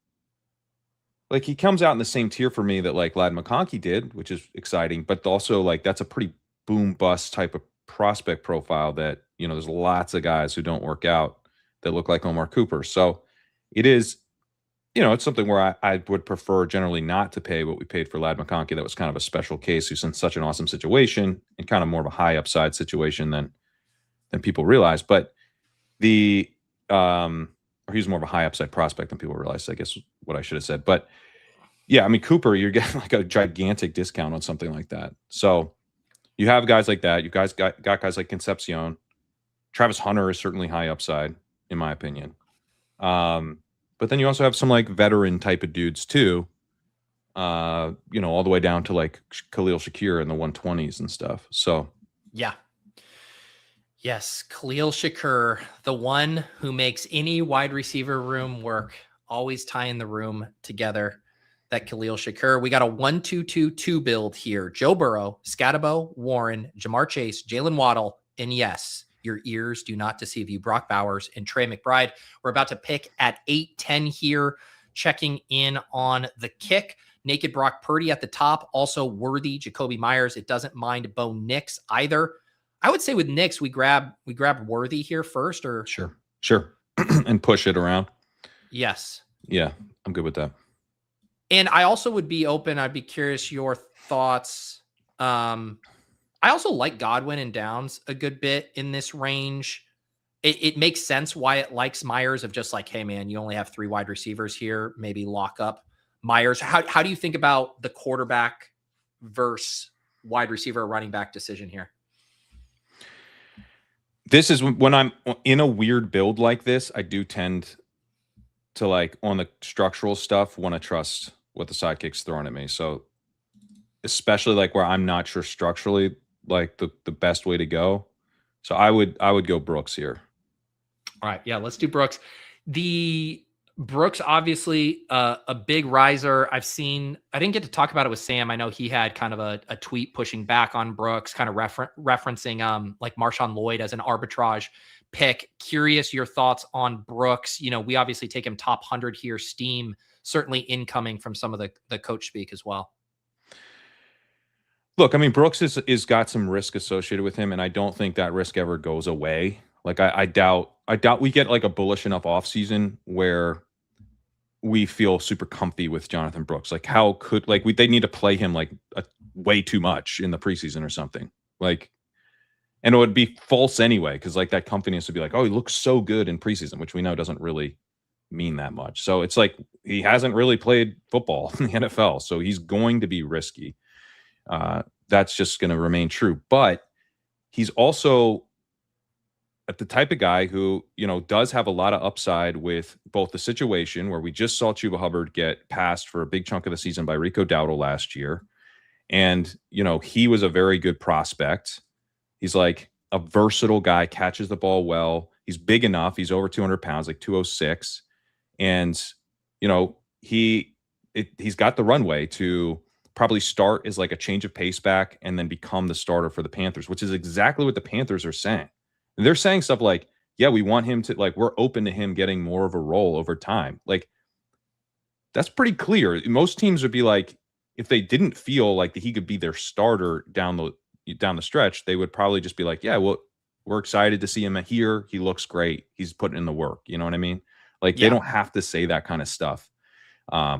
he comes out in the same tier for me that like Ladd McConkey did, which is exciting, but also like that's a pretty boom bust type of prospect profile that, there's lots of guys who don't work out that look like Omar Cooper. So it is, it's something where I would prefer generally not to pay what we paid for Ladd McConkey. That was kind of a special case who's in such an awesome situation and kind of more of a high upside situation than people realize. But or he's more of a high upside prospect than people realize, I guess what I should have said. But yeah, I mean, Cooper, you're getting like a gigantic discount on something like that. So you have guys like that. You guys got guys like Concepcion. Travis Hunter is certainly high upside, in my opinion. But then you also have some like veteran type of dudes too. All the way down to like Khalil Shakir in the 120s and stuff. So yeah. Yes, Khalil Shakir, the one who makes any wide receiver room work, always tying the room together. That Khalil Shakir. We got a 1-2-2-2 build here. Joe Burrow, Scatabo, Warren, Jamar Chase, Jalen Waddle, and yes, your ears do not deceive you, Brock Bowers and Trey McBride. We're about to pick at 8-10 here, checking in on the kick. Naked Brock Purdy at the top, also Worthy, Jacoby Myers. It doesn't mind Bo Nix either. I would say with Nix, we grab Worthy here first, or sure, and push it around. Yes. Yeah, I'm good with that. And I also would be open. I'd be curious your thoughts. I also like Godwin and Downs a good bit in this range. It makes sense why it likes Myers of just like, hey man, you only have 3 wide receivers here. Maybe lock up Myers. How do you think about the quarterback versus wide receiver or running back decision here? This is when I'm in a weird build like this, I do tend to like on the structural stuff, want to trust what the Sidekick's throwing at me. So especially like where I'm not sure structurally, like the best way to go. So I would go Brooks here. All right. Yeah, let's do Brooks. The Brooks, obviously a big riser. I didn't get to talk about it with Sam. I know he had kind of a tweet pushing back on Brooks, kind of referencing like Marshawn Lloyd as an arbitrage pick. Curious your thoughts on Brooks. We obviously take him top 100 here. Steam certainly incoming from some of the coach speak as well. Look, I mean, Brooks is got some risk associated with him, and I don't think that risk ever goes away. Like I doubt we get like a bullish enough offseason where we feel super comfy with Jonathon Brooks. Like how could they need to play him like way too much in the preseason or something. Like, and it would be false anyway, because like that comfiness would be like, oh, he looks so good in preseason, which we know doesn't really mean that much. So it's like he hasn't really played football in the NFL, so he's going to be risky. That's just going to remain true. But he's also the type of guy who, does have a lot of upside with both the situation where we just saw Chuba Hubbard get passed for a big chunk of the season by Rico Dowdle last year. And, he was a very good prospect. He's like a versatile guy, catches the ball well. He's big enough. He's over 200 pounds, like 206. And, he's got the runway to probably start as like a change of pace back and then become the starter for the Panthers, which is exactly what the Panthers are saying. And they're saying stuff like, yeah, we want him to, like, we're open to him getting more of a role over time. Like, that's pretty clear. Most teams would be like, if they didn't feel like that he could be their starter down the stretch, they would probably just be like, yeah, well, we're excited to see him here. He looks great. He's putting in the work. You know what I mean? Like, They don't have to say that kind of stuff. I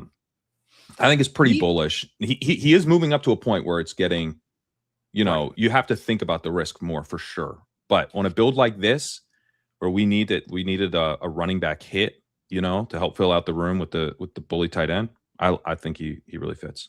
think it's pretty bullish. He is moving up to a point where it's getting, you have to think about the risk more for sure. But on a build like this, where we needed a running back hit, to help fill out the room with the bully tight end. I think he really fits.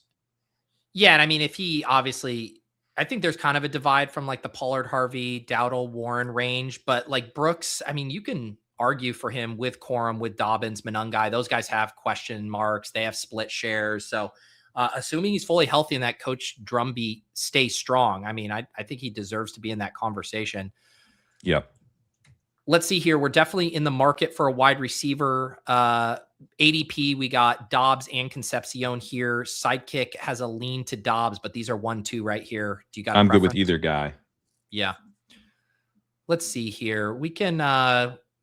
Yeah, and I mean, if he obviously, I think there's kind of a divide from like the Pollard, Harvey, Dowdle, Warren range, but like Brooks, I mean, you can argue for him with Corum, with Dobbins, Monangai. Those guys have question marks. They have split shares. So assuming he's fully healthy and that coach drumbeat stays strong, I mean, I think he deserves to be in that conversation. Yep. Let's see here. We're definitely in the market for a wide receiver. ADP, we got Dobbs and Concepcion here. Sidekick has a lean to Dobbs, but these are 1-2 right here. Do you got? I'm good with either guy. Yeah. Let's see here. We can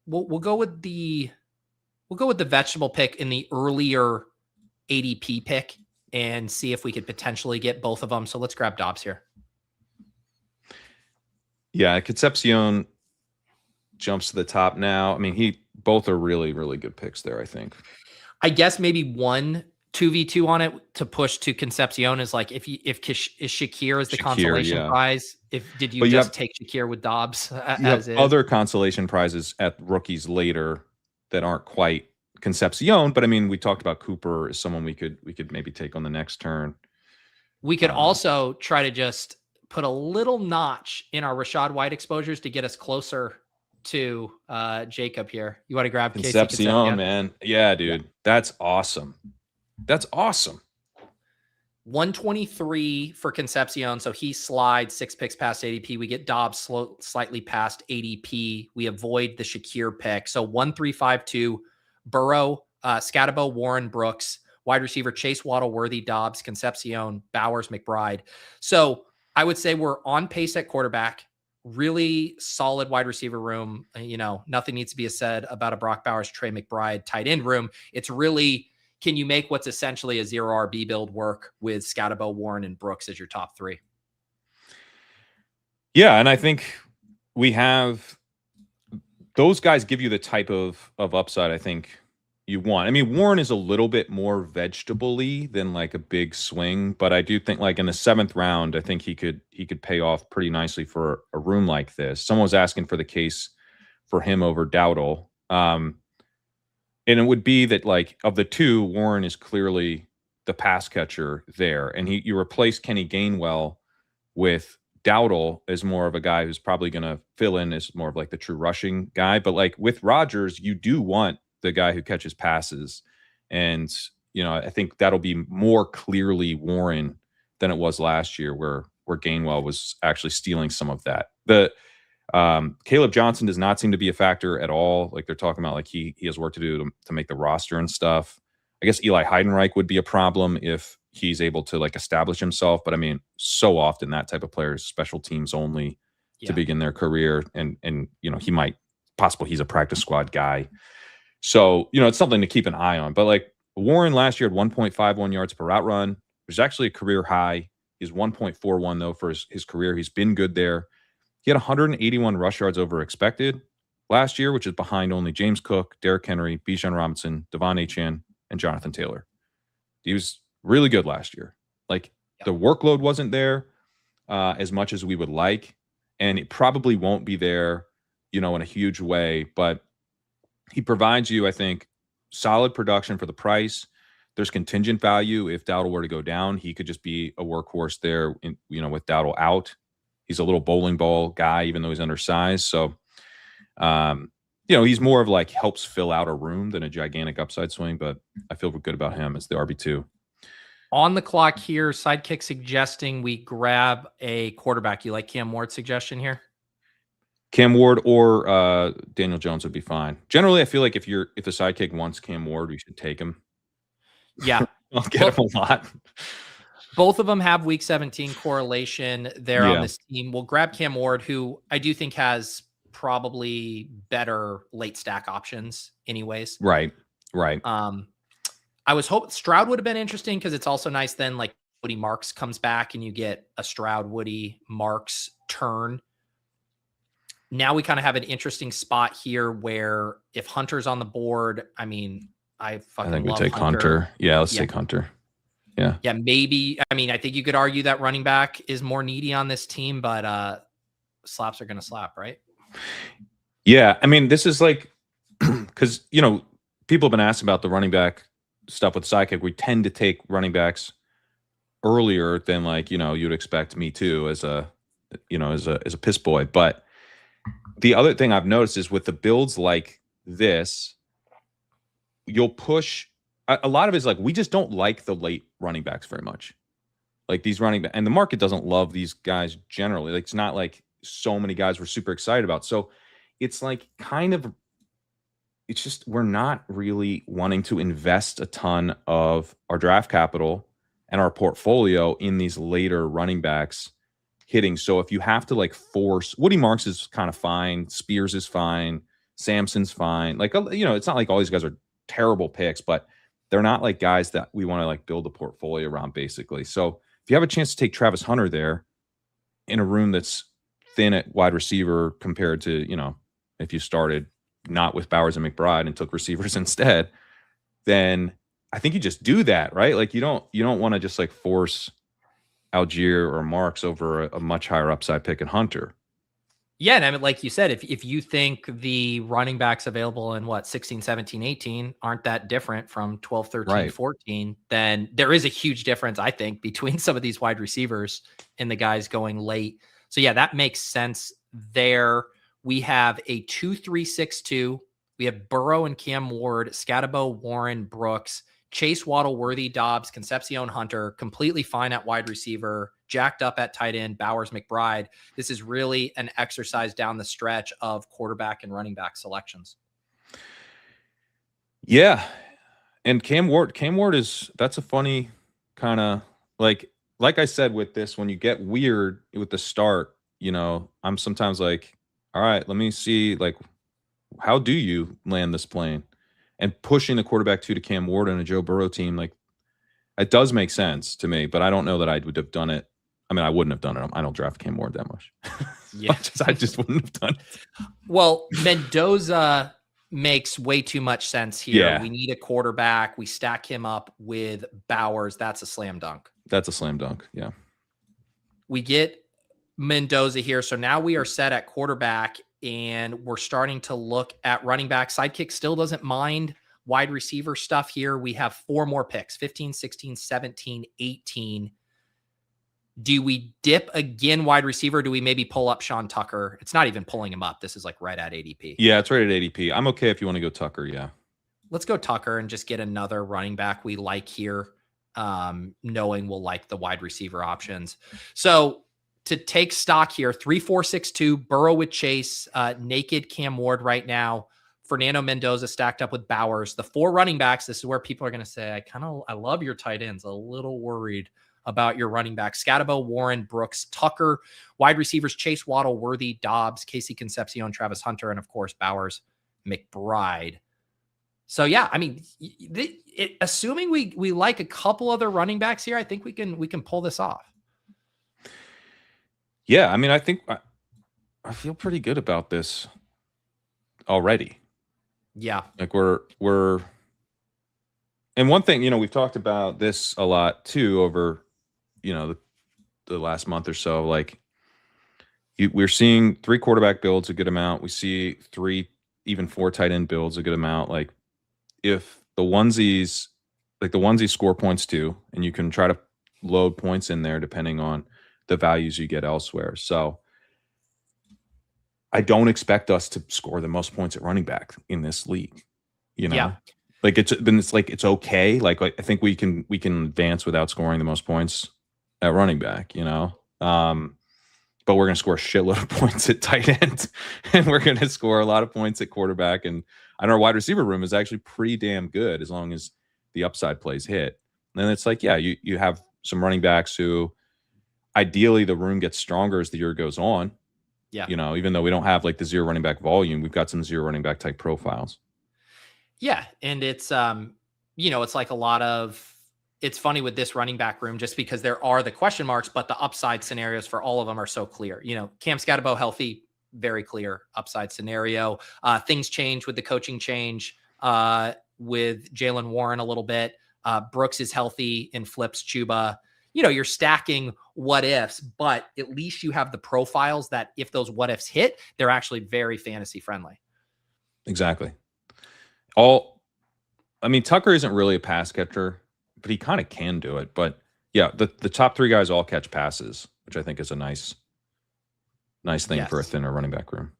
we'll go with the vegetable pick in the earlier ADP pick and see if we could potentially get both of them. So let's grab Dobbs here. Yeah, Concepcion jumps to the top now. I mean, both are really, really good picks there, I think. I guess maybe 2v2 on it to push to Concepcion is like if Shakir is the consolation prize. Did you just take Shakir with Dobbs as is? Other consolation prizes at rookies later that aren't quite Concepcion, but I mean, we talked about Cooper as someone we could maybe take on the next turn. We could also try to just put a little notch in our Rachaad White exposures to get us closer to Jacob here. You want to grab Concepcion, man? Yeah, dude. That's awesome. 123 for Concepcion. So he slides 6 picks past ADP. We get Dobbs slightly past ADP. We avoid the Shakir pick. So 1-3-5-2, Burrow, Scatabo, Warren, Brooks, wide receiver, Chase, Waddle, Worthy, Dobbs, Concepcion, Bowers, McBride. So I would say we're on pace at quarterback. Really solid wide receiver room. Nothing needs to be said about a Brock Bowers, Trey McBride tight end room. It's really, can you make what's essentially a 0 RB build work with Scatabo, Warren, and Brooks as your top 3? Yeah, and I think we have those guys give you the type of upside I think you want. I mean, Warren is a little bit more vegetable-y than like a big swing, but I do think like in the 7th round, I think he could pay off pretty nicely for a room like this. Someone was asking for the case for him over Dowdle. And it would be that like of the two, Warren is clearly the pass catcher there. And you replace Kenny Gainwell with Dowdle as more of a guy who's probably going to fill in as more of like the true rushing guy. But like with Rodgers, you do want the guy who catches passes. And, I think that'll be more clearly Warren than it was last year where Gainwell was actually stealing some of that. Caleb Johnson does not seem to be a factor at all. Like they're talking about like he has work to do to make the roster and stuff. I guess Eli Heidenreich would be a problem if he's able to like establish himself. But I mean, so often that type of player is special teams only to begin their career. And he's a practice squad guy. So, it's something to keep an eye on. But like Warren last year had 1.51 yards per route run, which is actually a career high. He's 1.41 though for his career. He's been good there. He had 181 rush yards over expected last year, which is behind only James Cook, Derrick Henry, Bijan Robinson, Devon Achane, and Jonathan Taylor. He was really good last year. Like the workload wasn't there as much as we would like, and it probably won't be there, in a huge way, but he provides you, I think, solid production for the price. There's contingent value. If Dowdle were to go down, he could just be a workhorse there, with Dowdle out. He's a little bowling ball guy, even though he's undersized. So, he's more of like helps fill out a room than a gigantic upside swing, but I feel good about him as the RB2. On the clock here, Sidekick suggesting we grab a quarterback. You like Cam Ward's suggestion here? Cam Ward or Daniel Jones would be fine. Generally, I feel like if the Sidekick wants Cam Ward, we should take him. Yeah. I'll get him a lot. Both of them have week 17 correlation there on this team. We'll grab Cam Ward, who I do think has probably better late stack options anyways. Right. I was hoping Stroud would have been interesting because it's also nice then like Woody Marks comes back and you get a Stroud, Woody, Marks turn. Now we kind of have an interesting spot here where if Hunter's on the board, I mean, I think we take Hunter. Yeah, let's take Hunter. Yeah. Yeah, maybe. I mean, I think you could argue that running back is more needy on this team, but slaps are going to slap, right? Yeah, I mean, this is like because people have been asking about the running back stuff with Sidekick. We tend to take running backs earlier than you'd expect me to as a as a piss boy. But the other thing I've noticed is with the builds like this, you'll push a lot of it is like we just don't like the late running backs very much. Like these running back, and the market doesn't love these guys generally. Like it's not like so many guys we're super excited about. So it's like it's just we're not really wanting to invest a ton of our draft capital and our portfolio in these later running backs hitting. So if you have to force, Woody Marks is kind of fine, Spears is fine, Samson's fine. It's not like all these guys are terrible picks, but they're not like guys that we want to build a portfolio around basically. So if you have a chance to take Travis Hunter there in a room that's thin at wide receiver compared to, if you started not with Bowers and McBride and took receivers instead, then I think you just do that, right? Like you don't want to just force Algier or Marks over a much higher upside pick in Hunter. Yeah, and I mean, like you said, if you think the running backs available in 16, 17, 18 aren't that different from 12, 13, Right. 14, then there is a huge difference, I think, between some of these wide receivers and the guys going late. So yeah, that makes sense there. We have a 2-3-6-2. We have Burrow and Cam Ward, Scatabo, Warren, Brooks, Chase, Waddle, Worthy, Dobbs, Concepcion, Hunter, completely fine at wide receiver, jacked up at tight end, Bowers, McBride. This is really an exercise down the stretch of quarterback and running back selections. Yeah. And Cam Ward that's a funny kind of like I said with this, when you get weird with the start, I'm sometimes like, all right, let me see, how do you land this plane? And pushing the quarterback to Cam Ward and a Joe Burrow team, it does make sense to me, but I don't know that I would have done it. I mean, I wouldn't have done it. I don't draft Cam Ward that much. Yeah. I just wouldn't have done it. Well, Mendoza makes way too much sense here. Yeah. We need a quarterback. We stack him up with Bowers. That's a slam dunk. That's a slam dunk. Yeah. We get Mendoza here. So now we are set at quarterback and we're starting to look at running back. Sidekick still doesn't mind wide receiver stuff here. We have 4 more picks, 15, 16, 17, 18. Do we dip again wide receiver? Do we maybe pull up Sean Tucker? It's not even pulling him up. This is right at ADP. Yeah, it's right at ADP. I'm okay if you want to go Tucker. Yeah. Let's go Tucker and just get another running back we like here, knowing we'll like the wide receiver options. So to take stock here, 3-4-6-2, Burrow with Chase, naked Cam Ward right now, Fernando Mendoza stacked up with Bowers. The 4 running backs, this is where people are going to say, I love your tight ends, a little worried about your running back. Scatabo, Warren, Brooks, Tucker, wide receivers, Chase, Waddle, Worthy, Dobbs, Casey Concepcion, Travis Hunter, and of course, Bowers, McBride. So yeah, I mean, assuming we like a couple other running backs here, I think we can pull this off. Yeah, I mean, I think I feel pretty good about this already. Yeah. We're and one thing, we've talked about this a lot too over, the last month or so. We're seeing 3 quarterback builds a good amount. We see 3, even 4 tight end builds a good amount. If the onesies, the onesies score points too, and you can try to load points in there depending on the values you get elsewhere. So I don't expect us to score the most points at running back in this league. Yeah. It's okay. I think we can advance without scoring the most points at running back, but we're going to score a shitload of points at tight end and we're going to score a lot of points at quarterback. And our wide receiver room is actually pretty damn good as long as the upside plays hit. And it's you have some running backs who ideally the room gets stronger as the year goes on. Yeah. Even though we don't have the 0 running back volume, we've got some 0 running back type profiles. Yeah. And it's, it's funny with this running back room, just because there are the question marks, but the upside scenarios for all of them are so clear. Cam Scatabo healthy, very clear upside scenario. Things change with the coaching change with Jalen Warren a little bit. Brooks is healthy and flips Chuba. you're stacking what ifs, but at least you have the profiles that if those what ifs hit, they're actually very fantasy friendly. Exactly. Tucker isn't really a pass catcher, but he kind of can do it. But yeah, the top 3 guys all catch passes, which I think is a nice thing for a thinner running back room.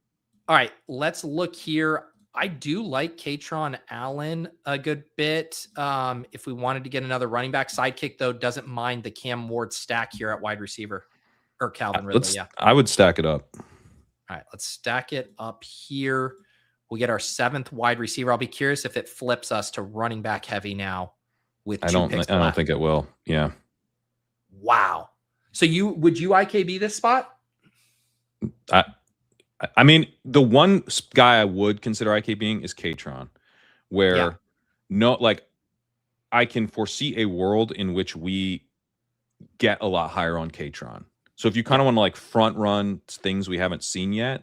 All right, let's look here. I do like Kerrane Allen a good bit. If we wanted to get another running back, Sidekick though doesn't mind the Cam Ward stack here at wide receiver, or Calvin Ridley. I would stack it up. All right, let's stack it up here. We'll get our 7th wide receiver. I'll be curious if it flips us to running back heavy now. With I don't think it will. Yeah. Wow. So would you IKB this spot? I mean, the one guy I would consider IKBing is Kerrane, where I can foresee a world in which we get a lot higher on Kerrane. So if you kind of want to like front run things we haven't seen yet,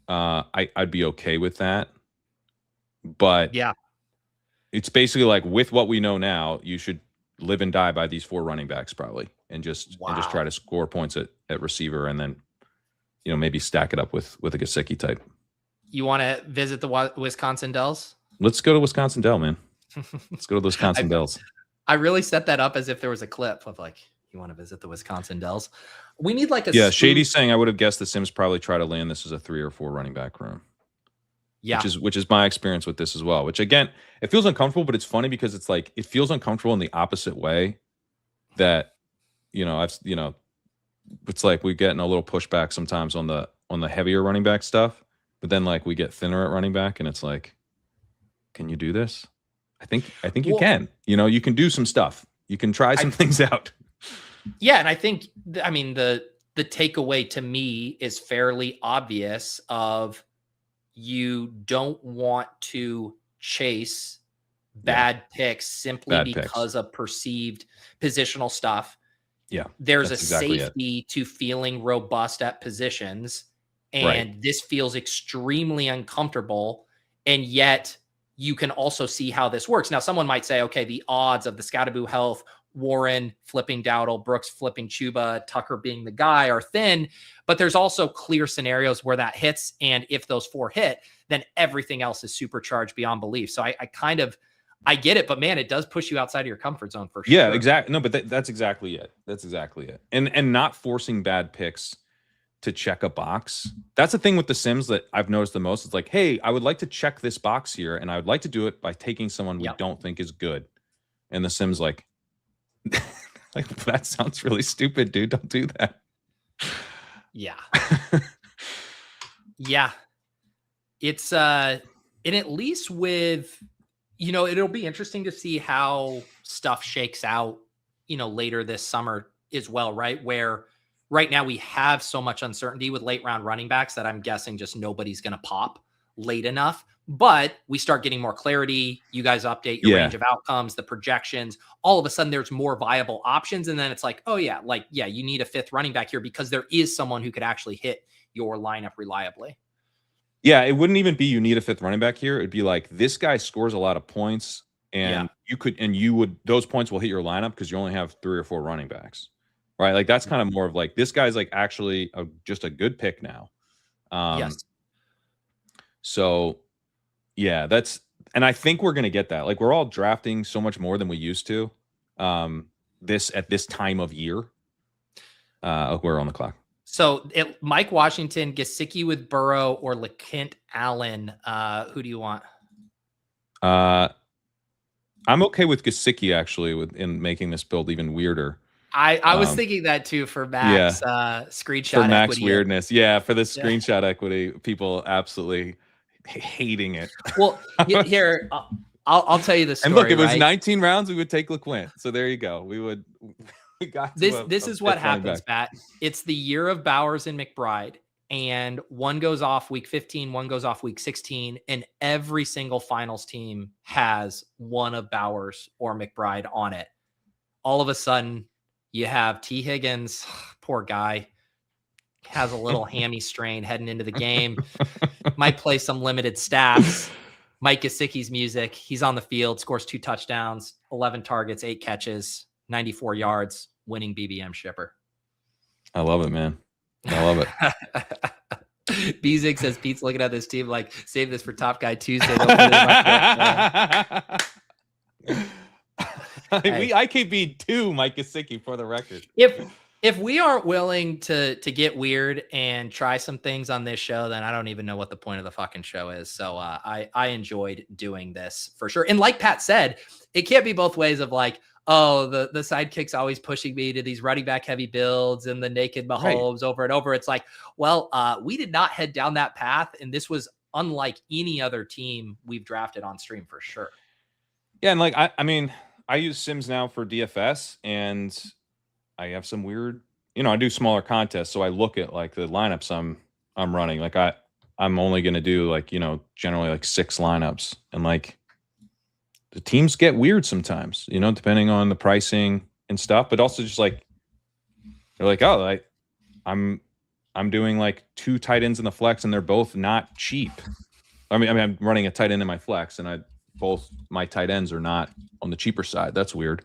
I'd be okay with that. But yeah, it's basically like with what we know now, you should live and die by these 4 running backs probably, and just try to score points at receiver, and then maybe stack it up with a Gesicki type. You want to visit the Wisconsin Dells? Let's go to Wisconsin Dell, man. Let's go to the Wisconsin Dells. I really set that up as if there was a clip of like, you want to visit the Wisconsin Dells? We need like a Shady's saying I would have guessed the Sims probably try to land this as a 3 or 4 running back room. Yeah, which is my experience with this as well. Which again, it feels uncomfortable, but it's funny because it's like it feels uncomfortable in the opposite way. That it's like we're getting a little pushback sometimes on the heavier running back stuff, but then like we get thinner at running back, and it's like, can you do this? I think you can. You can do some stuff. You can try some things out. Yeah, and I think the takeaway to me is fairly obvious. Of you don't want to chase bad picks simply because of perceived positional stuff. Yeah, there's a safety to feeling robust at positions, and this feels extremely uncomfortable. And yet you can also see how this works. Now, someone might say, okay, the odds of the Scatterboo health, Warren flipping Dowdle, Brooks flipping Chuba, Tucker being the guy are thin, but there's also clear scenarios where that hits. And if those 4 hit, then everything else is supercharged beyond belief. So I get it, but man, it does push you outside of your comfort zone for sure. Yeah, exactly. No, but that's exactly it. That's exactly it. And not forcing bad picks to check a box. That's the thing with the Sims that I've noticed the most. It's like, hey, I would like to check this box here, and I would like to do it by taking someone we don't think is good. And the Sims like, like, that sounds really stupid, dude. Don't do that. Yeah. Yeah. It's and at least with it'll be interesting to see how stuff shakes out, later this summer as well, right? Where right now we have so much uncertainty with late round running backs that I'm guessing just nobody's going to pop late enough. But we start getting more clarity. You guys update your range of outcomes, the projections. All of a sudden, there's more viable options. And then it's like, oh, yeah, you need a 5th running back here because there is someone who could actually hit your lineup reliably. Yeah, it wouldn't even be you need a 5th running back here. It'd be like this guy scores a lot of points, and those points will hit your lineup because you only have 3 or 4 running backs, right? Like that's kind of more of like this guy's like actually just a good pick now. Yes. So. Yeah, and I think we're going to get that. Like we're all drafting so much more than we used to at this time of year. We're on the clock. So Mike Washington, Gesicki with Burrow, or LeKent Allen. Who do you want? I'm okay with Gesicki actually in making this build even weirder. I was thinking that too for Max screenshot for Max equity. Weirdness. Yeah, for the screenshot equity, people absolutely hating it. Well, here I'll tell you the story. And look, if it was 19 rounds, we would take LeQuint. So there you go. We got this is what happens, Pat. It's the year of Bowers and McBride, and one goes off week 15, one goes off week 16, and every single finals team has one of Bowers or McBride on it. All of a sudden, you have T. Higgins, poor guy, has a little hammy strain heading into the game. Might play some limited stats. Mike Gesicki's music. He's on the field, scores 2 touchdowns, 11 targets, 8 catches. 94 yards, winning BBM shipper. I love it, man. I love it. Bezig says Pete's looking at this team like, save this for Top Guy Tuesday. They'll put it in my We IKB 2 Mike Gesicki for the record. If we aren't willing to get weird and try some things on this show, then I don't even know what the point of the fucking show is. So I enjoyed doing this for sure. And like Pat said, it can't be both ways of like, oh, the sidekick's always pushing me to these running back heavy builds and the naked Mahomes over and over. It's like, well, we did not head down that path. And this was unlike any other team we've drafted on stream for sure. Yeah. And like, I mean, I use Sims now for DFS and I have some weird, I do smaller contests. So I look at like the lineups I'm running. Like I'm only going to do like, generally like 6 lineups, and like the teams get weird sometimes, depending on the pricing and stuff, but also just like, they're like, oh, I'm doing like 2 tight ends in the flex and they're both not cheap. I mean, I'm running a tight end in my flex and both my tight ends are not on the cheaper side. That's weird.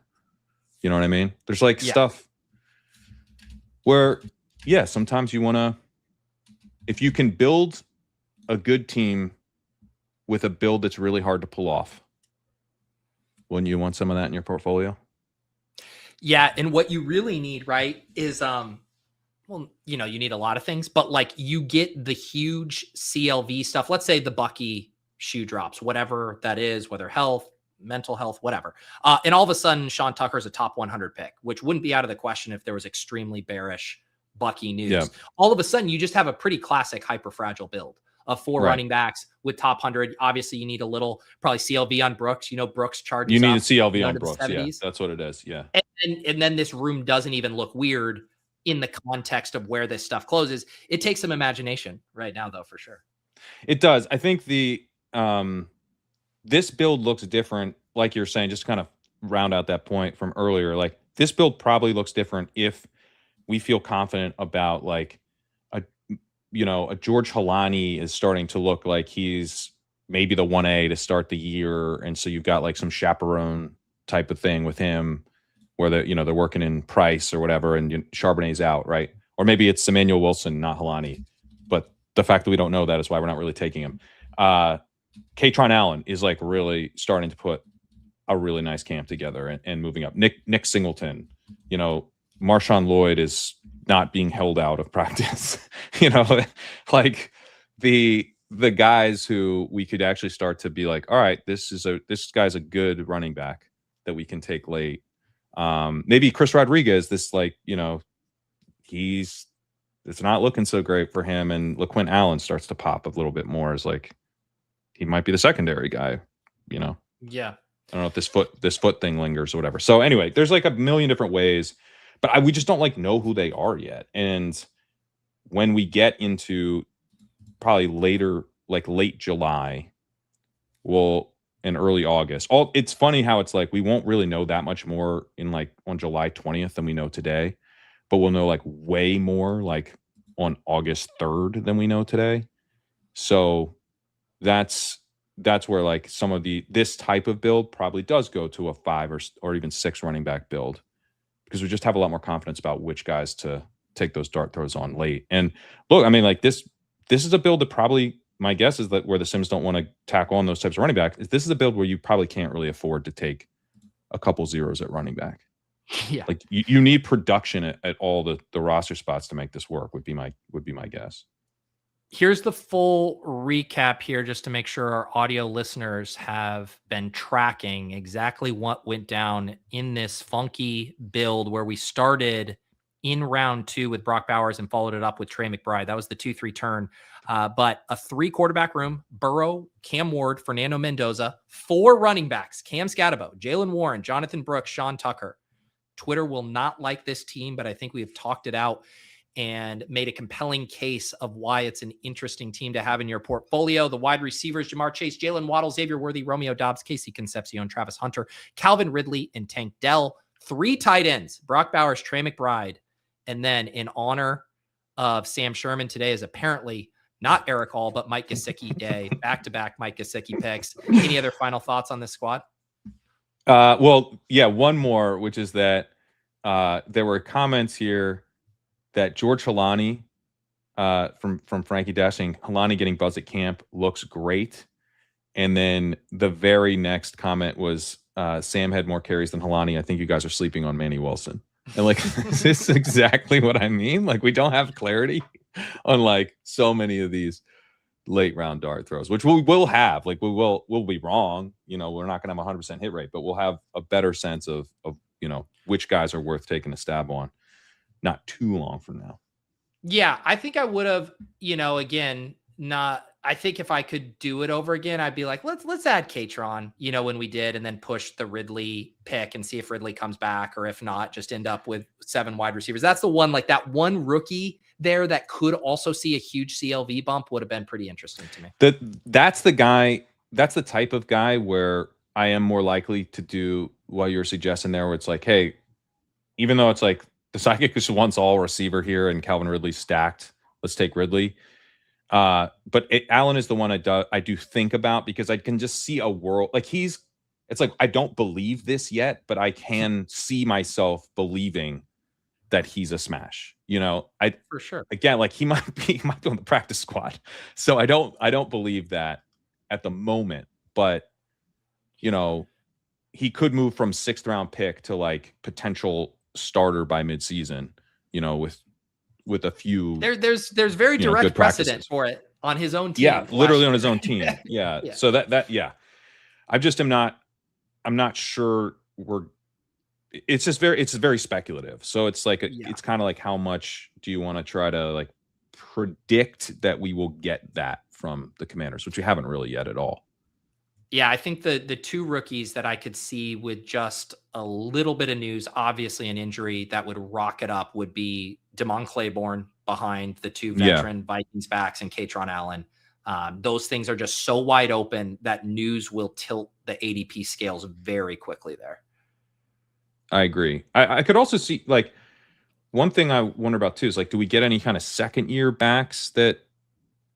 You know what I mean? There's like stuff where, yeah, sometimes you want to, if you can build a good team with a build that's really hard to pull off, wouldn't you want some of that in your portfolio? Yeah. And what you really need, right, is, well, you need a lot of things, but like you get the huge CLV stuff. Let's say the Bucky shoe drops, whatever that is, whether health, mental health, whatever. And all of a sudden, Sean Tucker's a top 100 pick, which wouldn't be out of the question if there was extremely bearish Bucky news. Yeah. All of a sudden, you just have a pretty classic hyper fragile build of 4 running backs with top 100. Obviously, you need a little probably CLV on Brooks. Brooks charges. You need a CLV on Brooks. Yeah, that's what it is. Yeah. And then this room doesn't even look weird in the context of where this stuff closes. It takes some imagination right now, though, for sure. It does. I think this build looks different, like you're saying, just kind of round out that point from earlier. Like this build probably looks different if we feel confident about like a George Halani is starting to look like he's maybe the 1A to start the year. And so you've got like some chaperone type of thing with him where they're working in price or whatever. And Charbonnet's out, right? Or maybe it's Emmanuel Wilson, not Halani. But the fact that we don't know that is why we're not really taking him. Katron Allen is like really starting to put a really nice camp together and moving up. Nick Singleton, Marshawn Lloyd is not being held out of practice. Like the guys who we could actually start to be like, all right, this guy's a good running back that we can take late. Maybe Chris Rodriguez, it's not looking so great for him, and LaQuint Allen starts to pop a little bit more as like he might be the secondary guy, Yeah. I don't know if this foot thing lingers or whatever. So anyway, there's like a million different ways, but we just don't like know who they are yet. And when we get into probably later, like late July, in early August, it's funny how it's like we won't really know that much more in like on July 20th than we know today, but we'll know like way more like on August 3rd than we know today. So that's where like some of this type of build probably does go to a 5 or even 6 running back build, because we just have a lot more confidence about which guys to take those dart throws on late. And look, I mean, like this is a build that probably, my guess is that where the Sims don't want to tack on those types of running back, this is a build where you probably can't really afford to take a couple zeros at running back. Yeah. Like you need production at all the roster spots to make this work would be my guess. Here's the full recap here, just to make sure our audio listeners have been tracking exactly what went down in this funky build where we started in round 2 with Brock Bowers and followed it up with Trey McBride. That was the 2-3 turn. But a 3 quarterback room: Burrow, Cam Ward, Fernando Mendoza. 4 running backs: Cam Scatabo, Jalen Warren, Jonathon Brooks, Sean Tucker. Twitter will not like this team, but I think we have talked it out and made a compelling case of why it's an interesting team to have in your portfolio. The wide receivers: Jamar Chase, Jalen Waddle, Xavier Worthy, Romeo Dobbs, Casey Concepcion, Travis Hunter, Calvin Ridley, and Tank Dell. 3 tight ends: Brock Bowers, Trey McBride. And then in honor of Sam Sherman, today is apparently not Eric Hall, but Mike Gesicki day. Back-to-back Mike Gesicki picks. Any other final thoughts on this squad? Well, one more, which is that there were comments here that George Halani from Frankie Dash saying Halani getting buzz at camp looks great. And then the very next comment was Sam had more carries than Halani. I think you guys are sleeping on Manny Wilson. And like, is this exactly what I mean? Like, we don't have clarity on like so many of these late round dart throws, which we will have. Like, we'll be wrong. You know, we're not going to have a 100% hit rate, but we'll have a better sense of you know, which guys are worth taking a stab on not too long from now. Yeah, I think I would have, you know, again, I think if I could do it over again, I'd be like, let's add Kerrane, you know, when we did, and then push the Ridley pick and see if Ridley comes back, or if not, just end up with 7 wide receivers. That's the one, like that one rookie there that could also see a huge CLV bump would have been pretty interesting to me. That's the guy. That's the type of guy where I am more likely to do what you're suggesting there, where it's like, hey, even though it's like the Sidekick just wants all receiver here and Calvin Ridley stacked, let's take Ridley. But Allen is the one I do think about, because I can just see a world like it's like, I don't believe this yet, but I can see myself believing that he's a smash. You know, for sure. Again, like he might be on the practice squad. So I don't believe that at the moment, but you know, he could move from 6th round pick to like potential starter by midseason, you know, with a few there's very direct precedent for it on his own team. Yeah, literally on his own team. Yeah. Yeah. So that I'm not sure it's very speculative. So it's like it's kind of like, how much do you want to try to like predict that we will get that from the Commanders, which we haven't really yet at all. Yeah, I think the 2 rookies that I could see with just a little bit of news, obviously an injury that would rock it up, would be Damon Claiborne behind the 2 veteran Vikings backs and Kerrane Allen. Those things are just so wide open that news will tilt the ADP scales very quickly there. I agree. I could also see, like, one thing I wonder about too is like, do we get any kind of second year backs that,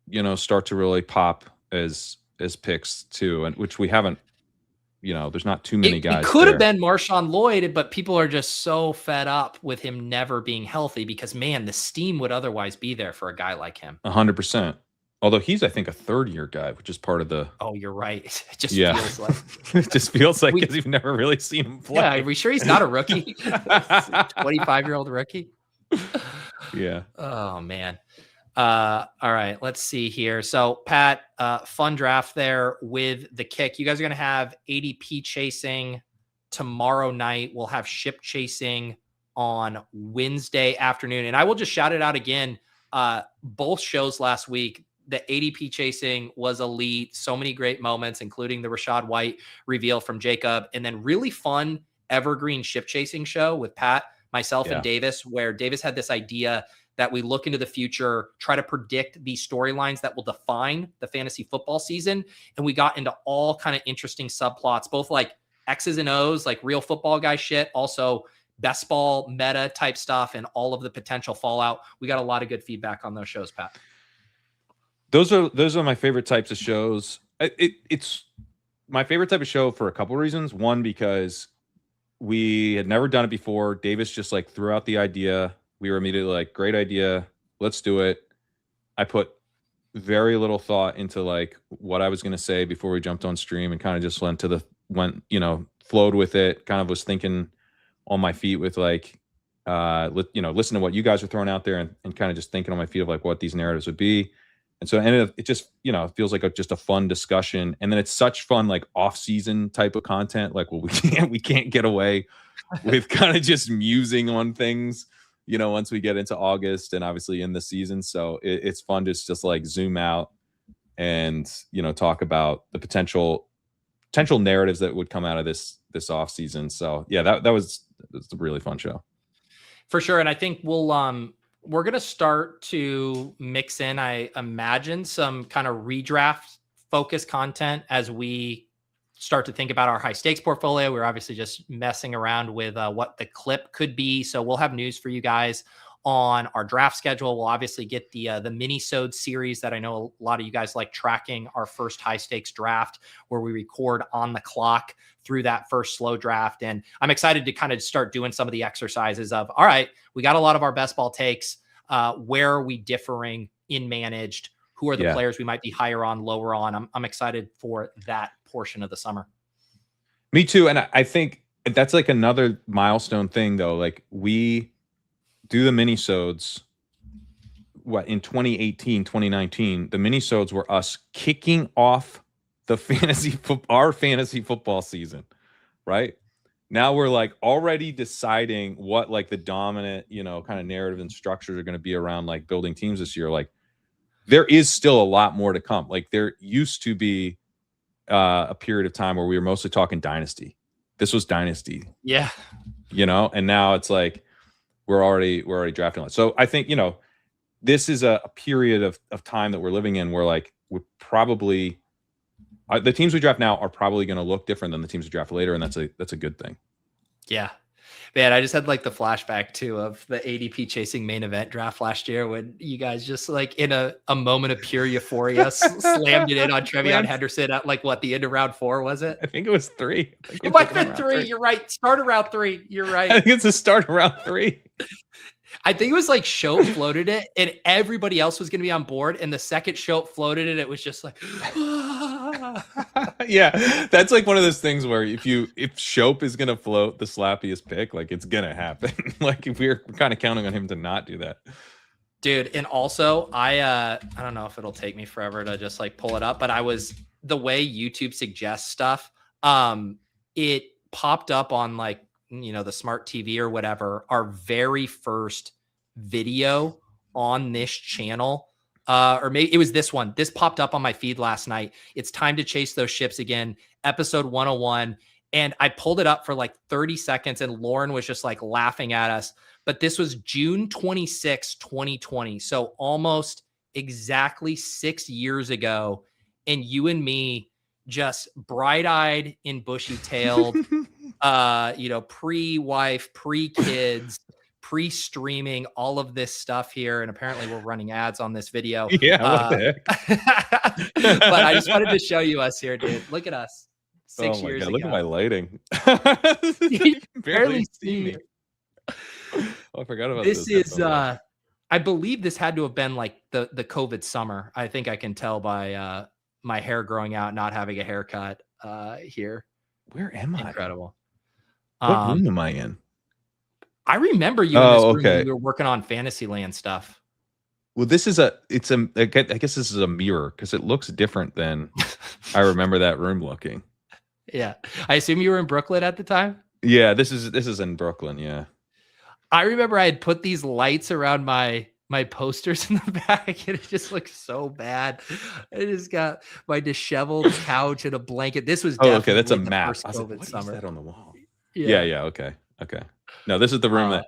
you know, start to really pop as picks too, and which we haven't, you know, there's not too many guys. It could have been Marshawn Lloyd, but people are just so fed up with him never being healthy, because man, the steam would otherwise be there for a guy like him. 100%. Although he's, I think, a 3rd-year guy, which is part of the. Oh, you're right. It just feels like. It just feels like because you've never really seen him play. Yeah, are we sure he's not a rookie? 25-year-old rookie. Yeah. Oh man. All right, let's see here. So Pat, fun draft there with the kick. You guys are going to have ADP chasing tomorrow night. We'll have ship chasing on Wednesday afternoon. And I will just shout it out again. Both shows last week, the ADP chasing was elite. So many great moments, including the Rachaad White reveal from Jacob, and then really fun evergreen ship chasing show with Pat, myself, and Davis, where Davis had this idea that we look into the future, try to predict the storylines that will define the fantasy football season. And we got into all kind of interesting subplots, both like X's and O's, like real football guy shit, also best ball meta type stuff, and all of the potential fallout. We got a lot of good feedback on those shows, Pat. Those are my favorite types of shows. It's my favorite type of show for a couple of reasons. One, because we had never done it before. Davis just like threw out the idea. We were immediately like, great idea. Let's do it. I put very little thought into like what I was going to say before we jumped on stream, and kind of just flowed with it. Kind of was thinking on my feet with like, listen to what you guys are throwing out there, and kind of just thinking on my feet of like what these narratives would be. And so it just, it feels like just a fun discussion. And then it's such fun, like off-season type of content. Like, well, we can't get away with kind of just musing on things, once we get into August and obviously in the season. So it's fun to just like zoom out and, talk about the potential narratives that would come out of this off season. So yeah, that was a really fun show. For sure. And I think we're going to start to mix in, I imagine, some kind of redraft focused content as we start to think about our high stakes portfolio. We're obviously just messing around with what the clip could be. So we'll have news for you guys on our draft schedule. We'll obviously get the mini-sode series that I know a lot of you guys like tracking, our first high stakes draft where we record on the clock through that first slow draft. And I'm excited to kind of start doing some of the exercises of, all right, we got a lot of our best ball takes. Where are we differing in managed? Who are the players we might be higher on, lower on? I'm excited for that portion of the summer. Me too. And I think that's like another milestone thing though. Like we do the mini-sodes in 2018, 2019, the mini-sodes were us kicking off the our fantasy football season, right? Now we're like already deciding what like the dominant, kind of narrative and structures are going to be around like building teams this year. Like there is still a lot more to come. Like there used to be a period of time where we were mostly talking dynasty. This was dynasty. Yeah. And now it's like we're already drafting. So I think, this is a period of time that we're living in where like we're probably the teams we draft now are probably going to look different than the teams we draft later, and that's a good thing. Yeah, man, I just had like the flashback too of the ADP chasing main event draft last year when you guys just like in a moment of pure euphoria slammed it in on Trevion Henderson at like the end of round 4, was it? I think it was 3. It might have been 3. You're right. Start of round 3. You're right. I think it's the start of round 3. I think it was like Shope floated it and everybody else was going to be on board. And the second Shope floated it, it was just like, yeah, that's like one of those things where if Shope is going to float the slappiest pick, like it's going to happen. Like if we're kind of counting on him to not do that. Dude. And also I don't know if it'll take me forever to just like pull it up, but the way YouTube suggests stuff, it popped up on like, the smart TV or whatever, our very first video on this channel, or maybe it was this one. This popped up on my feed last night. It's time to chase those ships again, episode 101. And I pulled it up for like 30 seconds and Lauren was just like laughing at us. But this was June 26, 2020. So almost exactly 6 years ago. And you and me just bright-eyed and bushy-tailed, pre-wife, pre-kids, pre-streaming, all of this stuff here. And apparently we're running ads on this video. Yeah, what the heck? But I just wanted to show you us here, dude. Look at us. 6 years ago. Look at my lighting. You can barely see me. Oh, I forgot about this. This is, I believe this had to have been like the COVID summer. I think I can tell by my hair growing out, not having a haircut here. Where am I? Incredible. What room am I in? I remember you in this room when we were working on Fantasyland stuff. Well, I guess this is a mirror because it looks different than I remember that room looking. Yeah. I assume you were in Brooklyn at the time? Yeah, this is in Brooklyn, yeah. I remember I had put these lights around my posters in the back and it just looks so bad. I just got my disheveled couch and a blanket. This was okay. That's a map. I was like, what summer. Is that on the wall? Yeah. Okay. No, this is the room that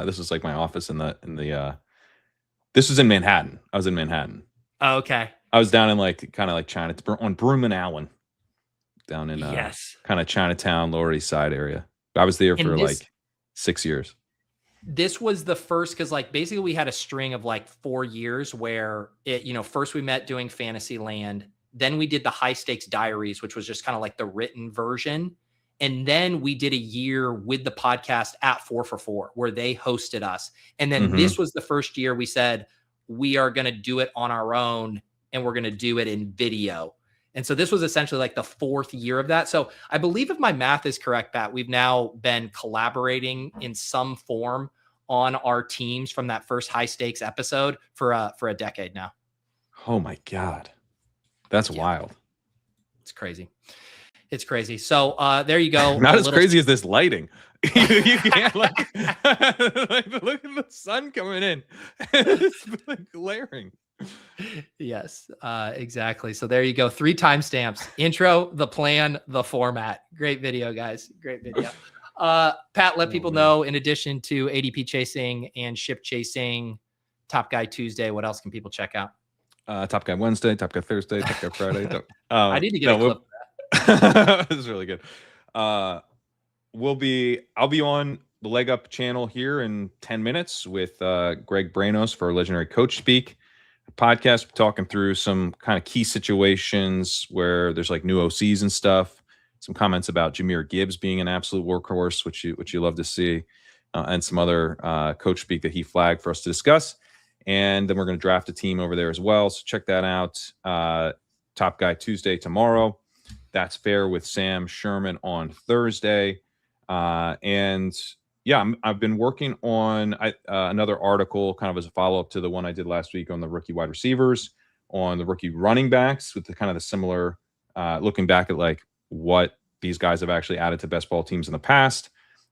this is like my office in the this was in Manhattan. I was in Manhattan. Oh, okay. I was down in like kind of like China on Broome and Allen, down in kind of Chinatown, Lower East Side area. I was there for like 6 years. This was the first, because like basically we had a string of like 4 years where it, first we met doing Fantasyland, then we did the High Stakes Diaries, which was just kind of like the written version. And then we did a year with the podcast at 4 for 4 where they hosted us. And then this was the first year we said, we are going to do it on our own and we're going to do it in video. And so this was essentially like the 4th year of that. So I believe if my math is correct, Pat, we've now been collaborating in some form on our teams from that first high stakes episode for a decade now. Oh my God. That's wild. It's crazy. It's crazy. So there you go. Not as crazy as this lighting. You can't like look at the sun coming in. It's like glaring. Yes, exactly. So there you go. 3 timestamps: intro, the plan, the format. Great video, guys. Great video. Pat, let people know, in addition to ADP chasing and ship chasing, Top Guy Tuesday, what else can people check out? Top Guy Wednesday, Top Guy Thursday, Top Guy Friday. I need to get a clip of that. This is really good. I'll be on the Leg Up channel here in 10 minutes with Greg Branos for Legendary Coach Speak podcast, talking through some kind of key situations where there's like new OCs and stuff. Some comments about Jahmyr Gibbs being an absolute workhorse, which you love to see, and some other coach speak that he flagged for us to discuss. And then we're going to draft a team over there as well. So check that out. Top Guy Tuesday tomorrow. That's Fair with Sam Sherman on Thursday. And yeah, I've been working on another article kind of as a follow-up to the one I did last week on the rookie wide receivers, on the rookie running backs, with the kind of the similar looking back at like what these guys have actually added to best ball teams in the past.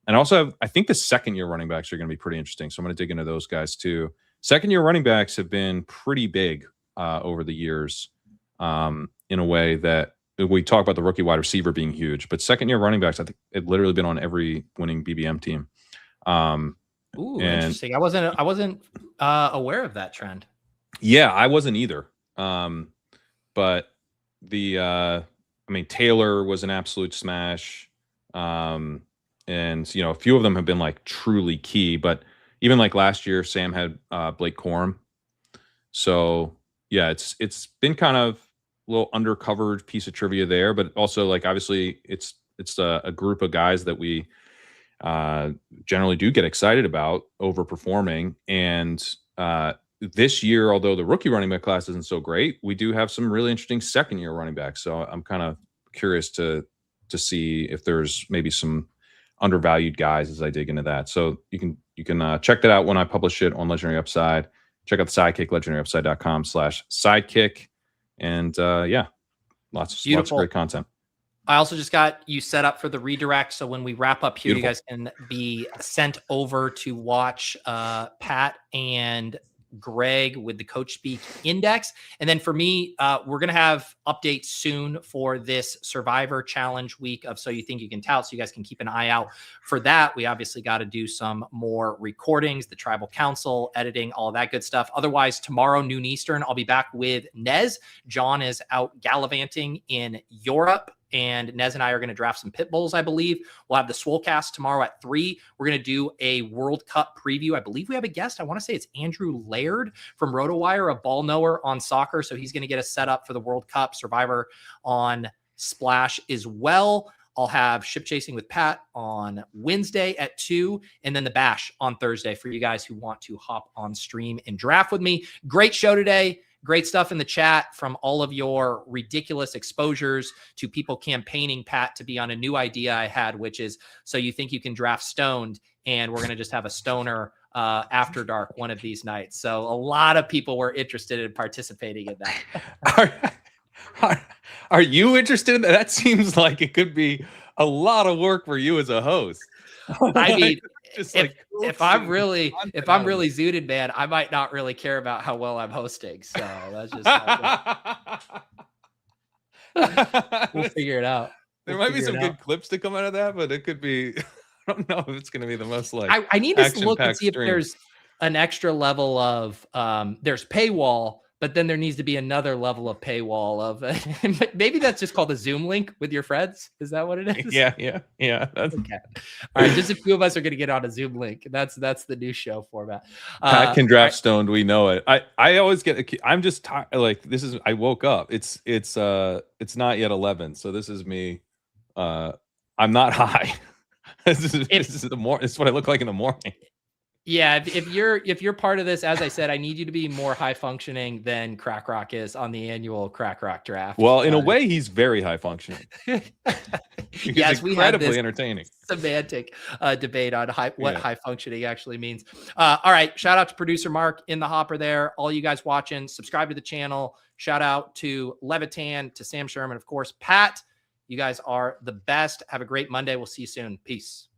And also I think the second-year running backs are going to be pretty interesting. So I'm going to dig into those guys too. Second-year running backs have been pretty big over the years in a way that we talk about the rookie wide receiver being huge, but second-year running backs, I think it literally been on every winning BBM team. Ooh, interesting. I wasn't aware of that trend. Yeah, I wasn't either. But I mean, Taylor was an absolute smash. And a few of them have been like truly key, but even like last year, Sam had Blake Corum. So yeah, it's been kind of a little undercovered piece of trivia there, but also like obviously it's a group of guys that we generally do get excited about overperforming. And this year, although the rookie running back class isn't so great, we do have some really interesting second-year running backs. So I'm kind of curious to see if there's maybe some undervalued guys as I dig into that. So you can check that out when I publish it on Legendary Upside. Check out the Sidekick, legendaryupside.com/sidekick. And yeah, lots of great content. I also just got you set up for the redirect. So when we wrap up here, Beautiful. You guys can be sent over to watch Pat and Greg with the Coach Speak Index. And then for me, we're going to have updates soon for this Survivor Challenge week of So You Think You Can Tout. So you guys can keep an eye out for that. We obviously got to do some more recordings, the Tribal Council, editing, all of that good stuff. Otherwise, tomorrow, noon Eastern, I'll be back with Nez. John is out gallivanting in Europe, and Nez and I are going to draft some pit bulls, I believe. We'll have the Swolecast tomorrow at 3. We're going to do a World Cup preview. I believe we have a guest. I want to say it's Andrew Laird from RotoWire, a ball knower on soccer. So he's going to get us set up for the World Cup. Survivor on Splash as well. I'll have Ship Chasing with Pat on Wednesday at 2, and then the Bash on Thursday for you guys who want to hop on stream and draft with me. Great show today. Great stuff in the chat from all of your ridiculous exposures to people campaigning Pat to be on a new idea I had, which is So You Think You Can Draft Stoned, and we're going to just have a stoner after dark one of these nights. So a lot of people were interested in participating in that. Are you interested in that? That seems like it could be a lot of work for you as a host. I mean, Just if I'm really zooted, man, I might not really care about how well I'm hosting. So that's just we'll figure it out. There might be some good clips to come out of that, but it could be. I don't know if it's going to be the most like. I need to look and see if there's an extra level of there's paywall, but then there needs to be another level of paywall of maybe that's just called a Zoom link with your friends. Is that what it is? Yeah. That's okay. All right, just a few of us are going to get on a Zoom link. That's the new show format. Pat can draft stoned. We know it. I always get. I'm just tired. Like this is. I woke up. It's not yet 11. So this is me. I'm not high. This is the morning. This is what I look like in the morning. Yeah, if you're part of this, as I said, I need you to be more high functioning than Crack Rock is on the annual Crack Rock draft. Well, in a way, he's very high functioning. Yes, we have this entertaining semantic debate on what high functioning actually means. All right, shout out to producer Mark in the hopper there. All you guys watching, subscribe to the channel. Shout out to Levitan, to Sam Sherman, of course, Pat. You guys are the best. Have a great Monday. We'll see you soon. Peace.